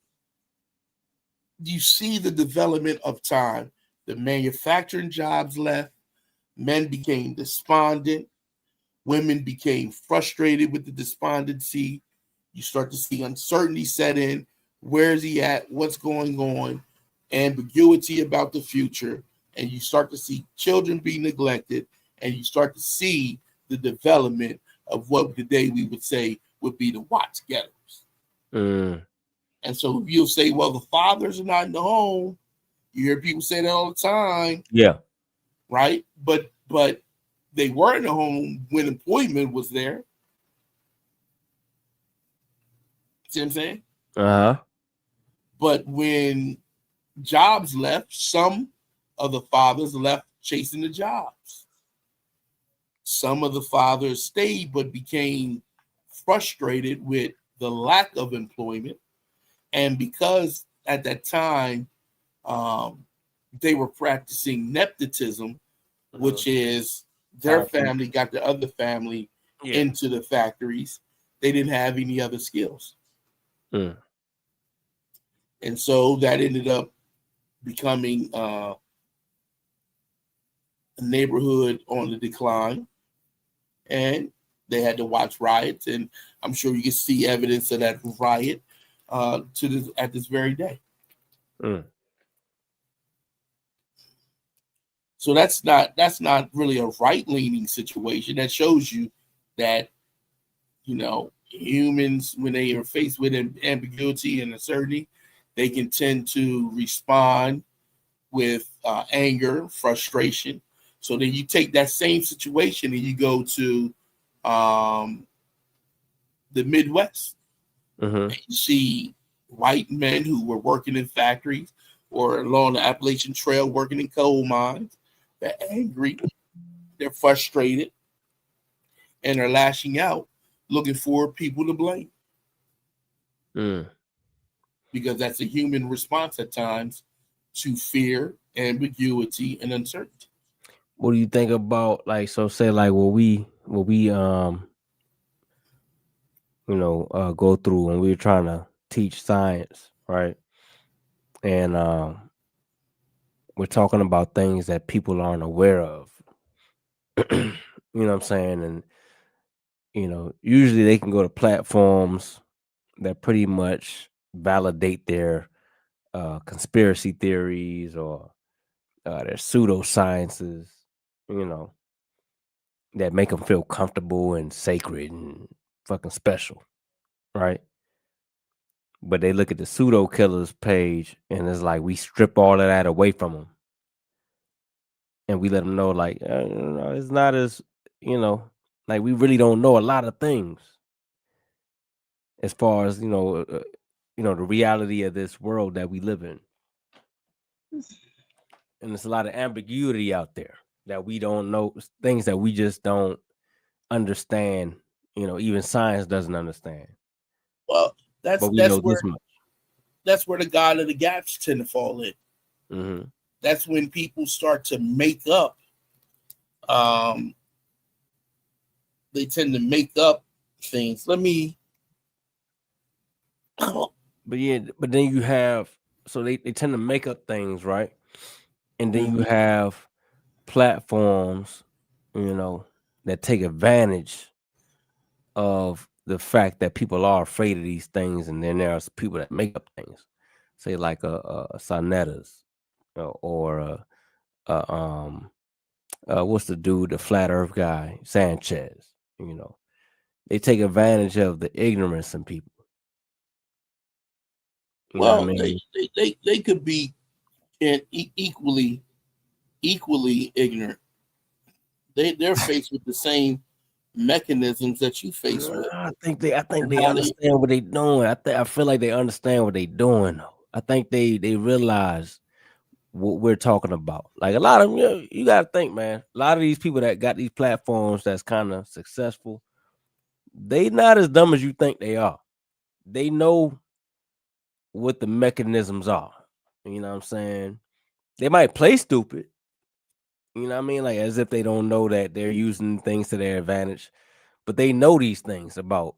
you see the development of time. The manufacturing jobs left, men became despondent, women became frustrated with the despondency. You start to see uncertainty set in. Where is he at? What's going on? Ambiguity about the future. And you start to see children be neglected, and you start to see the development of what today we would say would be the Watts ghettos. Mm. And so you'll say, well, the fathers are not in the home. You hear people say that all the time, Yeah. right? But they were in the home when employment was there. See what I'm saying? Uh-huh. But when jobs left, some of the fathers left chasing the jobs. Some of the fathers stayed but became frustrated with the lack of employment. And because at that time, um, they were practicing nepotism, Mm-hmm. which is their Copy. family got the other family Yeah. into the factories. They didn't have any other skills. Mm. And so that ended up becoming a neighborhood on the decline. And they had to watch riots. And I'm sure you can see evidence of that riot to this at this very day. Mm. So that's not really a right leaning situation. That shows you that humans, when they are faced with ambiguity and uncertainty, they can tend to respond with anger, frustration. So then you take that same situation and you go to um, the Midwest, Mm-hmm. and you see white men who were working in factories or along the Appalachian Trail working in coal mines. They're angry, they're frustrated, and they're lashing out, looking for people to blame, Mm. because that's a human response at times to fear, ambiguity, and uncertainty. What do you think about, like, so say like what we go through when we were trying to teach science, right? And we're talking about things that people aren't aware of. You know what I'm saying? And usually they can go to platforms that pretty much validate their conspiracy theories or their pseudosciences, you know, that make them feel comfortable and sacred and fucking special, right? But they look at the pseudo killers page and it's like we strip all of that away from them and we let them know, like, it's not as, you know, like we really don't know a lot of things as far as the reality of this world that we live in, and there's a lot of ambiguity out there that we don't know, things that we just don't understand. Even science doesn't understand, Well, that's but we that's know where this much. that's where the God of the gaps tend to fall in. Mm-hmm. That's when people start to make up. Um, they tend to make up things. Let me. But yeah, but then you have, so they tend to make up things, right? And then you Mhm. have platforms, you know, that take advantage of the fact that people are afraid of these things, and then there's people that make up things, say like Sonetas, or what's the dude, the flat Earth guy, Sanchez. They take advantage of the ignorance in people. You know what I Well, they, mean? they, they, they could be equally ignorant. They're faced with the same mechanisms that you face with, I think and they how they. understand what they doing. I feel like they understand what they doing. Though. I think they realize what we're talking about. Like a lot of them, you got to think, man. A lot of these people that got these platforms that's kind of successful, they not as dumb as you think they are. They know what the mechanisms are. You know what I'm saying? They might play stupid. You know what I mean? Like as if they don't know that they're using things to their advantage, but they know these things about,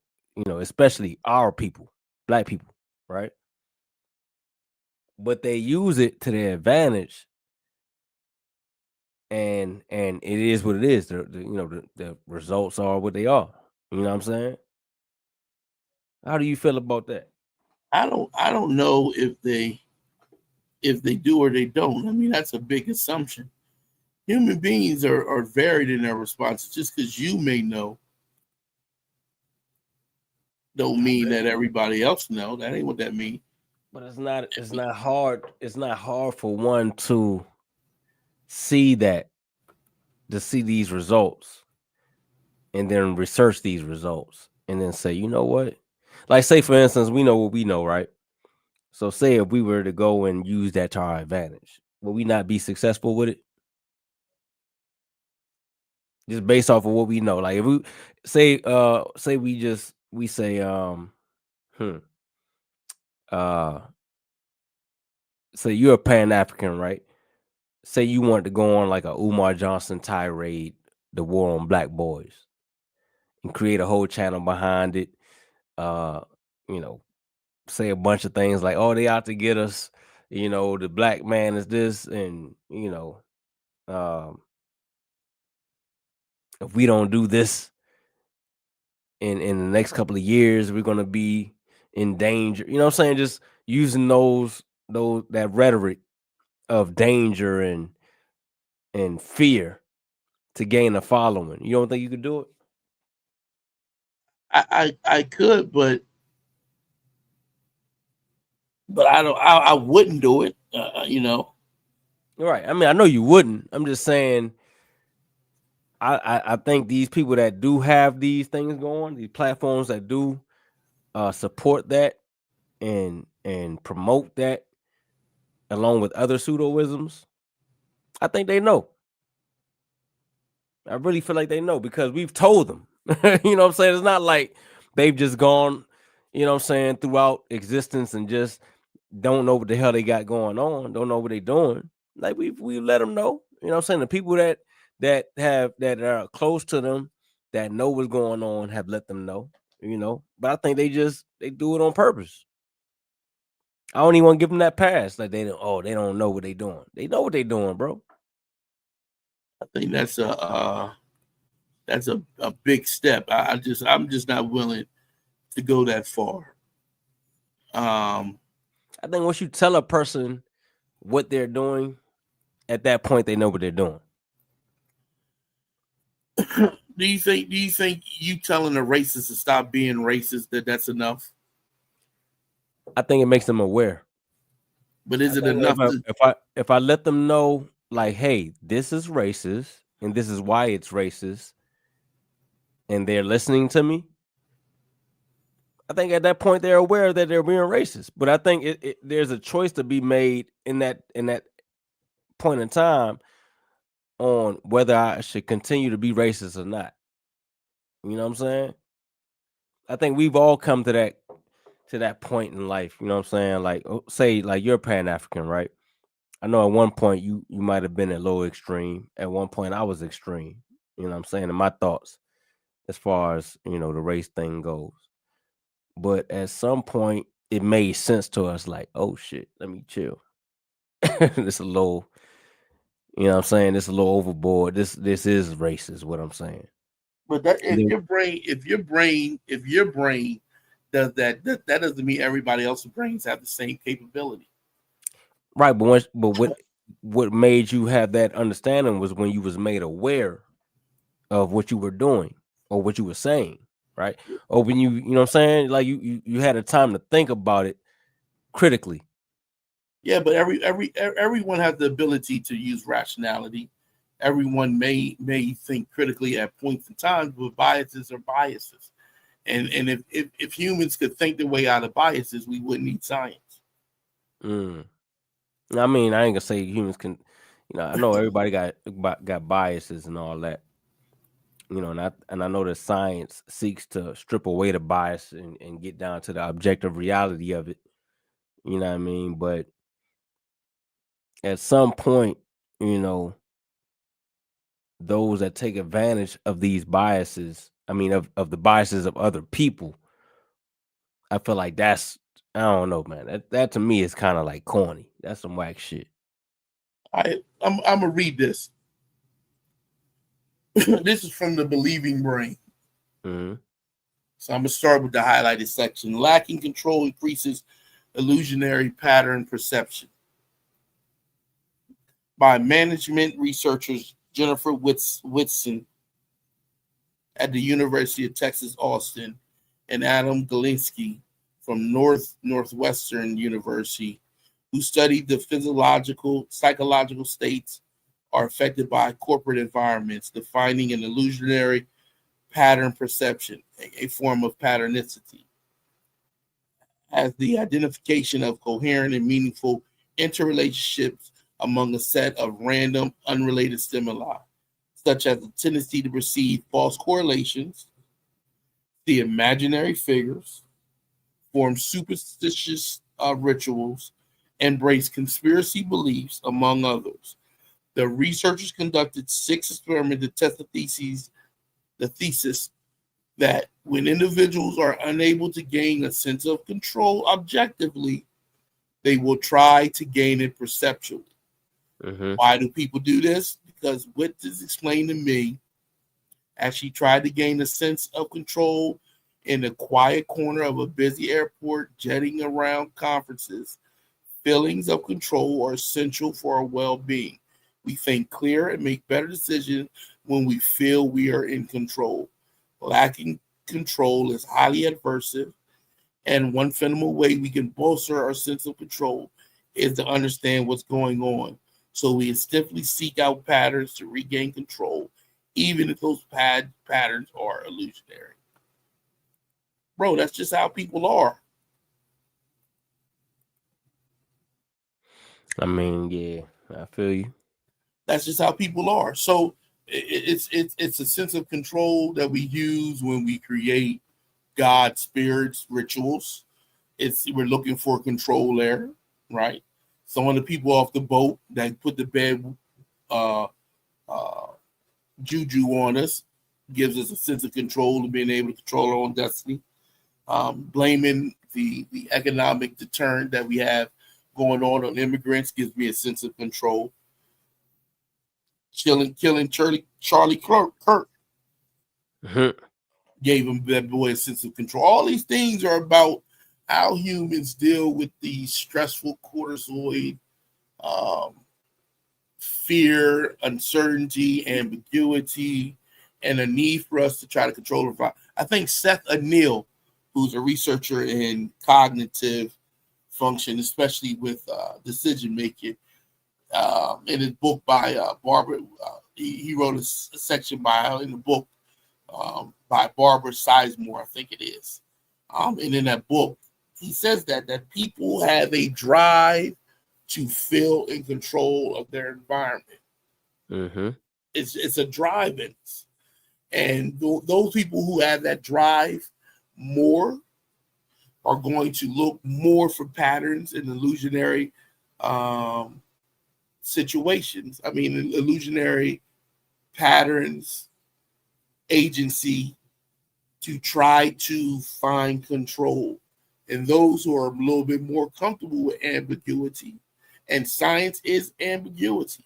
especially our people, black people, right? But they use it to their advantage, and it is what it is. The results are what they are. You know what I'm saying? How do you feel about that? I don't know if they do or they don't. I mean, that's a big assumption. Human beings are varied in their responses. Just because you may know, don't mean Okay. that everybody else know. That ain't what that means. But it's not hard. It's not hard for one see that to see these results and then research these results and then say, you know what? Like say for instance, we know what we know, right? So say if we were to go and use that to our advantage, will we not be successful with it? Just based off of what we know. Like if we say we say hmm, uh say you're a Pan African, right? Say you want to go on like a Umar Johnson tirade, the war on black boys, and create a whole channel behind it. Uh, you know, say a bunch of things like, "Oh, they out to get us." The black man is this, and um, if we don't do this in the next couple of years, we're gonna be in danger. You know what I'm saying? Just using those that rhetoric of danger and fear to gain a following. You don't think you could do it? I could, but I don't. I wouldn't do it. Right. I mean, I know you wouldn't. I'm just saying. I think these people that do have these things going, these platforms that do support that and promote that along with other pseudoisms, I think they know. I really feel like they know because we've told them. You know what I'm saying? It's not like they've just gone, what I'm saying, throughout existence and just don't know what the hell they got going on, don't know what they're doing. Like we let them know. You know what I'm saying? The people that are close to them that know what's going on have let them know. But I think they do it on purpose. I don't even want to give them that pass. Like they don't know what they doing. They know what they doing, bro. I think that's a big step. I'm just not willing to go that far. Um, I think once you tell a person what they're doing, at that point they know what they're doing. do you think you telling a racist to stop being racist that's enough? I think it makes them aware. But I is it think enough to? if I let them know, like, hey, this is racist and this is why it's racist, and they're listening to me, I think at that point they're aware that they're being racist. But I think there's a choice to be made in that point in time on whether I should continue to be racist or not. You know what I'm saying? I think we've all come to that point in life. You know what I'm saying? Like, say, like you're Pan African, right? I know at one point you might have been a little extreme. At one point I was extreme. You know what I'm saying? In my thoughts as far as, the race thing goes. But at some point it made sense to us like, oh shit, let me chill. This a little, what I'm saying? This a little overboard. This is racist, what I'm saying. But that And if then, your brain does that doesn't mean everybody else's brains have the same capability. right, but what made you have that understanding was when you was made aware of what you were doing or what you were saying, right? Or when you know what I'm saying, like you had a time to think about it critically. Yeah, but everyone has the ability to use rationality Everyone may think critically at points in time, but biases are biases. And if humans could think their way out of biases, we wouldn't need science. Mm. I mean, I ain't gonna say humans can. I know everybody got biases and all that. And I know that science seeks to strip away the bias and get down to the objective reality of it. You know what I mean? But at some point, you know, those that take advantage of these biases, I mean, of the biases of other people, I feel like I don't know, man. That to me is kind of like corny. That's some whack shit. I'm gonna read this. This is from the Believing Brain. Hmm. So I'm gonna start with the highlighted section. Lacking control increases illusionary pattern perception by management researchers Jennifer Whitson at the University of Texas Austin and Adam Galinsky from Northwestern University, who studied the physiological, psychological states are affected by corporate environments, defining an illusionary pattern perception, a form of patternicity, as the identification of coherent and meaningful interrelationships among a set of random, unrelated stimuli, such as the tendency to perceive false correlations, the imaginary figures, form superstitious rituals, embrace conspiracy beliefs, among others. The researchers conducted 6 experiments to test the thesis that when individuals are unable to gain a sense of control objectively, they will try to gain it perceptually. Hmm. Why do people do this? Because what is explained to me, as she tried to gain a sense of control in the quiet corner of a busy airport, jetting around conferences, feelings of control are essential for our well being. We think clear and make better decisions when we feel we are in control. Lacking control is highly adversive, and one fundamental way we can bolster our sense of control is to understand what's going on. So we instinctively seek out patterns to regain control, even if those patterns are illusionary. Bro, that's just how people are. I mean, yeah, I feel you. That's just how people are. So it's a sense of control that we use when we create God spirits rituals. It's we're looking for control there, right? Some of the people off the boat that put the bed uh, uh, juju on us gives us a sense of control and being able to control our own destiny. Blaming the economic deterrent that we have going on immigrants gives me a sense of control. Killing Charlie Kirk Hmm. gave him that boy a sense of control. All these things are about how humans deal with the stressful cortisoid, um, fear, uncertainty, ambiguity, and a need for us to try to control it. I think Seth Anil, who's a researcher in cognitive function, especially with decision making, in his book by Barbara, he wrote a section in the book by Barbara Sizemore, I think it is. And in that book, he says that people have a drive to feel in control of their environment. Hmm. It's a drive in us. And those people who have that drive more are going to look more for patterns in illusionary um, situations. I mean, illusionary patterns, agency, to try to find control. And those who are a little bit more comfortable with ambiguity, and science is ambiguity.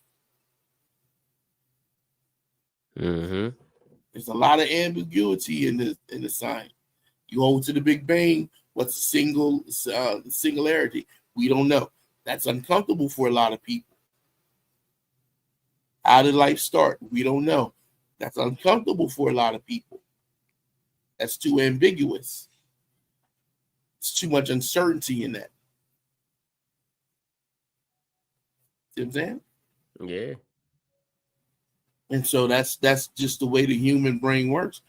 Hmm. There's a lot of ambiguity in the science. You go to the Big Bang, what's the singularity? We don't know. That's uncomfortable for a lot of people. How did life start? We don't know. That's uncomfortable for a lot of people. That's too ambiguous. It's too much uncertainty in that. See what I'm saying? Yeah. And so that's just the way the human brain works,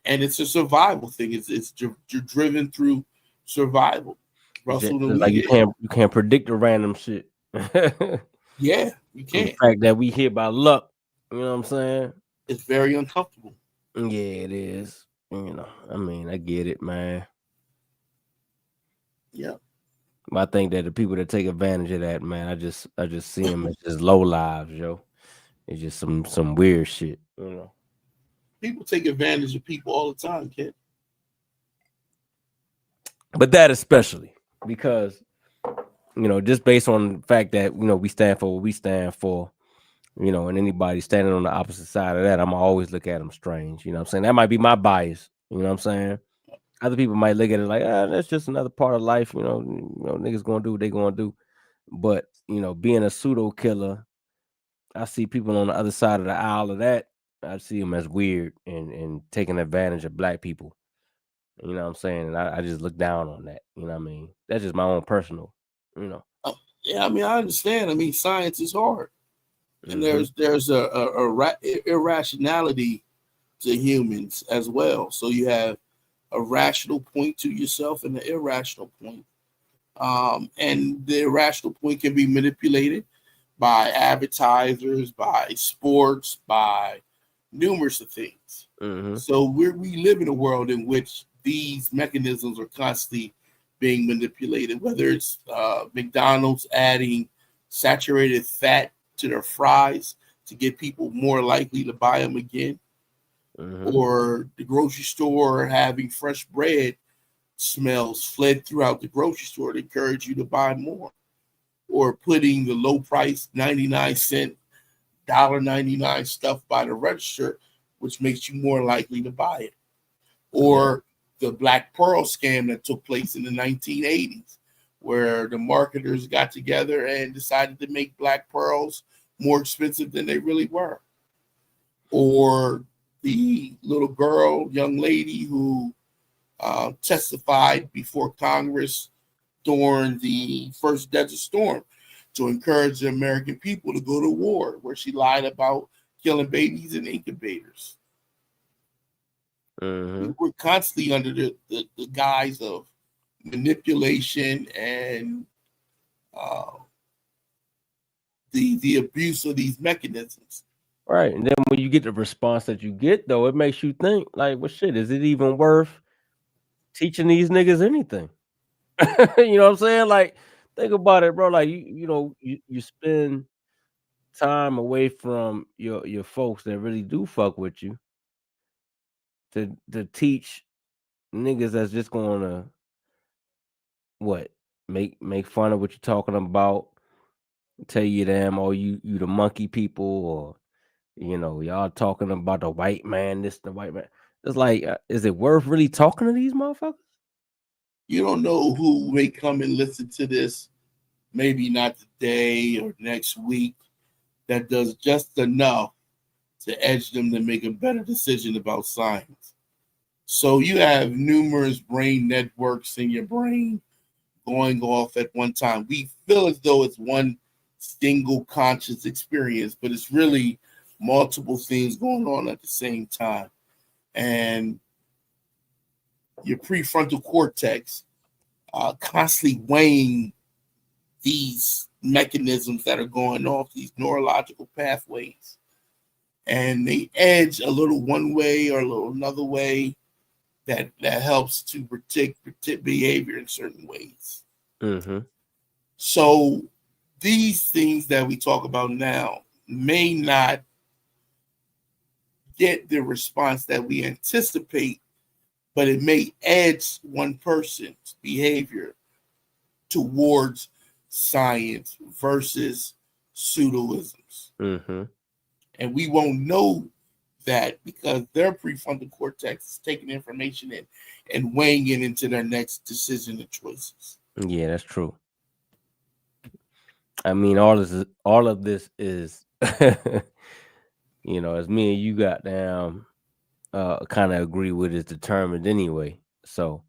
and it's a survival thing. You're driven through survival. Russell and Just like we, you can't predict the random shit. The yeah, you can't. fact that we here by luck, you know what I'm saying? It's very uncomfortable. Yeah, it is. You know, I mean, I get it, man. Yeah, But I think that the people that take advantage of that, man, I just see them as just low lives, yo. It's just some weird shit, you know. people take advantage of people all the time, kid. But that especially because just based on the fact that we stand for what we stand for, and anybody standing on the opposite side of that, I'm always look at them strange. You know what I'm saying? That might be my bias. You know what I'm saying? Other people might look at it like, that's just another part of life. Niggas gonna do what they gonna do. But being a pseudo killer, I see people on the other side of the aisle of that. I see them as weird and taking advantage of black people. You know what I'm saying? And I just look down on that. You know what I mean? That's just my own personal. You know. Uh, yeah, I mean, I understand. I mean, science is hard, and Hmm. there's irrationality to humans as well. So you have a rational point to yourself and an irrational point. And the irrational point can be manipulated by advertisers, by sports, by numerous of things. Hmm. So we live in a world in which these mechanisms are constantly being manipulated, whether it's McDonald's adding saturated fat to their fries to get people more likely to buy them again, Hmm. or the grocery store having fresh bread smells fled throughout the grocery store to encourage you to buy more, or putting the low price 99 cent $1.99 stuff by the register, which makes you more likely to buy it, Yeah. or the Black Pearl scam that took place in the 1980s, where the marketers got together and decided to make black pearls more expensive than they really were, or the little girl, young lady who testified before Congress during the first Desert Storm to encourage the American people to go to war, where she lied about killing babies in incubators. Hmm. We're constantly under the guise of manipulation and uh, the abuse of these mechanisms. Right. And then when you get the response that you get, though, it makes you think, like, well, shit, is it even worth teaching these niggas anything? You know what I'm saying? Like, think about it, bro. Like, you spend time away from your folks that really do fuck with you to teach niggas that's just gonna what make fun of what you're talking about, tell you them, or you the monkey people, or y'all talking about the white man, this the white man. It's like, is it worth really talking to these motherfuckers? You don't know who may come and listen to this, maybe not today or next week, that does just enough to edge them to make a better decision about science. So you have numerous brain networks in your brain going off at one time. We feel as though it's one single conscious experience, but it's really multiple things going on at the same time. And your prefrontal cortex constantly weighing these mechanisms that are going off, these neurological pathways. And they edge a little one way or a little another way that helps to predict behavior in certain ways. Mhm. So these things that we talk about now may not get the response that we anticipate, but it may edge one person's behavior towards science versus pseudoisms. Mhm. And we won't know that because their prefrontal cortex is taking information in and weighing it into their next decision and choices. Yeah, that's true. I mean, all of this is as me and you got down kind of agree with is determined anyway. So,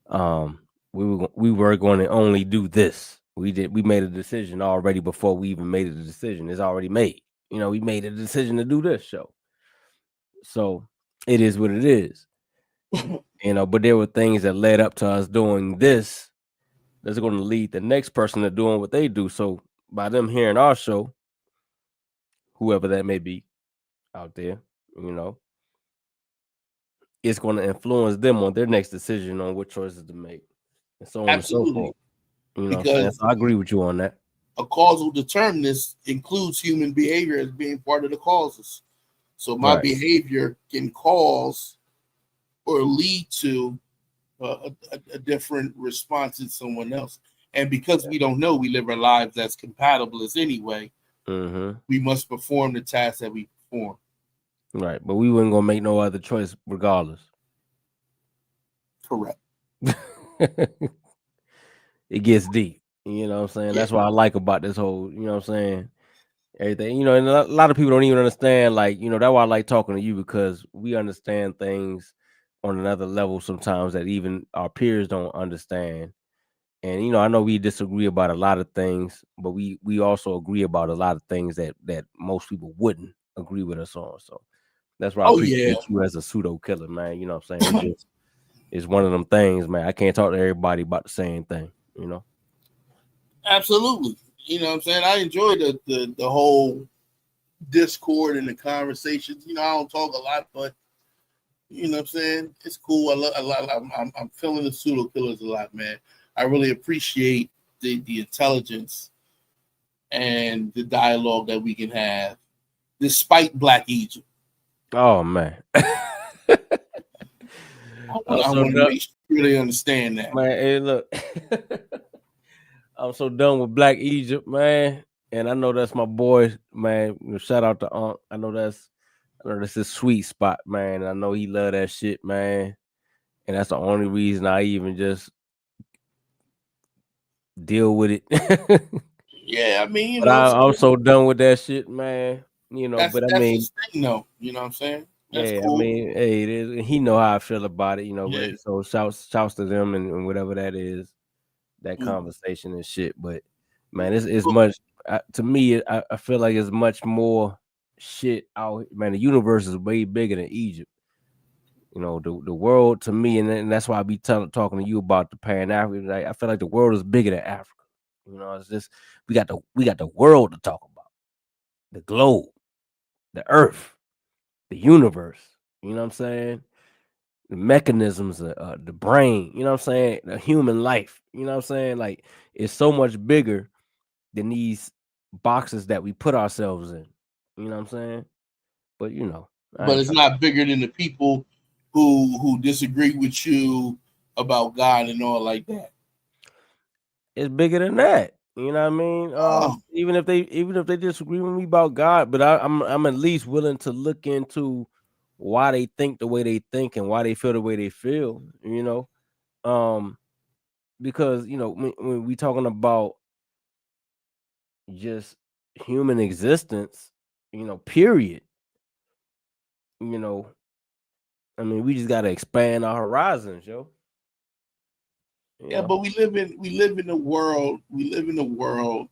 um we were going to only do this. We made a decision already before we even made a decision. It's already made. we made a decision to do this show. So it is what it is. But there were things that led up to us doing this that's going to lead the next person to doing what they do. So by them hearing our show, whoever that may be out there, you know, it's going to influence them on their next decision on what choices to make, and so on and so Absolutely, forth. You know what I'm saying? because So I agree with you on that. a causal determinist includes human behavior as being part of the causes. So my Right. behavior can cause or lead to a different response in someone else. And because we don't know, we live our lives as compatible as anyway. Mm-hmm. We must perform the task that we perform. Right. But we weren't gonna make no other choice regardless. Correct. It gets deep. You know what I'm saying? Yeah. That's what I like about this whole, you know what I'm saying? Everything. And a lot of people don't even understand, like, that's why I like talking to you, because we understand things on another level sometimes that even our peers don't understand. And I know we disagree about a lot of things, but we also agree about a lot of things that most people wouldn't agree with us on. So that's why I Oh yeah. appreciate you as a pseudo killer, man. You know what I'm saying? It's one of them things, man. I can't talk to everybody about the same thing. Absolutely. You know what I'm saying? I enjoy the whole discord and the conversations. I don't talk a lot, but you know what I'm saying? It's cool. I love a lot. I'm feeling the pseudo killers a lot, man. I really appreciate the intelligence and the dialogue that we can have, despite Black Egypt. Oh man. I want I'm I so want to done, make sure they understand that. man. Hey, look. I'm so done with Black Egypt, man. And I know that's my boy, man. Shout out to Unc. I know that's his sweet spot, man. I know he love that shit, man. And that's the only reason I even just deal with it. Yeah, I mean, But I'm so done with that shit, man. But I that's mean, his thing, though. You know what I'm saying? That's yeah, I cool. mean, hey, it is. And he know how I feel about it, Yeah. But so shouts to them and whatever that is, that Mm. conversation and shit. But man, it's much to me. I feel like it's much more shit out. Man, the universe is way bigger than Egypt. The world to me, and that's why I be talking to you about the Pan African. Like, I feel like the world is bigger than Africa. It's just we got the world to talk about, the globe, the earth, the universe. You know what I'm saying? The mechanisms, the brain. You know what I'm saying? The human life. You know what I'm saying? Like, it's so much bigger than these boxes that we put ourselves in. You know what I'm saying? But I But ain't it's trying. not bigger than the people who disagree with you about God and all like that. It's bigger than that. You know what I mean? Oh, Even if they disagree with me about God, but I'm at least willing to look into why they think the way they think and why they feel the way they feel. Um, because when we talking about just human existence, period. You know, I mean, we just gotta expand our horizons, yo. You yeah, know. but we live in a world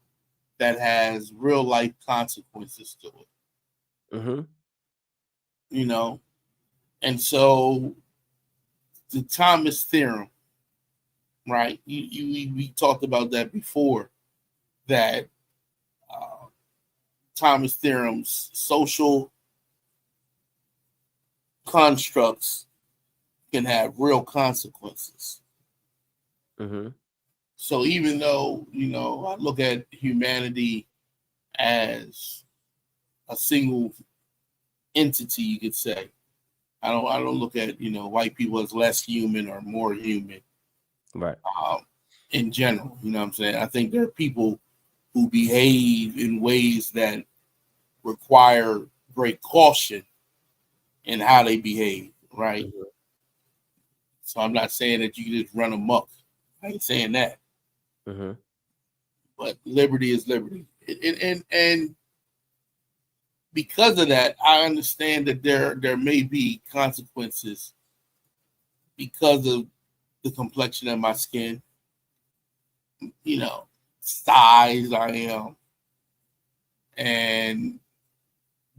that has real life consequences to it. Mm-hmm. You know, and so the Thomas theorem, right? We talked about that before. That uh, Thomas theorem's social constructs can have real consequences. Mm-hmm. So even though I look at humanity as a single entity, you could say I don't look at white people as less human or more human. Right. Um, in general, you know what I'm saying. I think there are people who behave in ways that require great caution in how they behave, right? Mm-hmm. So I'm not saying that you can just run amok. I ain't saying that, Mm-hmm. but liberty is liberty, and because of that, I understand that there may be consequences because of the complexion of my skin, you know, size I am, and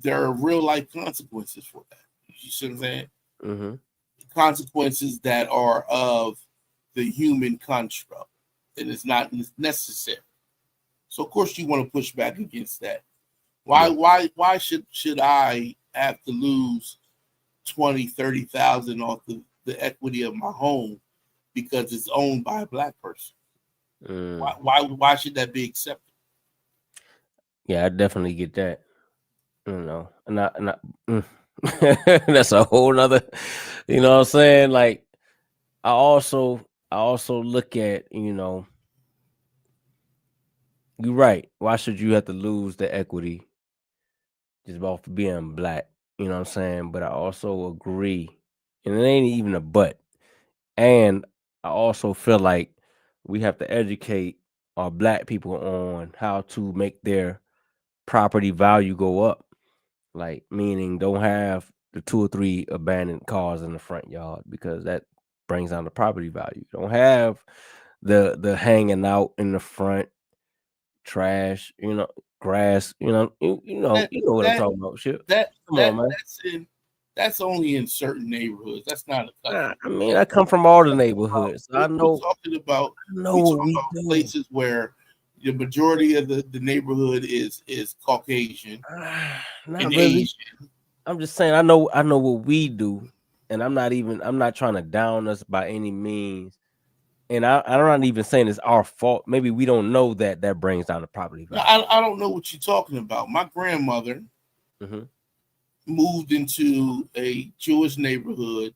there are real life consequences for that. You see what I'm saying? Mm-hmm. Consequences that are of the human construct, and it's not necessary. So of course you want to push back against that. Why Yeah. why should I have to lose 20, 30,000 off the equity of my home because it's owned by a black person? Mm. Why should that be accepted? Yeah, I definitely get that. And I mm. That's a whole nother, you know what I'm saying? Like I also look at, you're right. Why should you have to lose the equity just about for being black? You know what I'm saying? But I also agree, and it ain't even a but. And I also feel like we have to educate our black people on how to make their property value go up. Like, meaning don't have the 2 or 3 abandoned cars in the front yard because that brings down the property value. Don't have the hanging out in the front trash, grass, you know what I'm That talking about. Shit. that Come on, man. that's only in certain neighborhoods. That's not like Nah, I mean, we're I come from all the talking about neighborhoods. I we're know talking about I know we what talking we about do. places where the majority of the neighborhood is Caucasian Not and really. Asian. I'm just saying I know what we do, and I'm not trying to down us by any means. And I'm not even saying it's our fault. Maybe we don't know that brings down the property Now, value. I don't know what you're talking about. My grandmother Hmm. moved into a Jewish neighborhood.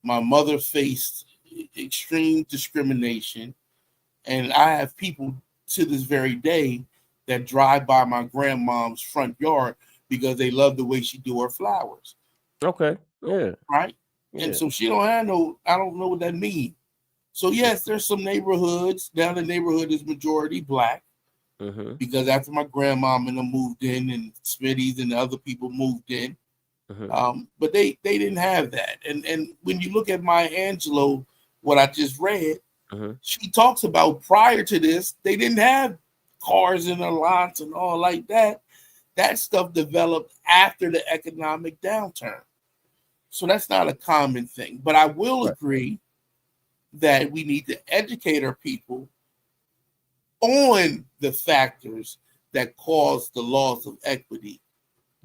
My mother faced extreme discrimination, and I have people to this very day that drive by my grandmom's front yard because they love the way she do her flowers, Okay. Yeah. right? And Yeah. so she don't have no, I don't know what that means. So yes, there's some neighborhoods. Now the neighborhood is majority black Hmm. because after my grandmom and them moved in, and Smitty's and the other people moved in, Hmm. but they didn't have that. And when you look at Maya Angelou, what I just read, Hmm. she talks about prior to this, they didn't have cars in their lots and all like that. That stuff developed after the economic downturn. So that's not a common thing. But I will Right. agree that we need to educate our people on the factors that cause the loss of equity,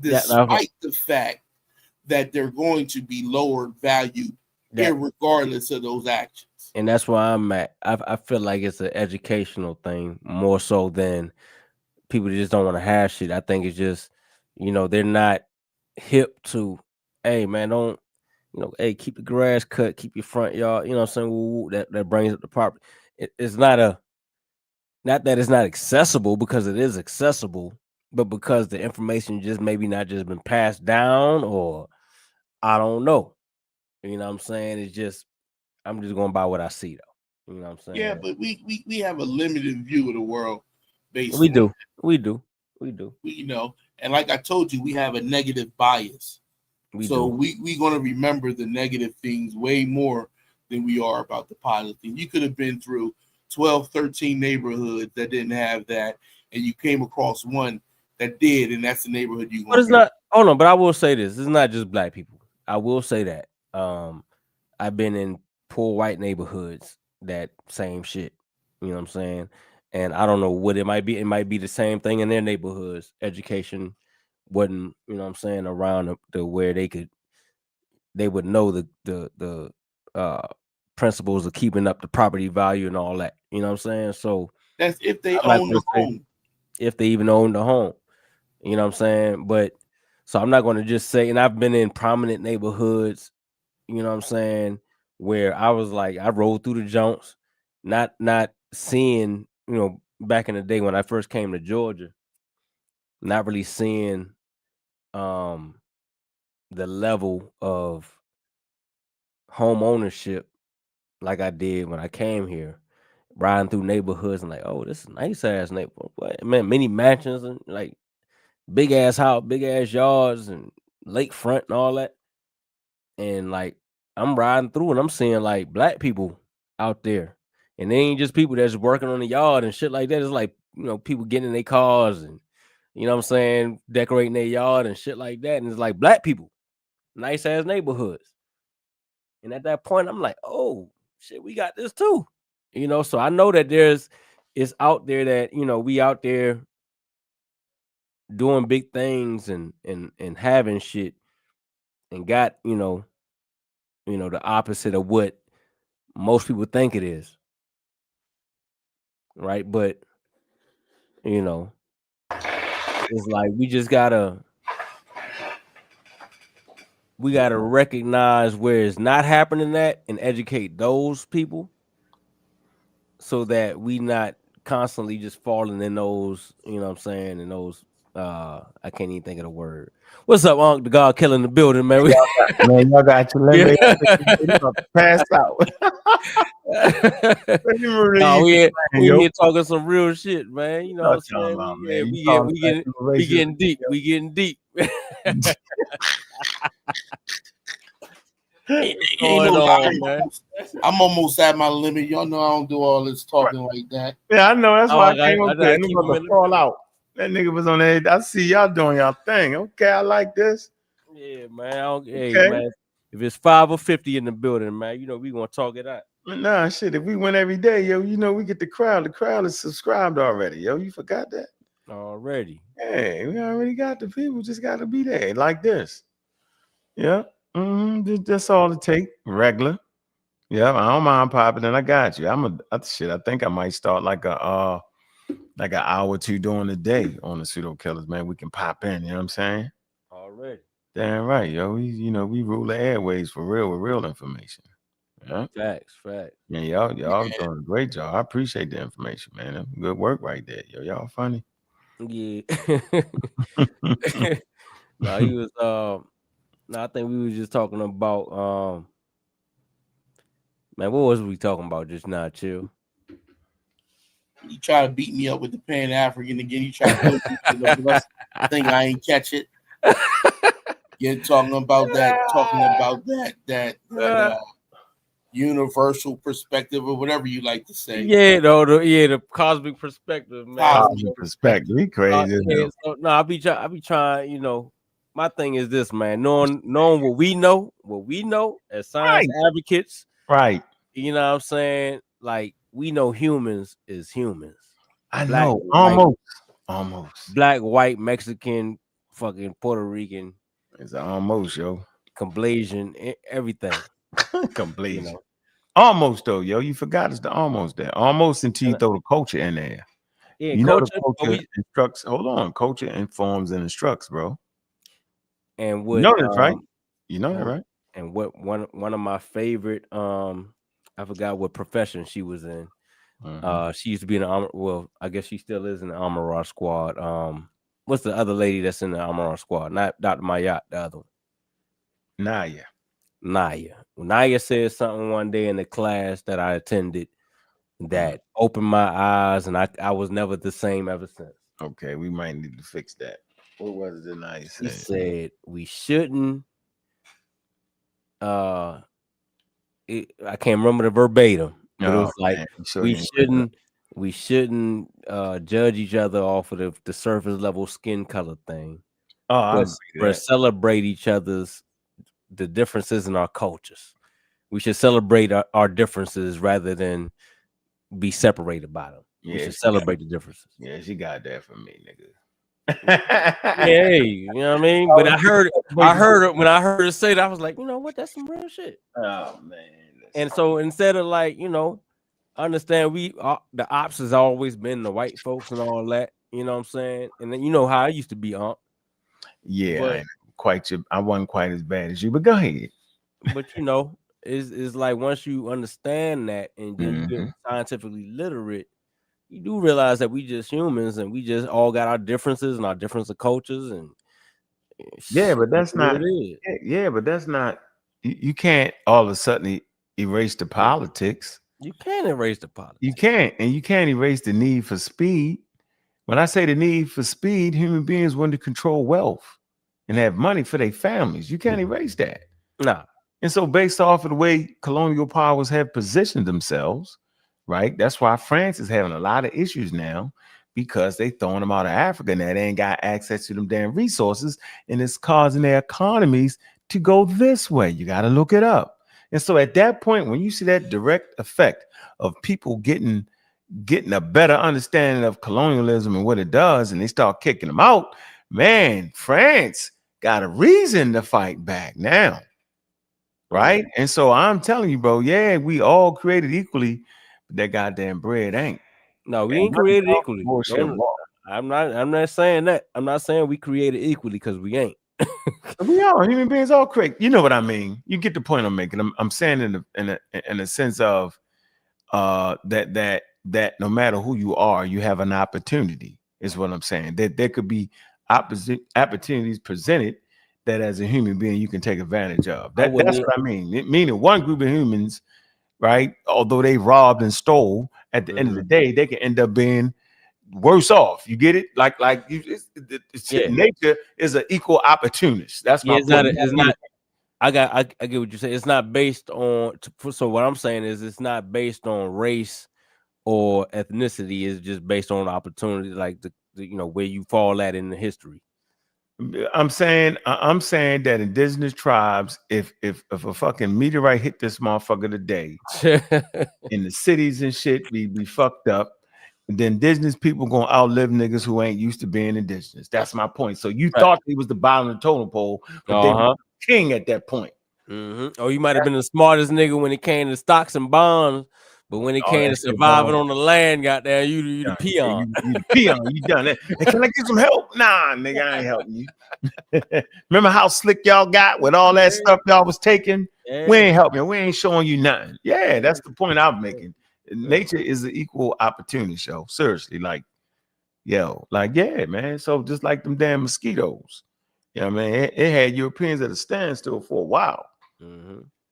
That, that despite the fact that they're going to be lower valued, that regardless of those actions. and that's where I'm at. I feel like it's an educational thing more so than people just don't want to have shit. I think it's just, they're not hip to, hey man, don't, hey, keep the grass cut, keep your front yard, you know what I'm saying? Woo, woo, that brings up the property. It's not that it's not accessible, because it is accessible, but because the information just maybe not just been passed down, or I don't know. You know what I'm saying? It's just, I'm just going by what I see though. You know what I'm Yeah, saying? but we have a limited view of the world based We on, do. We do. We do. and like I told you, we have a negative bias. We So do. we gonna remember the negative things way more than we are about the positive things. You could have been through 12, 13 neighborhoods that didn't have that, and you came across one that did, and that's the neighborhood you're But gonna it's be. not, hold on, but I will say this. It's not just black people. I will say that. I've been in poor white neighborhoods that same shit. You know what I'm saying? And I don't know what it might be. It might be the same thing in their neighborhoods. Education wasn't, what I'm saying, around the where they would know the principles of keeping up the property value and all that. You know what I'm saying? So That's if they I'm not own gonna the say home. if they even own the home. You know what I'm saying? But so I'm not gonna just say, and I've been in prominent neighborhoods, you know what I'm saying, where I was like, I rolled through the Jones, not seeing, back in the day when I first came to Georgia, not really seeing um the level of home ownership like I did when I came here, riding through neighborhoods and like, oh, this is nice ass neighborhood. What, man, many mansions and like big ass house, big ass yards and lakefront and all that. And like I'm riding through and I'm seeing like black people out there. And they ain't just people that's working on the yard and shit like that. It's like, people getting in their cars and you know what I'm saying, decorating their yard and shit like that. And it's like black people, nice ass neighborhoods. And at that point, I'm like, oh shit, we got this too. You know, so I know that it's out there that, we out there doing big things and having shit and got, the opposite of what most people think it is. Right. But, you know, it's like we gotta recognize where it's not happening at and educate those people so that we not constantly just falling in those, you know what I'm saying, in those I can't even think of the word. What's up, Unc? The God killing the building, man. Y'all got your Yeah. limit. You about to pass out. Let me No, relieve you, man, we yo. here talking some real shit, man. You know what Not I'm talking saying? about, man. You calling black people We racist? getting deep. We getting deep. What's You going know, on, man? I'm almost at my limit. Y'all know I don't do all this talking like that. Yeah, I know. That's Oh, why I I came got up I there. gotta And I'm keep him about in to the fall building. out. That nigga was on there. I see y'all doing y'all thing. Okay, I like this. Yeah, man. Hey, Okay. man. If it's 5 or 50 in the building, man, we gonna talk it out. Nah, shit. If we win every day, yo, we get the crowd. The crowd is subscribed already, yo. You forgot that? Already. Hey, we already got the people. Just got to be there like this. Yeah. That's all it take. Regular. Yeah, I don't mind popping, and I got you. Shit. I think I might start like an hour or two during the day on the pseudo killers, man. We can pop in. You know what I'm saying? Already. Damn right, yo. We rule the airways for real with real information. Yeah. Facts. Yeah, y'all doing a great job. I appreciate the information, man. Good work right there, yo. Y'all funny. Yeah. No, he was no, I think we was just talking about man, what was we talking about just now, chill? You try to beat me up with the Pan African again. You try to put me to the bus. Think I ain't catch it. You're talking about that universal perspective or whatever you like to say. Yeah, no, the cosmic perspective, man. Cosmic Positive perspective. perspective. He crazy as Yeah, hell. so no, I be trying, my thing is this, man, knowing what we know as science Right. advocates, Right. you know what I'm saying? Like we know humans is humans. I Black, know. white, Almost. Almost. Mexican, fucking Puerto Rican, It's almost, yo. Cambodian, everything, you Completion. know. Almost though, yo. You forgot it's the almost there. Almost until you And throw the culture in there. yeah, You know the culture, but culture instructs. Hold on, culture informs and instructs, bro. and You what know this, right? You know that, and, right? and what one of my favorite I forgot what profession she was in. Mm-hmm. She used to be in the armor. Well, I guess she still is in the Armor Squad. What's the other lady that's in the Armor Squad? Not Dr. Mayat, the other one. Nah, yeah. Naya. Naya said something one day in the class that I attended Mhm. that opened my eyes, and I was never the same ever since. Okay, we might need to fix that. What was it I He said? said we shouldn't. Uh, I can't remember the verbatim, but it Oh was like man, I'm sure we you ain't remember that. shouldn't judge each other off of the surface level skin color thing, Oh, I but agree with that. celebrate each other's the differences in our cultures. We should celebrate our differences rather than be separated by them. We Yeah, should celebrate the differences. she got that from me, nigga. Yeah, hey, you know what I mean? But I heard it when I heard it say that, I was like, you know what, that's some real shit. Oh man, listen. And so instead of like, understand the ops has always been the white folks and all that, you know what I'm saying? And then you know how I used to be on, Yeah, but I wasn't quite as bad as you, but go ahead. it's like once you understand that and then you get Hmm. scientifically literate, you do realize that we just humans and we just all got our differences and our difference of cultures and Yeah, shit but is that's what it not. is. Yeah, but that's not. You can't all of a sudden erase the politics. You can't erase the You politics. can't, and you can't erase the need for speed. When I say the need for speed, human beings want to control wealth and have money for their families. You can't erase that. Nah. And so, based off of the way colonial powers have positioned themselves, right? That's why France is having a lot of issues now because they throwing them out of Africa now. They ain't got access to them damn resources, and it's causing their economies to go this way. You got to look it up. And so at that point, when you see that direct effect of people getting a better understanding of colonialism and what it does, and they start kicking them out, man, France got a reason to fight back now. Right? And so I'm telling you, bro, yeah, we all created equally, but that goddamn bread ain't. No, we ain't created equally. Bullshit. I'm not saying that. I'm not saying we created equally because we ain't. We are human beings, all correct. You know what I mean. You get the point I'm making. I'm saying in a sense of that no matter who you are, you have an opportunity, is what I'm saying. That there could be opportunities presented that as a human being you can take advantage of. That's what I mean. Meaning one group of humans, right? Although they robbed and stole, at the end of the day, they can end up being worse off. You get it? Nature is an equal opportunist. That's my point. It's not. I get what you say. It's not based on. So what I'm saying is, it's not based on race or ethnicity. It's just based on opportunity, like the where you fall at in the history. I'm saying that indigenous tribes, if a fucking meteorite hit this motherfucker today, in the cities and shit be fucked up, the indigenous people gonna outlive niggas who ain't used to being indigenous. That's my point. So you thought he was the bottom of the totem pole, but they were king at that point. Or you might have been the smartest nigga when it came to stocks and bonds, but when it came to surviving on the land, goddamn, you the peon. You the peon. You done that. Hey, can I get some help? Nah, nigga, I ain't helping you. Remember how slick y'all got with all that stuff y'all was taking? Yeah. We ain't helping you. We ain't showing you nothing. Yeah, that's the point I'm making. Nature is an equal opportunity show. Seriously, yeah, man. So just like them damn mosquitoes, I mean, it had Europeans at a standstill for a while.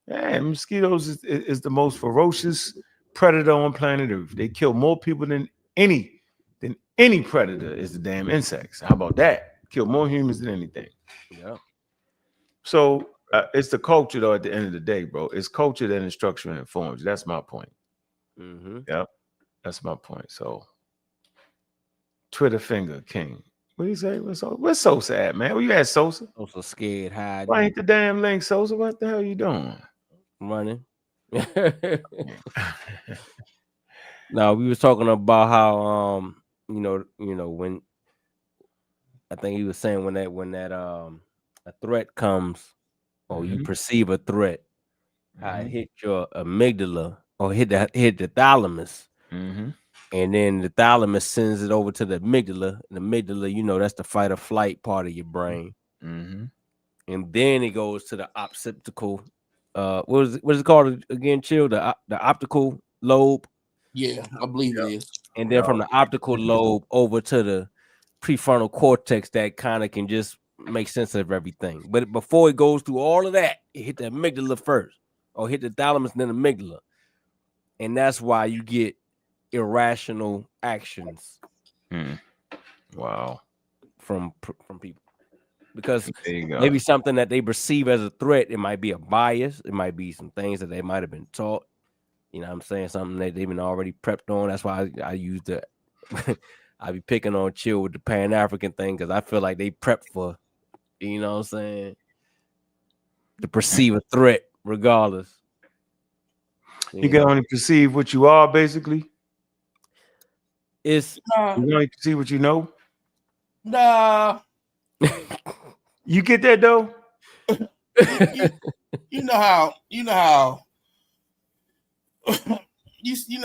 Yeah, mosquitoes is the most ferocious predator on planet Earth. They kill more people than any predator. Is the damn insects. How about that? Kill more humans than anything. Yeah. So it's the culture, though. At the end of the day, bro, it's culture that instructs and informs. That's my point. Yep, that's my point. So, Twitter finger king. What do you say? What's Sosa at, man? Where you at, Sosa? Sosa scared hiding. Why ain't the damn link, Sosa? What the hell you doing? Running. Now we was talking about how when I think he was saying when that a threat comes or you perceive a threat, how it hit your amygdala or hit the thalamus. And then the thalamus sends it over to the amygdala. And the amygdala, that's the fight or flight part of your brain. And then it goes to the occipital. What is it called again? Chill. The optical lobe. Yeah, I believe it is. And then from the optical lobe over to the prefrontal cortex, that kind of can just make sense of everything. But before it goes through all of that, it hit the amygdala first, or hit the thalamus and then the amygdala, and that's why you get irrational actions. Wow. From people, because maybe something that they perceive as a threat, it might be a bias, it might be some things that they might have been taught. You know what I'm saying? Something that they've been already prepped on. That's why I use the I be picking on Chill with the Pan-African thing, because I feel like they prep for, you know what I'm saying, to perceive a threat regardless. You can only perceive what you are, basically. You only perceive what you know. Nah. You get that though? you know how you know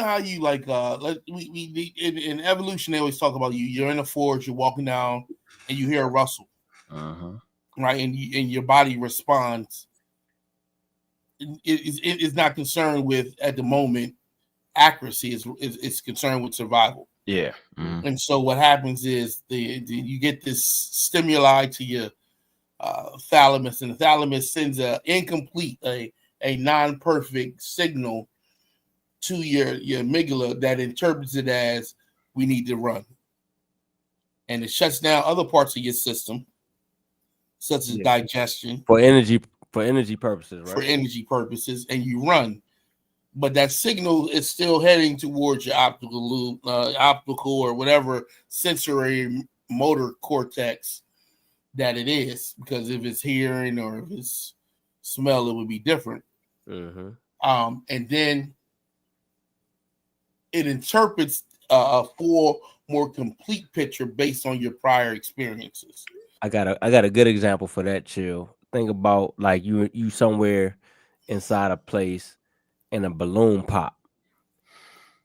how you like we in evolution they always talk about you're in a forest, you're walking down and you hear a rustle. Right, and your body responds. It is not concerned with at the moment accuracy, is concerned with survival. Yeah. And so what happens is you get this stimuli to your thalamus, and the thalamus sends a non-perfect signal to your amygdala that interprets it as we need to run, and it shuts down other parts of your system, such as digestion, for energy purposes, right? For energy purposes, and you run. but that signal is still heading towards your optical loop, optical or whatever sensory motor cortex that it is. Because if it's hearing or if it's smell, it would be different. And then it interprets a full, more complete picture based on your prior experiences. I got a good example for that. Chill. Think about like you somewhere inside a place and a balloon pop.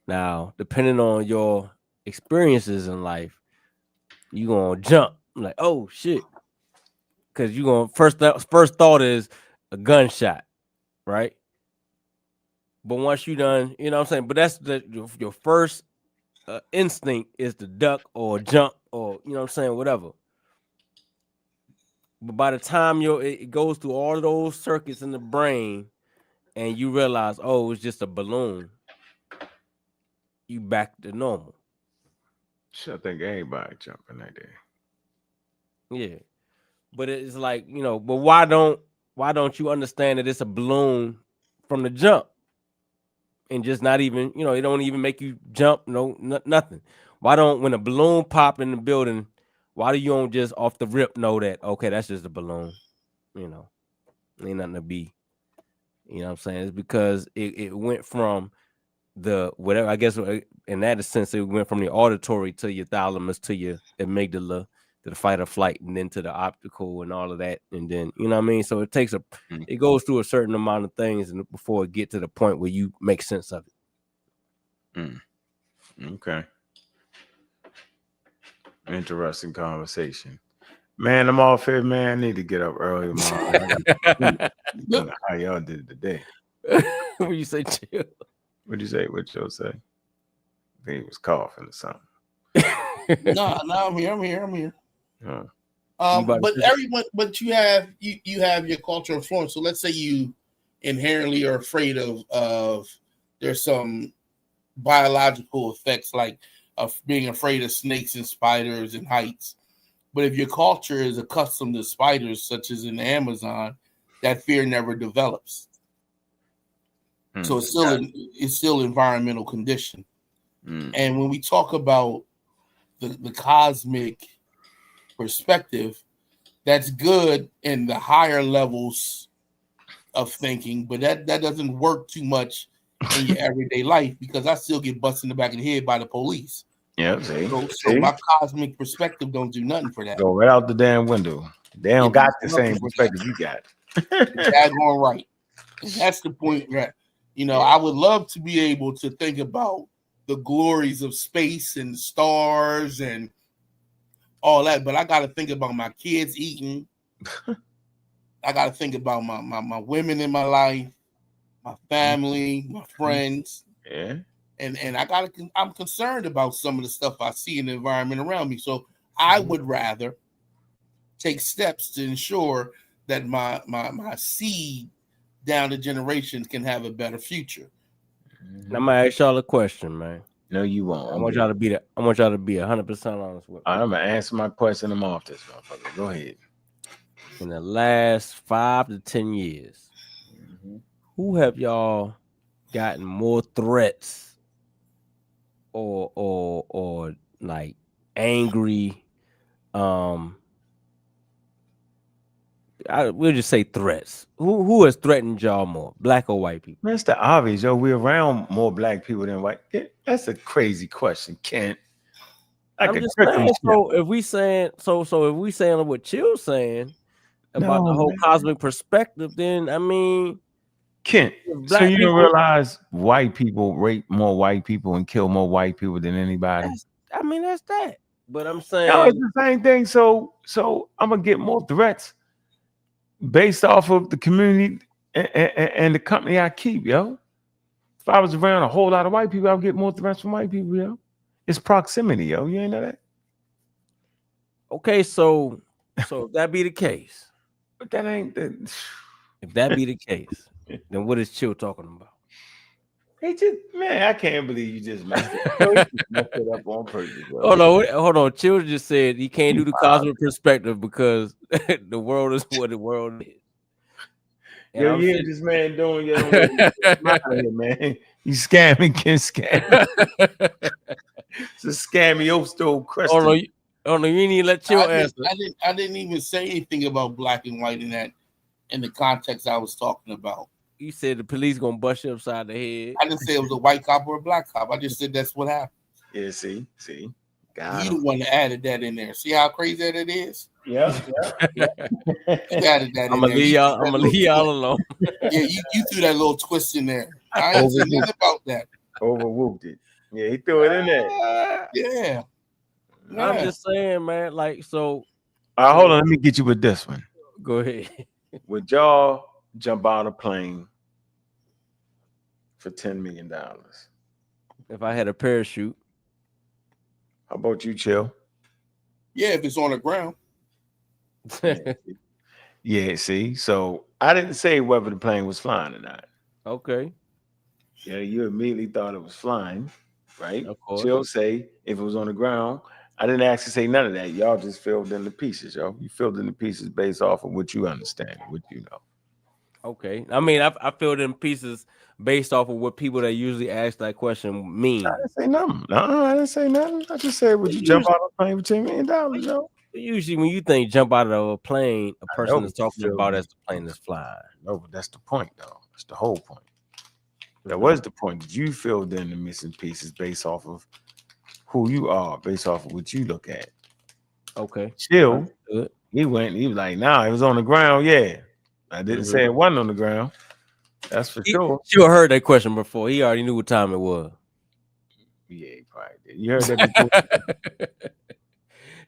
Now, depending on your experiences in life, you gonna jump like, oh shit, because you gonna first thought is a gunshot, right? But once you done, you know what I'm saying. But that's your first instinct is to duck or jump or you know what I'm saying, whatever. But by the time it goes through all of those circuits in the brain, and you realize, oh, it's just a balloon, you back to normal. Shit, I think everybody jumping that day. Yeah, but it's like but why don't you understand that it's a balloon from the jump, and just not even it don't even make you jump, nothing. Why don't when a balloon pop in the building, why do you don't just off the rip know that okay, that's just a balloon, ain't nothing to be. You know what I'm saying? It's because it went from the whatever, I guess in that sense, it went from the auditory to your thalamus to your amygdala to the fight or flight and then to the optical and all of that. And then, you know what I mean? So it goes through a certain amount of things and before it get to the point where you make sense of it. Okay. Interesting conversation. Man, I'm off here, man. I need to get up early, man. How y'all did today? What you say, chill? What'd you say? What y'all say? I think he was coughing or something. No, I'm here. Huh. But you have your cultural influence. So let's say you inherently are afraid of there's some biological effects like of being afraid of snakes and spiders and heights. But if your culture is accustomed to spiders, such as in the Amazon, that fear never develops. So it's still environmental condition. And when we talk about the cosmic perspective, that's good in the higher levels of thinking, but that doesn't work too much in your everyday life because I still get busted in the back of the head by the police. Yeah, see. So my cosmic perspective don't do nothing for that. Go right out the damn window. They don't got the same perspective you got. That's going right. And that's the point that I would love to be able to think about the glories of space and stars and all that, but I got to think about my kids eating. I got to think about my women in my life, my family, my friends. Yeah. And I'm concerned about some of the stuff I see in the environment around me. So I would rather take steps to ensure that my seed down the generations can have a better future. Now, I'm gonna ask y'all a question, man. No, you won't. I want y'all to be 100% honest with me. I'm gonna answer my question. I'm off this motherfucker. Go ahead. In the last 5 to 10 years, who have y'all gotten more threats or like angry? We'll just say threats. Who has threatened y'all more, black or white people? That's the obvious, yo. We're around more black people than white. That's a crazy question, Kent. I'm just saying. So if we saying what Chill's saying about the whole cosmic perspective, then I mean, Kent. So you don't realize white people rape more white people and kill more white people than anybody? That's that. But I'm saying no, it's the same thing. So I'm gonna get more threats based off of the community and the company I keep, yo. If I was around a whole lot of white people, I would get more threats from white people, yo. It's proximity, yo. You ain't know that? Okay, so if that be the case, but that ain't the. If that be the case, then what is Chill talking about? Hey, man, I can't believe you just messed it up on purpose, bro. Hold on. Chill just said he can't do the cosmic perspective because the world is what the world is. And Yo, I'm you hear sitting. this man doing your little here, man. You scamming, can scam. It's a scammy old Oh no, question. you didn't even let Chill answer. I didn't even say anything about black and white in the context I was talking about. You said the police gonna bust you upside the head. I didn't say it was a white cop or a black cop. I just said that's what happened. Yeah, see, got You the him. one that added that in there. See how crazy that it is? Yeah. You added that I'm in gonna there. leave You threw y'all. I'm that gonna little leave y'all twist. alone. Yeah, you threw that little twist in there. I ain't saying nothing about that. Overwhooped it. Yeah, he threw it in there. Yeah, I'm yeah. just saying, man. Like, so All right, hold on. Let me get you with this one. go ahead. Would y'all jump out a plane for $10 million? How If I had a parachute, about you, Chill? Yeah, if it's on the ground. Yeah. Yeah, see. So I didn't say whether the plane was flying or not. okay, Yeah, you immediately thought it was flying, right? of course. Chill say if it was on the ground. I didn't actually say none of that. Y'all just filled in the pieces, yo. You filled in the pieces based off of what you understand, what you know. Okay, I mean, I filled in pieces based off of what people that usually ask that question I mean. didn't say nothing. No, I didn't say nothing. I just said, would you jump Usually, out of a plane for $10 million, yo? usually, when you think jump out of a plane, a I know, person is but you talking filled about in. as the plane is flying. No, but that's the point, though. That's the whole point. That Mhm. was the point. That you filled in the missing pieces based off of who you are, based off of what you look at. Okay, Chill. understood. He was like, nah, it was on the ground. Yeah. I didn't say Mhm. it wasn't on the ground. That's for He sure. sure heard that question before. He already knew what time it was. Yeah, he probably did. You heard that before?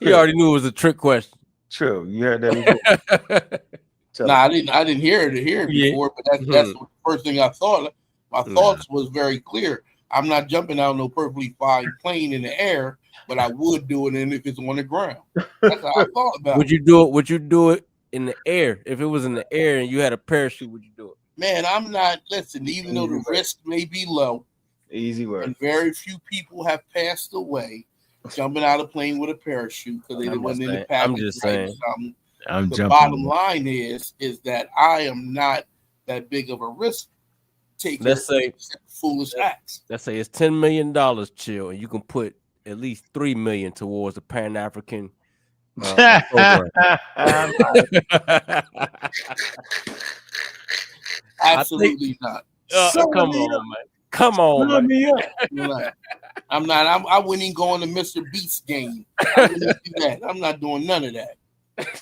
He already knew it was a trick question. True. You heard that before? Tell Nah, us. I didn't hear it Yeah. before, but that's Mhm. the first thing I thought. My Nah. thoughts was very clear. I'm not jumping out no perfectly fine plane in the air, but I would do it if it's on the ground. That's how I thought about Would it. you do it? Would you do it in the air? If it was in the air and you had a parachute, would you do it? Man, I'm not listen, even though Easy the work. risk may be low Easy work. and very few people have passed away jumping out of a plane with a parachute because they I'm just wasn't in the saying. I'm package just right or saying. something. I'm The jumping. bottom line is that I am not that big of a risk taker Let's say except foolish acts. let's say it's $10 million, chill, and you can put at least 3 million towards the Pan African program. I think. Absolutely not. Come on, man. Come on, Sign man. me up. I'm not. I'm not. I wouldn't even go on the Mr. Beats game. I wouldn't even do that. I'm not doing none of that.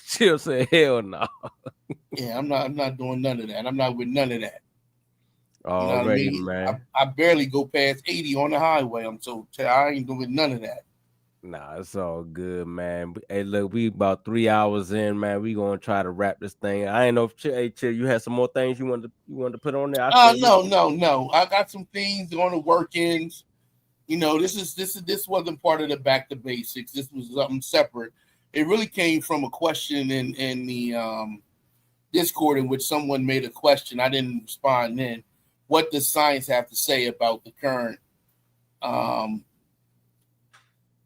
Chill said, "Hell no." Yeah, I'm not doing none of that. I'm not with none of that. You know what I Already, mean? man. I barely go past 80 on the highway. I ain't doing none of that. Nah, it's all good, man. Hey, look, we about 3 hours in, man. We gonna try to wrap this thing. I ain't know if Chill, you had some more things you wanted to put on there. I still No. I got some things on the work-ins. You know, this wasn't part of the back to basics. This was something separate. It really came from a question in the Discord in which someone made a question. I didn't respond then. What does science have to say about the current um,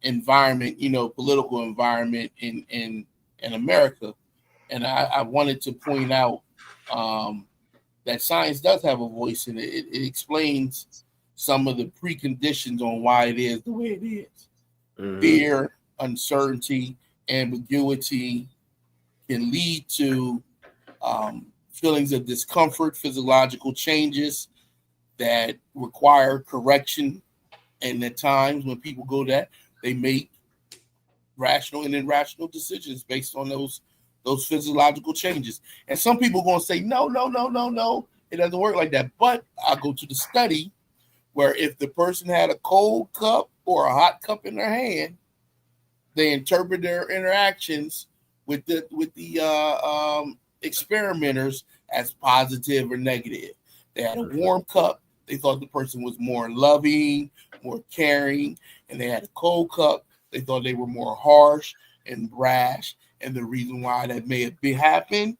environment, political environment in America? And I wanted to point out that science does have a voice in it. It explains some of the preconditions on why it is the way it is. Fear, uncertainty, ambiguity can lead to feelings of discomfort, physiological changes that require correction. And at times when people go that, they make rational and irrational decisions based on those physiological changes. And some people are going to say, no, it doesn't work like that. But I'll go to the study where if the person had a cold cup or a hot cup in their hand, they interpret their interactions with the experimenters as positive or negative. They had a warm cup, they thought the person was more loving, more caring, and they had a cold cup, they thought they were more harsh and brash. And the reason why that may have been happened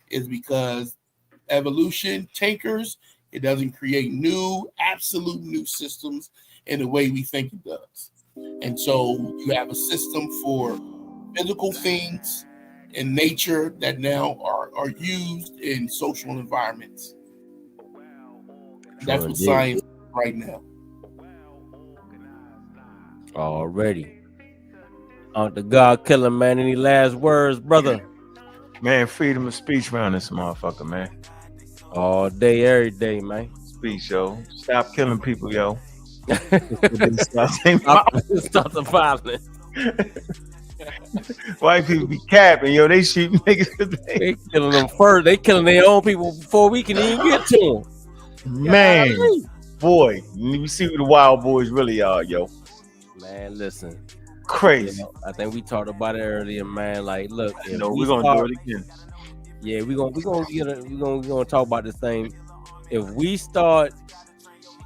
is because evolution tinkers, it doesn't create absolute new systems in the way we think it does. And so you have a system for physical things in nature that now are used in social environments. True That's what indeed. science is right now. Already. The God killer, man. Any last words, brother? Man, freedom of speech around this motherfucker, man. All day, every day, man. Speech, yo. Stop killing people, yo. Stop saying Stop the violence. white people be capping, yo. They shoot niggas. They killing them first. They killing their own people before we can even get to them. Man, Golly. boy, you see who the wild boys really are, yo. Man, listen. Crazy. I think we talked about it earlier, man. Like, look, if We're gonna do it again. Yeah, we're gonna talk about this thing. If we start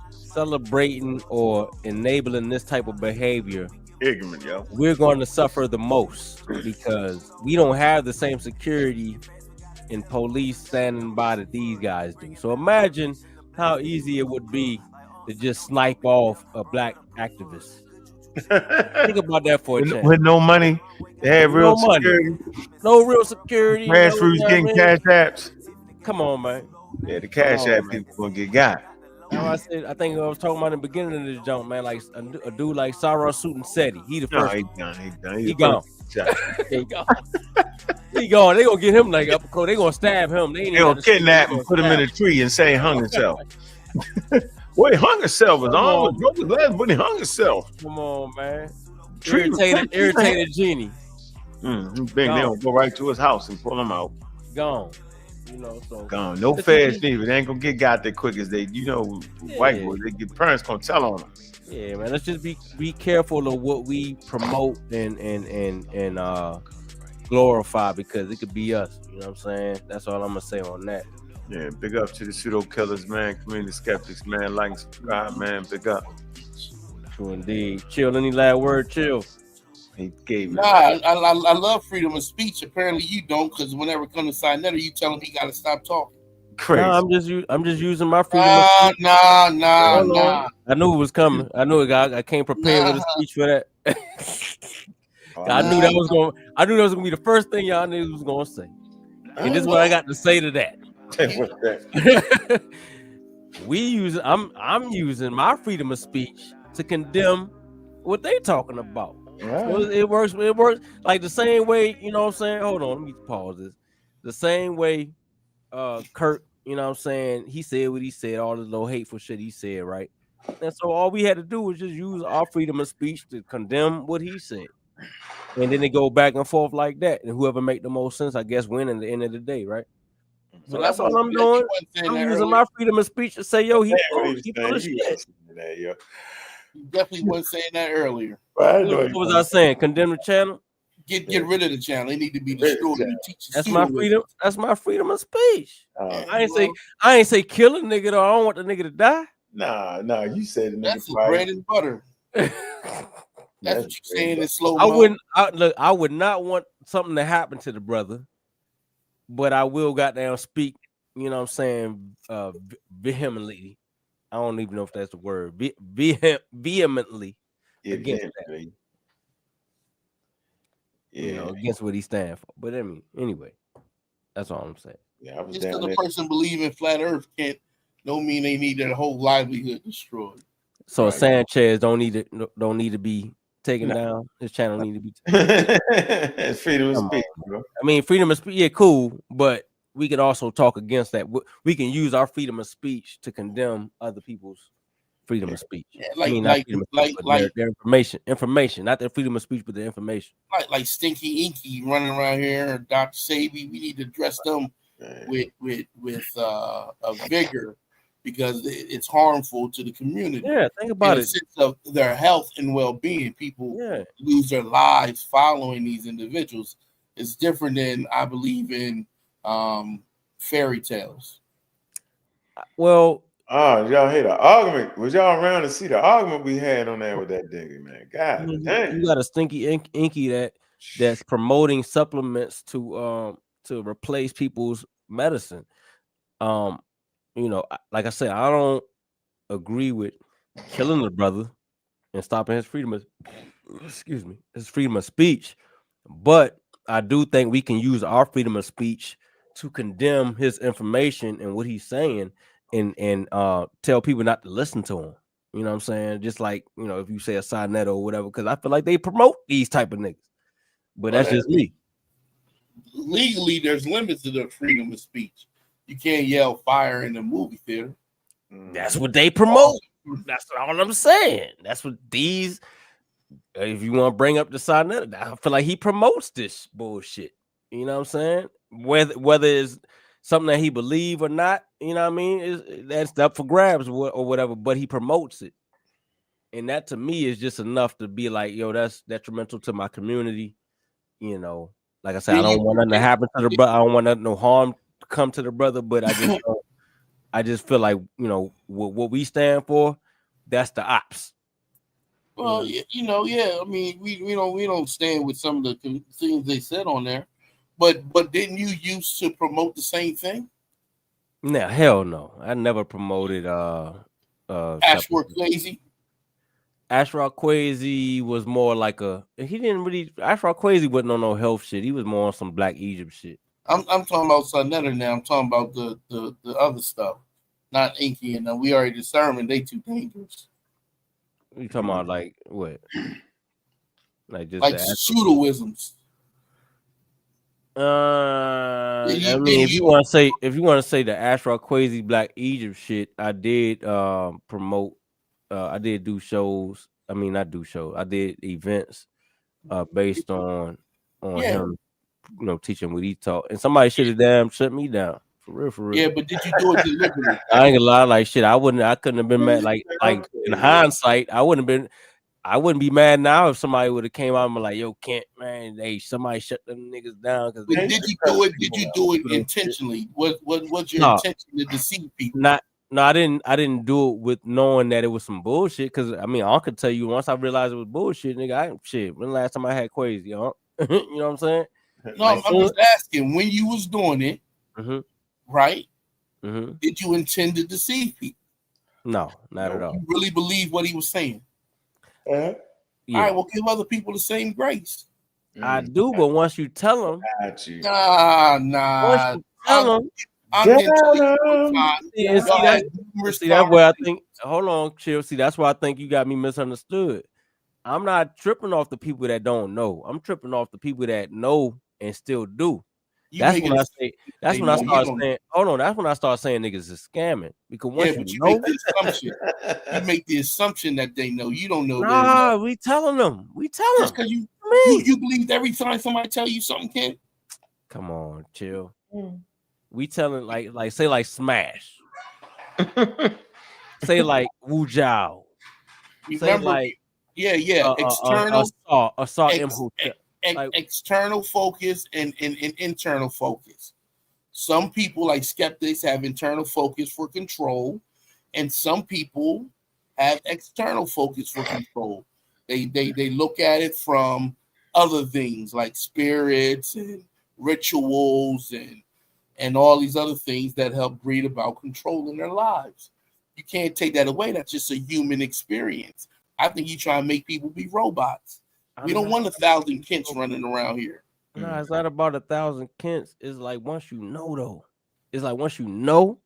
celebrating or enabling this type of behavior, ignorant, yo, we're going to suffer the most because we don't have the same security and police standing by that these guys do. So imagine how easy it would be to just snipe off a black activist. Think about that for a chance. With no money, they had real security. No real security. Grassroots getting cash apps. Come on, man. Yeah, the cash app people gonna get got. Now I said, I think I was talking about in the beginning of this jump, man. Like a dude like Sarah Sutin Seti, he the first. He gone. He gone. He gone. He gone. They gonna get him like up. They gonna stab him. They gonna kidnap him, put him in a tree, and say he hung himself. Well, he hung himself. Was on broken glass, but he hung himself. Come on, man. Tree irritated genie. They don't go right to his house and pull him out. Gone. So gone. No feds neither. They ain't gonna get got that quick as they. White boys. They get parents gonna tell on them. Yeah, man. Let's just be careful of what we promote and glorify because it could be us. You know what I'm saying? That's all I'm gonna say on that. Yeah, big up to the pseudo killers, man. Community skeptics, man. Like and subscribe, man. Big up. True indeed. Chill. Any last word? Chill. He gave it. I love freedom of speech. Apparently you don't, because whenever it comes to Sinetta, you tell him he got to stop talking. Crazy. No, I'm just using my freedom of speech. Nah. I knew it was coming. I knew it. I came prepared with a speech for that. I knew that was gonna be the first thing y'all niggas was gonna say. And this is what I got to say to that. I'm using my freedom of speech to condemn what they talking about. Right. So it works like the same way, you know what I'm saying? Hold on, let me pause this. The same way Kurt, you know what I'm saying, he said what he said, all the little hateful shit he said, right? And so all we had to do was just use our freedom of speech to condemn what he said. And then they go back and forth like that. And whoever make the most sense, I guess, win at the end of the day, right? So that's all I'm doing. I'm using my freedom of speech to say, yo, he full of shit. You definitely wasn't saying that earlier. What was I saying? Condemn the channel? Get rid of the channel. It need to be destroyed. That's my freedom. That's my freedom of speech. I ain't say kill a nigga though. I don't want the nigga to die. Nah. You said it. That's bread and butter. That's what you're saying in slow mo. I would not want something to happen to the brother, but I will goddamn speak. You know what I'm saying? Vehemently. I don't even know if that's the word. Vehemently against that. Yeah, against what he stands for. But I mean, anyway, that's all I'm saying. Yeah, just because a person believes in flat Earth don't mean they need their whole livelihood destroyed. So right. Sanchez don't need to be taken down. His channel need to be taken down. Freedom of speech, bro. I mean, freedom of speech, yeah, cool, but we could also talk against that. We can use our freedom of speech to condemn other people's freedom of speech. Yeah, their information, not their freedom of speech, but their information. Like Stinky Inky running around here, or Dr. Sabi, we need to address them with a vigor because it's harmful to the community. Yeah, think about it. Sense of their health and well-being, people lose their lives following these individuals. It's different than I believe in fairy tales. Well, y'all hear the argument? Was y'all around to see the argument we had on there with that nigga, man? God damn. You got a Stinky Inky that's promoting supplements to replace people's medicine. Like I said, I don't agree with killing the brother and stopping his freedom of speech, but I do think we can use our freedom of speech to condemn his information and what he's saying, and tell people not to listen to him. You know what I'm saying? Just like, if you say a Sonetta or whatever, because I feel like they promote these type of niggas. But that's just me. Legally, there's limits to the freedom of speech. You can't yell fire in the movie theater. That's what they promote. That's all I'm saying. That's what these. If you want to bring up the Sonetta, I feel like he promotes this bullshit. You know what I'm saying? Whether it's something that he believe or not, you know what I mean? That's up for grabs or whatever. But he promotes it, and that to me is just enough to be like, yo, that's detrimental to my community. Like I said, I don't want nothing to happen to the brother. I don't want nothing, no harm to come to the brother. But I just feel like, what we stand for, that's the ops. Well, yeah. I mean, we don't stand with some of the things they said on there, but didn't you used to promote the same thing? Nah, hell no. I never promoted Ashworth Crazy. Ashraf Kwesi was more like Ashraf Kwesi wasn't on no health shit. He was more on some Black Egypt shit. I'm talking about Sonetta now. I'm talking about the other stuff, not Inky, and we already determined they too dangerous. You talking about like what? Like just like pseudoisms. I mean, if you want to say the Ashraf Kwesi Black Egypt shit, I did promote. I did do shows. I mean, not do shows. I did events based on him, teaching what he taught. And somebody should have damn shut me down. For real. Yeah, but did you do it deliberately? I ain't gonna lie, like shit. I couldn't have been mad. Like in hindsight, I wouldn't be mad now if somebody would have came out and been like, "Yo, Kent, man, hey, somebody shut them niggas down." Because did you do it? Did you do it intentionally? What's your intention to deceive people? No, I didn't do it with knowing that it was some bullshit. Because I mean, I could tell you once I realized it was bullshit, nigga. When the last time I had Kwesi, you know what I'm saying? No, I'm just asking when you was doing it, right? Did you intend to deceive people? No, not at all. You really believe what he was saying? Yeah. All right, well, give other people the same grace. I do, but once you tell them, nah. Once you tell them, I'm getting see, that's where I think. Hold on, chill. See, that's why I think you got me misunderstood. I'm not tripping off the people that don't know. I'm tripping off the people that know and still do. That's when I say. That's when I start saying. Hold on. That's when I start saying niggas is scamming because once you know, make the assumption. You make the assumption that they know. You don't know. Nah, we telling them. We telling them. Just because you believe every time somebody tell you something, Ken. Come on, chill. We telling like say like Smash. Say like Wu Jiao. Say like external like, external focus and internal focus. Some people like skeptics have internal focus for control, and some people have external focus for control. They look at it from other things like spirits and rituals and all these other things that help breed about control in their lives. You can't take that away. That's just a human experience. I think you try to make people be robots. We don't want 1,000 Kents running around here. No, it's not about 1,000 Kents. It's like once you know, though. It's like once you know.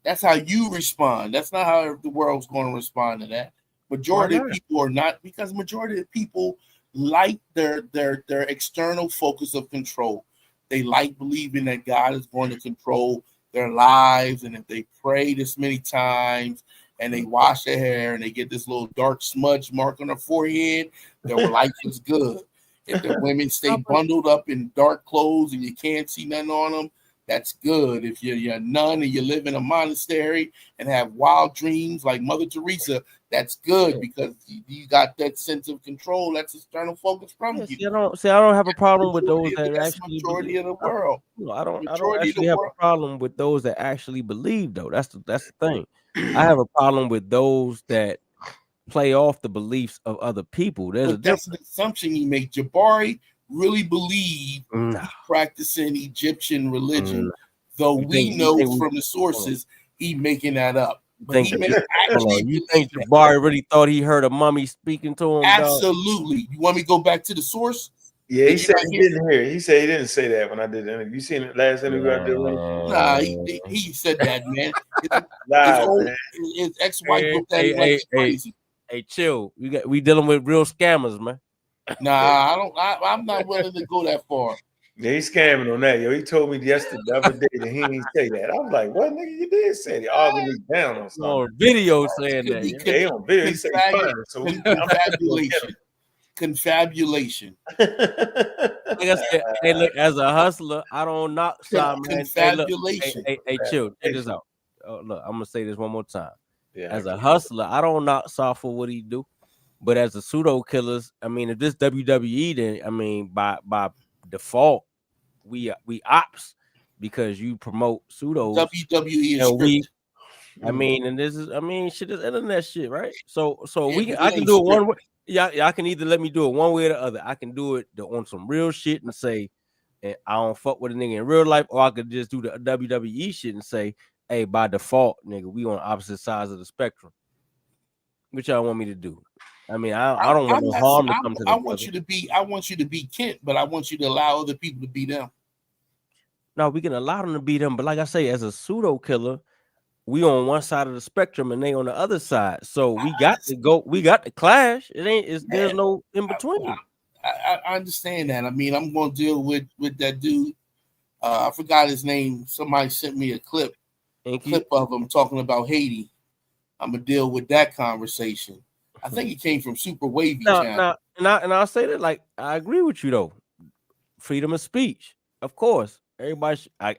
That's how you respond. That's not how the world's going to respond to that. Majority of people are not, because majority of people like their external focus of control. They like believing that God is going to control their lives, and if they pray this many times and they wash their hair and they get this little dark smudge mark on their forehead, their life is good. If the women stay bundled up in dark clothes and you can't see nothing on them, that's good. If you're a nun and you live in a monastery and have wild dreams like Mother Teresa, that's good because you got that sense of control. That's external focus from you. I don't have a problem with those that actually majority of the world. I don't actually have a problem with those that actually believe, though. That's the thing. I have a problem with those that play off the beliefs of other people. That's an assumption you make. Jabari really believe practicing Egyptian religion, though we know from the sources he making that up. But you think Jabari really thought he heard a mummy speaking to him? Absolutely. You want me to go back to the source? Yeah, he Did you said not he hear? didn't hear it. He said he didn't say that when I did the interview. You seen it last interview I did with him? Nah, Man. he said that, man. His Live, old man. his ex-wife Hey, looked at him like he's crazy. hey, chill. We dealing with real scammers, man. Nah, I don't. I'm not willing to go that far. Yeah, he's scamming on that, yo. He told me yesterday, the other day, that he didn't say that. I was like, what, nigga, you did say that. Arguing me down on something. On video It saying could that. be Yeah. Yeah, he on video. He said he's fine. So I'm confabulation. Confabulation. Like I said, hey, look, as a hustler, I don't knock side, man. Hey, look, Confabulation. hey, chill. Check this out. Look, I'm gonna say this one more time. Yeah, As a hustler, I don't knock Saw for what he do. But as a pseudo killers, I mean, if this WWE, then I mean, by default, we ops because you promote pseudos, WWE is and we. scripted. I mean, and this is, I mean, shit is internet shit, right? So Yeah, but I it can ain't do it one scripted. way. Yeah, I can either let me do it one way or the other. I can do it on some real shit and say, and I don't fuck with a nigga in real life, or I could just do the WWE shit and say, hey, by default, nigga, we on opposite sides of the spectrum. Which y'all want me to do? I mean, I don't want I'm no not. harm to come to I the want brother. you to be. I want you to be Kent, but I want you to allow other people to be them. No, we can allow them to be them, but like I say, as a pseudo killer, we on one side of the spectrum and they on the other side. So we got to go. We got to clash. It ain't. There's no in between. I understand that. I mean, I'm going to deal with that dude. I forgot his name. Somebody sent me a clip of him talking about Haiti. I'm gonna deal with that conversation. I think it came from Super Wavy channel. And I'll say that, like, I agree with you though. Freedom of speech, of course. Everybody, I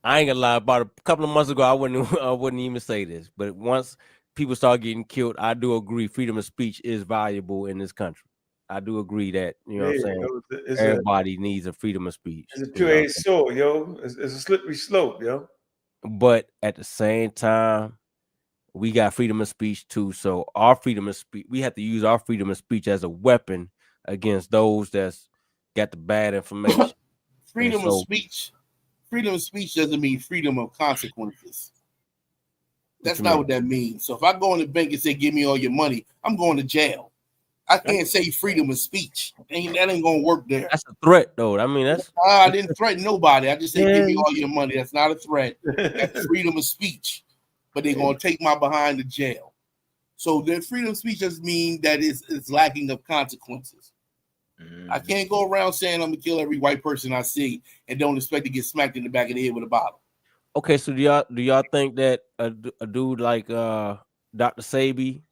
ain't gonna lie. About a couple of months ago, I wouldn't even say this, but once people start getting killed, I do agree. Freedom of speech is valuable in this country. I do agree that, you know what I'm saying. Everybody needs a freedom of speech. It's a two-edged sword, yo. It's a slippery slope, yo. But at the same time, we got freedom of speech too. So our freedom of speech, we have to use our freedom of speech as a weapon against those that's got the bad information. Freedom of speech doesn't mean freedom of consequences. That's not what that means. So if I go in the bank and say, give me all your money, I'm going to jail. I can't say freedom of speech. That ain't gonna work there. That's a threat, though. I mean, I didn't threaten nobody. I just said, give me all your money. That's not a threat. That's freedom of speech. But they're gonna take my behind to jail. So the freedom of speech doesn't mean that it's lacking of consequences. I can't go around saying I'm gonna kill every white person I see and don't expect to get smacked in the back of the head with a bottle. Okay, so do y'all think that a dude like Dr. Sabi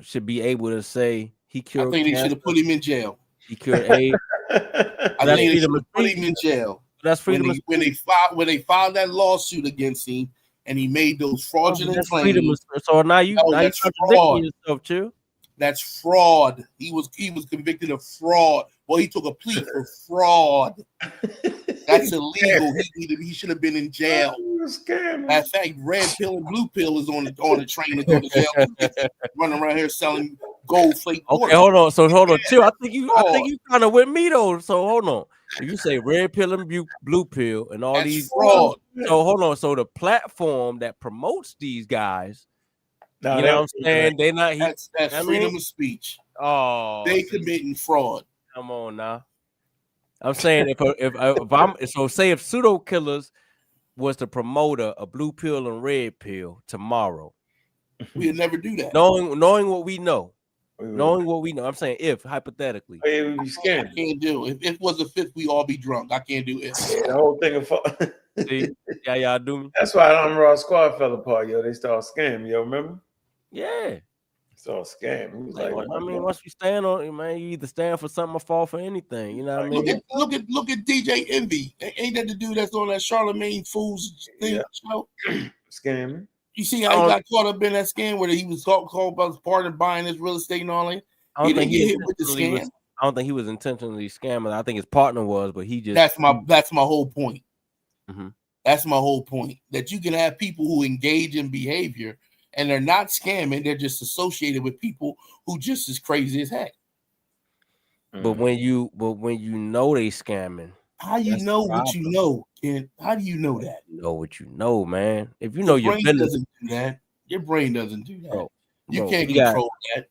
should be able to say he cured? I think they should have put him in jail. He cured AIDS. I think they should have put him in jail. That's freedom of speech. When they filed that lawsuit against him and he made those fraudulent claims. So now you that's contradicting yourself, too. That's fraud. He was convicted of fraud. Well, he took a plea for fraud. That's illegal. He should have been in jail. Matter of fact, red pill and blue pill is on the train to go to jail. Running around here selling gold flake. Okay, hold on. So hold on, chill. I think you kind of with me though. So hold on. If you say red pill and blue pill and all these fraud. So hold on. So the platform that promotes these guys, you know what I'm saying? They're not. That's freedom of speech. Oh, they committing fraud. Come on now. I'm saying if pseudo killers was the promoter of blue pill and red pill tomorrow, we'd never do that. Knowing what we know. Knowing what we know, I'm saying if hypothetically, it would be scary. I can't do it. If it was a fifth, we all be drunk. I can't do it. The whole thing of see, yeah, y'all do me. That's why the Raw Squad fell apart, yo. They started scamming, yo. Remember? Yeah, it's all scamming. I mean, once you stand on it, man, you either stand for something or fall for anything. You know what I mean? Look at DJ Envy. Ain't that the dude that's on that Charlemagne Fools thing show? Scamming. You see how he got caught up in that scam where he was called about his partner buying his real estate and all that? He didn't get hit with the scam. I don't think he was intentionally scamming. I think his partner was, but he just. That's my whole point. Mm-hmm. That's my whole point. That you can have people who engage in behavior and they're not scamming. They're just associated with people who just as crazy as heck. But when you know they scamming. How you know what you know, Ken? How do you know that? You know what you know, man. If you know your brain business, doesn't do that. Your brain doesn't do that. Bro, you can't control that.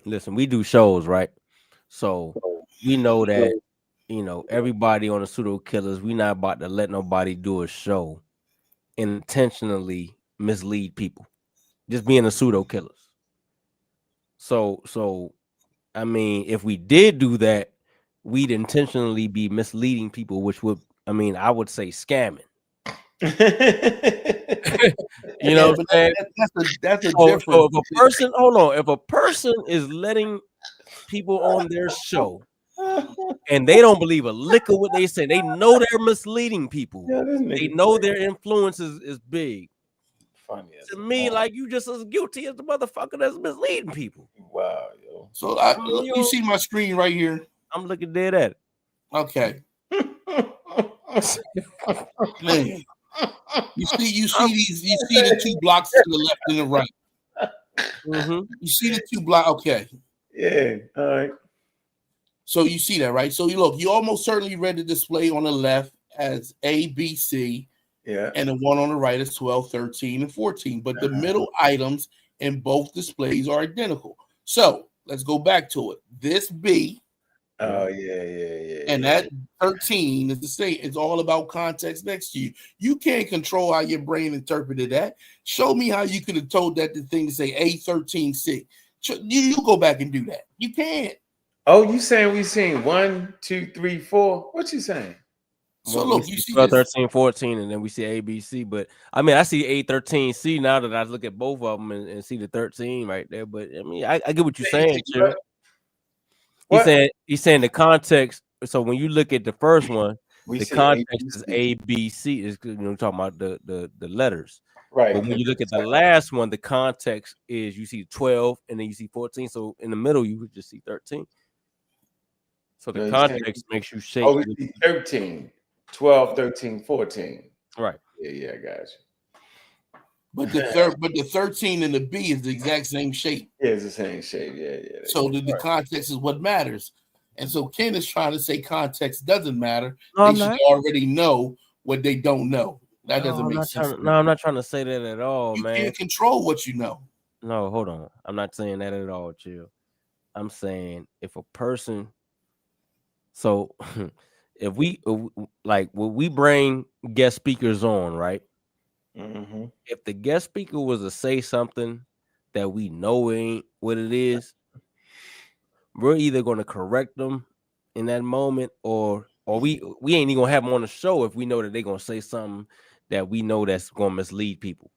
Listen, we do shows, right? So we know that, everybody on the pseudo killers, we not about to let nobody do a show intentionally mislead people. Just being a pseudo killers. So I mean, if we did do that, we'd intentionally be misleading people, which would, I would say scamming. You know Yeah, what but I'm saying? that's a So difference. if a person, hold on, if a person is letting people on their show and they don't believe a lick of what they say, they know they're misleading people. Yeah, this They nigga know crazy. their influence is big. Funny as To a me, mom. like you just as guilty as the motherfucker that's misleading people. Wow, yo. So you You see my screen right here. I'm looking dead at Okay, it. man. I'm, You see the two blocks to the left and the right. mm-hmm. You see the two blocks. Okay, Yeah, all right. so you see that, right? So you look. You almost certainly read the display on the left as A, B, C, Yeah. and the one on the right is 12, 13, and 14. But the middle items in both displays are identical. So let's go back to it. This B Oh yeah. and that 13 is the same. It's all about context next to you. You can't control how your brain interpreted that. Show me how you could have told that the thing to say A13C. You go back and do that. You can't. Oh, you saying we seen 1, 2, 3, 4? What you saying? So We look, you see see 12, this. 13, 14, and then we see ABC. But I see A13C now that I look at both of them and see the 13 right there. But I get what you're saying, Chill. What? He's saying the context. So when you look at the first one, We the see context is ABC. ABC is talking about the letters. Right. But when you look at the last one, the context is you see 12 and then you see 14. So in the middle, you would just see 13. So the No, you saying, context makes you shape oh, we see 13, 12, 13, 14. right. Yeah, I got But you. the 13 and the B is the exact same shape. Yeah, it's the same shape. Yeah. So the context is what matters. And so Ken is trying to say context doesn't matter. No, They I'm should not. already know what they don't know. That No, doesn't I'm make not sense trying to to. No, me. I'm not trying to say that at all, You man. can't control what you know. No, hold on. I'm not saying that at all, chill. I'm saying if a person, so if we like when we bring guest speakers on, right? Mm-hmm. If the guest speaker was to say something that we know ain't what it is, we're either going to correct them in that moment, or we ain't even gonna have them on the show if we know that they're gonna say something that we know that's gonna mislead people.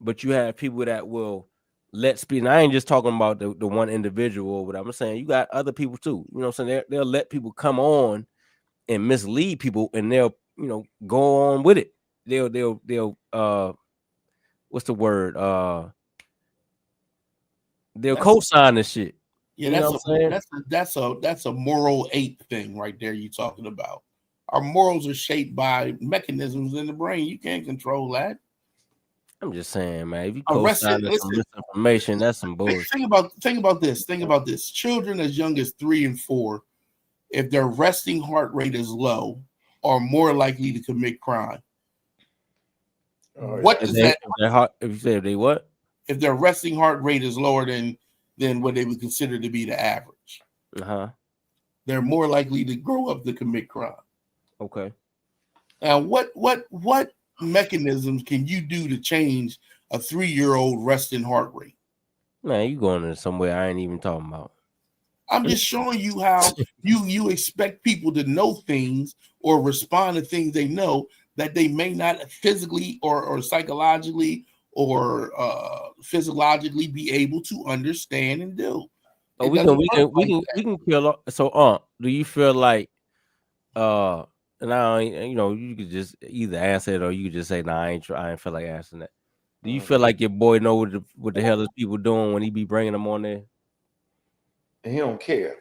But you have people that will let speak. And I ain't just talking about the one individual, but I'm saying you got other people too. You know what I'm saying? They'll let people come on and mislead people and they'll, go on with it. They'll what's the word? They'll That's co-sign this shit. yeah, You know what I'm saying? that's a moral ape thing right there you're talking about. Our morals are shaped by mechanisms in the brain. You can't control that. I'm just saying, man, if you Arrested, co-signing some listen, misinformation, that's some bullshit. think about this. Think about this. Children as young as 3 and 4, if their resting heart rate is low, are more likely to commit crime. Oh, What If does they that if they hot if you say they what? if their resting heart rate is lower than what they would consider to be the average? Uh-huh. They're more likely to grow up to commit crime. Okay. Now, what mechanisms can you do to change a 3-year-old resting heart rate? Man, you going into somewhere I ain't even talking about. I'm just showing you how you expect people to know things or respond to things they know that they may not physically or psychologically or physiologically be able to understand and do. Oh, It doesn't work like we can kill. So, do you feel like uh, and I ain't, you could just either answer it or you could just say, "Nah, I ain't feel like answering that." Do you feel like your boy know what the hell is people doing when he be bringing them on there? and he don't care.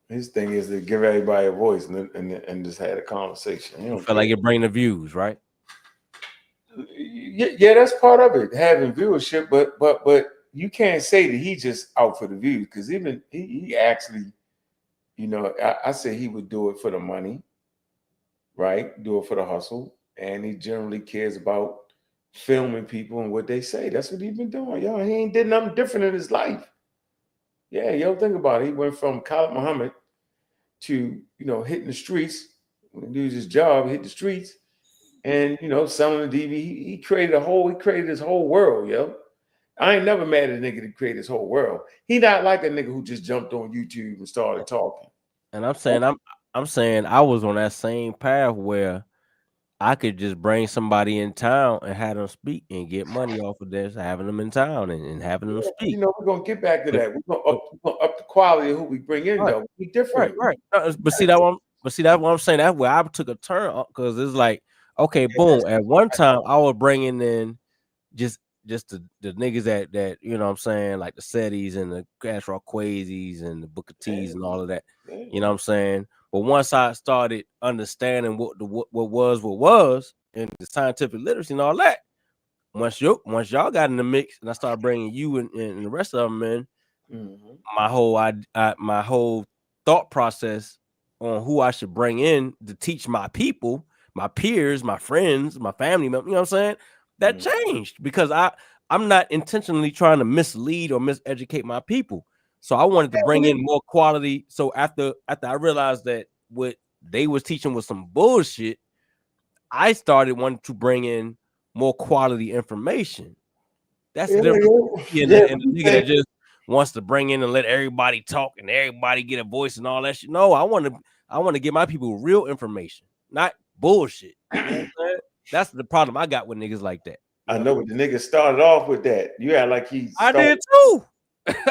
His thing is to give everybody a voice and just have a conversation. He You don't feel care. like it bring the views, right? Yeah, that's part of it, having viewership. But you can't say that he just out for the views because even he actually, I say he would do it for the money, right? Do it for the hustle, and he generally cares about filming people and what they say. That's what he's been doing, y'all. He ain't did nothing different in his life. Yeah, yo, think about it. He went from Khalid Muhammad to, hitting the streets. When he did his job, hit the streets, and selling the DVD. He created his whole world, yo. I ain't never mad at a nigga to create his whole world. He not like a nigga who just jumped on YouTube and started talking. And I'm saying I was on that same path where I could just bring somebody in town and have them speak and get money off of this, having them in town and having them speak. We're gonna get back to But, that. but We're gonna up the quality of who we bring in, right, though. We different. right. But see that one. But see that what I'm saying. That's where I took a turn because it's like, okay, boom. At one time, I was bringing in just the niggas that you know what I'm saying, like the Setties and the Cash Quazies and the Booker T's and all of that. You know what I'm saying? But once I started understanding what was and the scientific literacy and all that, once y'all got in the mix and I started bringing you and the rest of them in, my whole thought process on who I should bring in to teach my people, my peers, my friends, my family members, you know what I'm saying? That changed because I'm not intentionally trying to mislead or miseducate my people. So I wanted to bring in more quality. So after I realized that what they was teaching was some bullshit, I started wanting to bring in more quality information. That's the difference. And the nigga that just wants to bring in and let everybody talk and everybody get a voice and all that shit. No, I want to give my people real information, not bullshit. You know what I'm saying? That's the problem I got with niggas like that. I know, but the nigga started off with that. You act like he. I did too.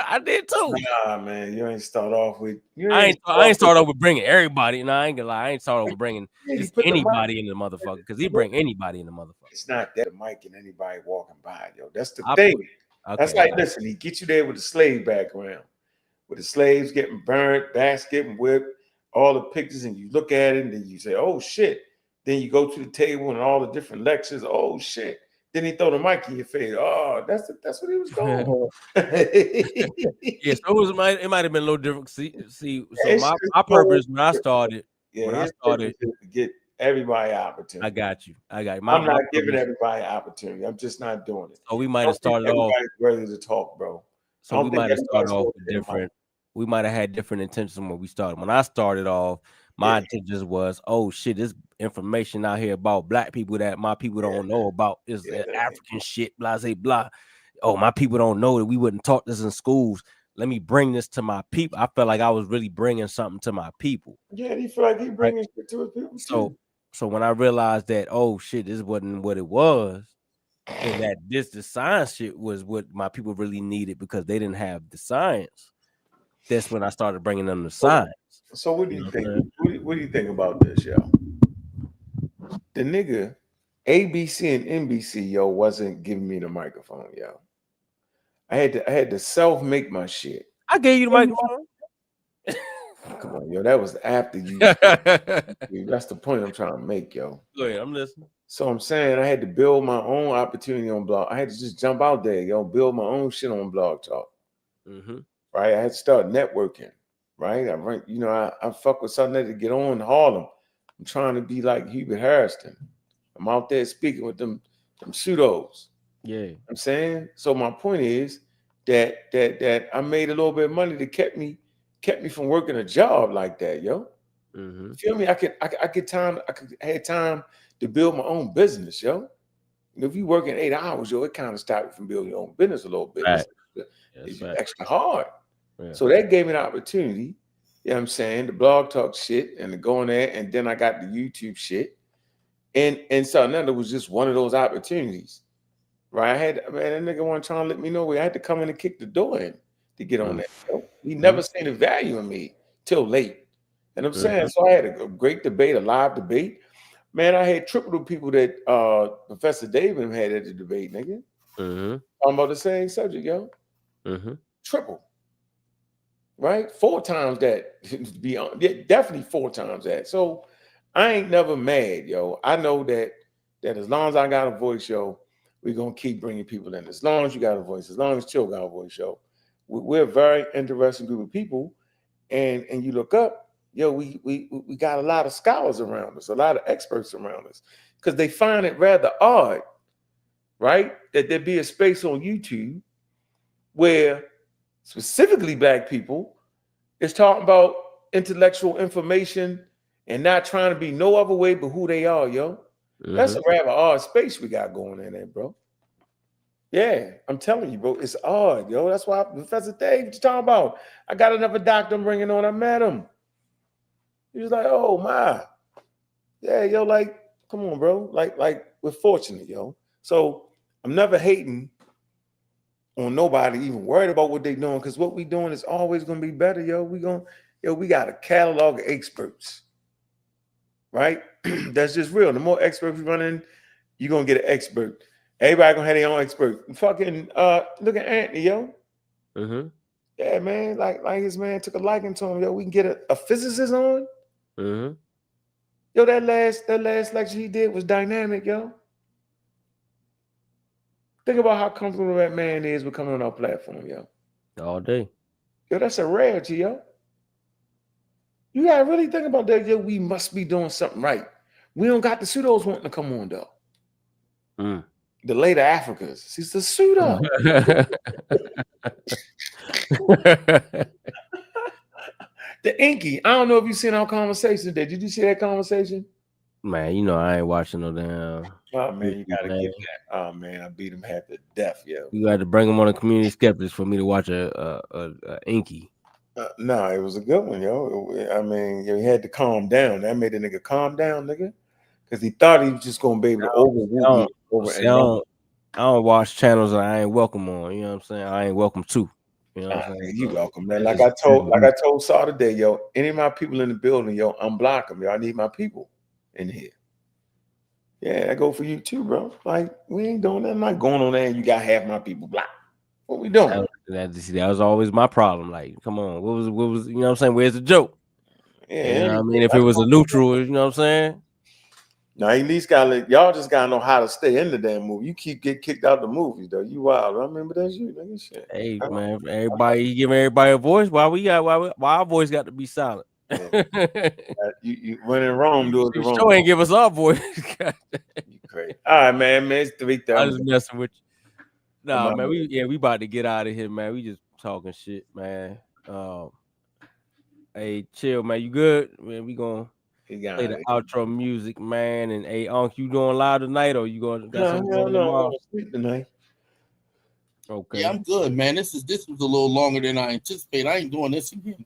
I did too. Nah, man, you ain't start off with. I ain't start over bringing everybody. No, I ain't gonna lie. I ain't start over bringing just put the anybody in the motherfucker because he bring anybody in the motherfucker. It's not that the mic and anybody walking by, yo. That's the thing. That's like, listen, he get you there with the slave background, with the slaves getting burnt, backs getting whipped, all the pictures, and you look at it and then you say, oh shit. Then you go to the table and all the different lectures, oh shit. Then he throw the mic in your face. Oh, that's what he was going for. Yeah, so it might have been a little different. See, so my purpose when I started, to get everybody opportunity. I got you. I'm not giving everybody opportunity. I'm just not doing it. So we might have started off ready to talk, bro. So we might have started off with different. We might have had different intentions when we started. When I started off, my intentions was, oh shit, this information out here about black people that my people don't know about is African shit, blah, blah, blah. Oh, my people don't know that we wouldn't taught this in schools. Let me bring this to my people. I felt like I was really bringing something to my people. Yeah, he felt like he bringing shit to his people too. So when I realized that, oh shit, this wasn't what it was, and that the science shit was what my people really needed because they didn't have the science. That's when I started bringing them the science. So what do you think? What do you think about this, yo? The nigga ABC and NBC, yo, wasn't giving me the microphone, yo. I had to self make my shit. I gave you the microphone. Come on, yo. That was after you. That's the point I'm trying to make, yo. Go ahead, I'm listening. So I'm saying I had to build my own opportunity on blog. I had to just jump out there, yo, build my own shit on Blog Talk. Right? I had to start networking. Right? I fuck with something to get on Harlem. I'm trying to be like Hubert Harrison. I'm out there speaking with them pseudos. Yeah. I'm saying. So my point is that I made a little bit of money that kept me from working a job like that, yo. You feel me? I had time to build my own business, yo. If you working 8 hours, yo, it kind of stopped you from building your own business a little bit. Right. It's extra hard. Yeah. So that gave me an opportunity. You know what I'm saying? The Blog Talk shit and the going there, and then I got the YouTube shit. And so now it was just one of those opportunities. Right? That nigga wasn't trying to let me know. I had to come in and kick the door in to get on that. Yo. He never seen the value in me till late. And I'm saying, so I had a great debate, a live debate. Man, I had triple the people that Professor David had at the debate, nigga. Talking about the same subject, yo. Triple. Right? 4 times that. Definitely 4 times that. So I ain't never mad, yo. I know that as long as I got a voice, yo, we're going to keep bringing people in. As long as you got a voice, as long as Chill got a voice, yo. We're a very interesting group of people. And you look up, yo, we got a lot of scholars around us, a lot of experts around us, because they find it rather odd, right, that there be a space on YouTube where specifically black people, is talking about intellectual information and not trying to be no other way but who they are, yo. That's a rather odd space we got going in there, bro. Yeah, I'm telling you, bro, it's odd, yo. That's why Professor Dave, what you talking about? I got another doctor I'm bringing on. I met him. He was like, oh my, yeah, yo, like, come on, bro. Like we're fortunate, yo. So I'm never hating on nobody, even worried about what they doing, because what we doing is always gonna be better, yo. We got a catalog of experts, right? That's just real. The more experts we run in, you're gonna get an expert. Everybody gonna have their own expert. Fucking look at Anthony, yo. Yeah, man. Like his man took a liking to him, yo. We can get a physicist on. Yo, that last lecture he did was dynamic, yo. Think about how comfortable that man is with coming on our platform, yo. All day. Yo, that's a rarity, yo. You gotta really think about that, yo. We must be doing something right. We don't got the pseudos wanting to come on, though. The later Africans. He's the pseudo. The Inky. I don't know if you seen our conversation today. Did you see that conversation? Man, you know I ain't watching no damn. Oh man, you gotta get that. Oh man, I beat him half to death, yo. You got to bring him on a Community Skeptics for me to watch a Inky. No, it was a good one, yo. I mean, he had to calm down. That made the nigga calm down, nigga, because he thought he was just gonna be able to over. I don't watch channels that I ain't welcome on. You know what I'm saying? I ain't welcome to. You know what I'm saying? You welcome, man. Like I told Saw today, yo. Any of my people in the building, yo, unblock them, yo. I need my people in here. Yeah, I go for you too, bro. Like we ain't doing that. I'm not going on there and you got half my people blocked. What we doing? That was always my problem. Like, come on, what was you know what I'm saying? Where's the joke? Yeah, you know what I mean, if it was a neutral, you know what I'm saying? Now at least y'all just gotta know how to stay in the damn movie. You keep get kicked out the movies though. You wild. I remember that's you, nigga. Shit. Hey man, everybody give everybody a voice. Why our voice got to be silent? Yeah. You when in Rome, do it the wrong. Show ain't give us our voice. You crazy. All right, man. It's 3:30. I just messing with you. Nah, man. We about to get out of here, man. We just talking shit, man. Hey, chill, man. You good? Man, we gonna play the outro music, man. And hey, Unc, you doing live tonight, or you going? No, I'm gonna sleep tonight. Okay. Yeah, I'm good, man. This was a little longer than I anticipated. I ain't doing this again.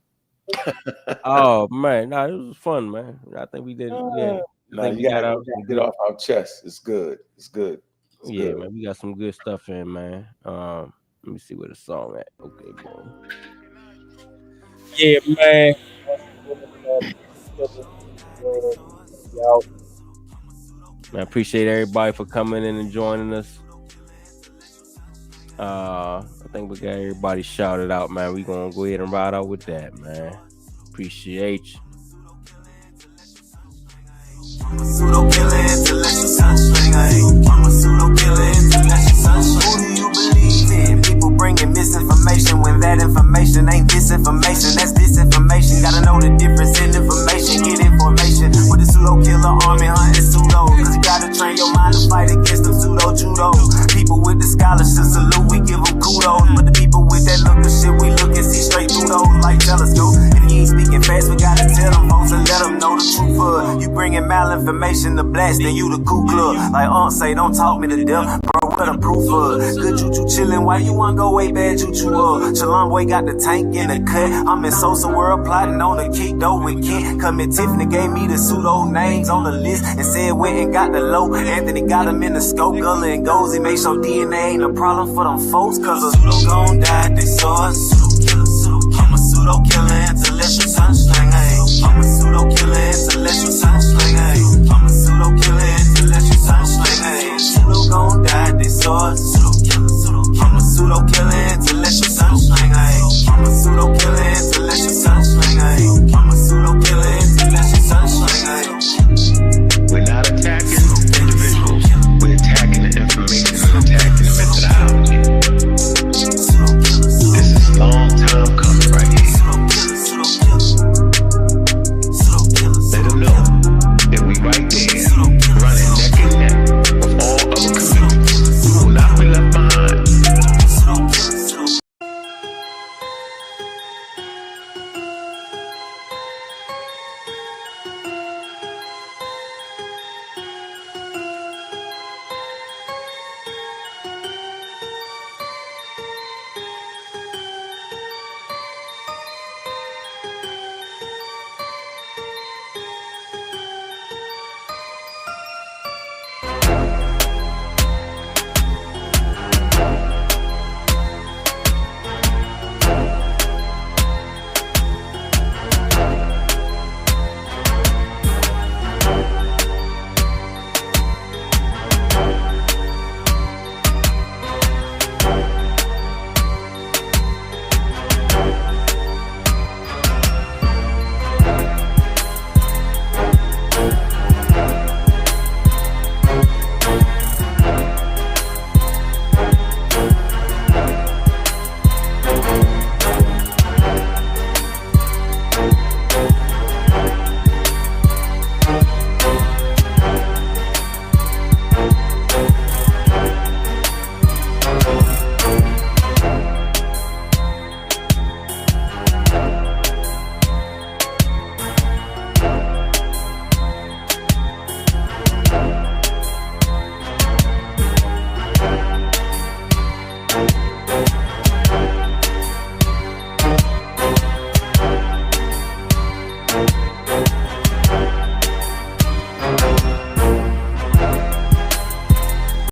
Oh man, nah, it was fun, man. I think we did. Yeah, you gotta get off our chest. It's good. It's good. It's good. Man, we got some good stuff in, man. Let me see where the song at. Okay, bro. Yeah, man. Man, I appreciate everybody for coming in and joining us. I think we got everybody shouted out, man. We gonna go ahead and ride out with that, man. Appreciate you. I'm a pseudo killer, intellectual sunshine. I'm a pseudo killer, intellectual sunshine. Who do you believe in? People bringing misinformation when that information ain't disinformation. That's disinformation. Gotta know the difference in information. Get information with the pseudo killer army hunting pseudo. Cause you gotta train your mind to fight against them pseudo judo. People with the scholarship salute, we give them kudos. But the people with that look of shit, we look and see straight through those like telescope. If you ain't speaking fast, we gotta tell them folks and let them know the truth. You bringing malinformation to blast, then you the Ku Klux. Like say, don't talk me to death, bro. What a proof of? Good choo-choo chillin', why you wanna go way bad choo-choo up? Shalom boy got the tank in the cut. I'm in Sosa world plotting on the kick though with Kent. Come Tiffany gave me the pseudo names on the list and said went and got the low. Anthony got him in the scope, Gullah and Gozy. Make sure DNA ain't a problem for them folks, cause a pseudo gon' die, they saw us. I'm a pseudo killer.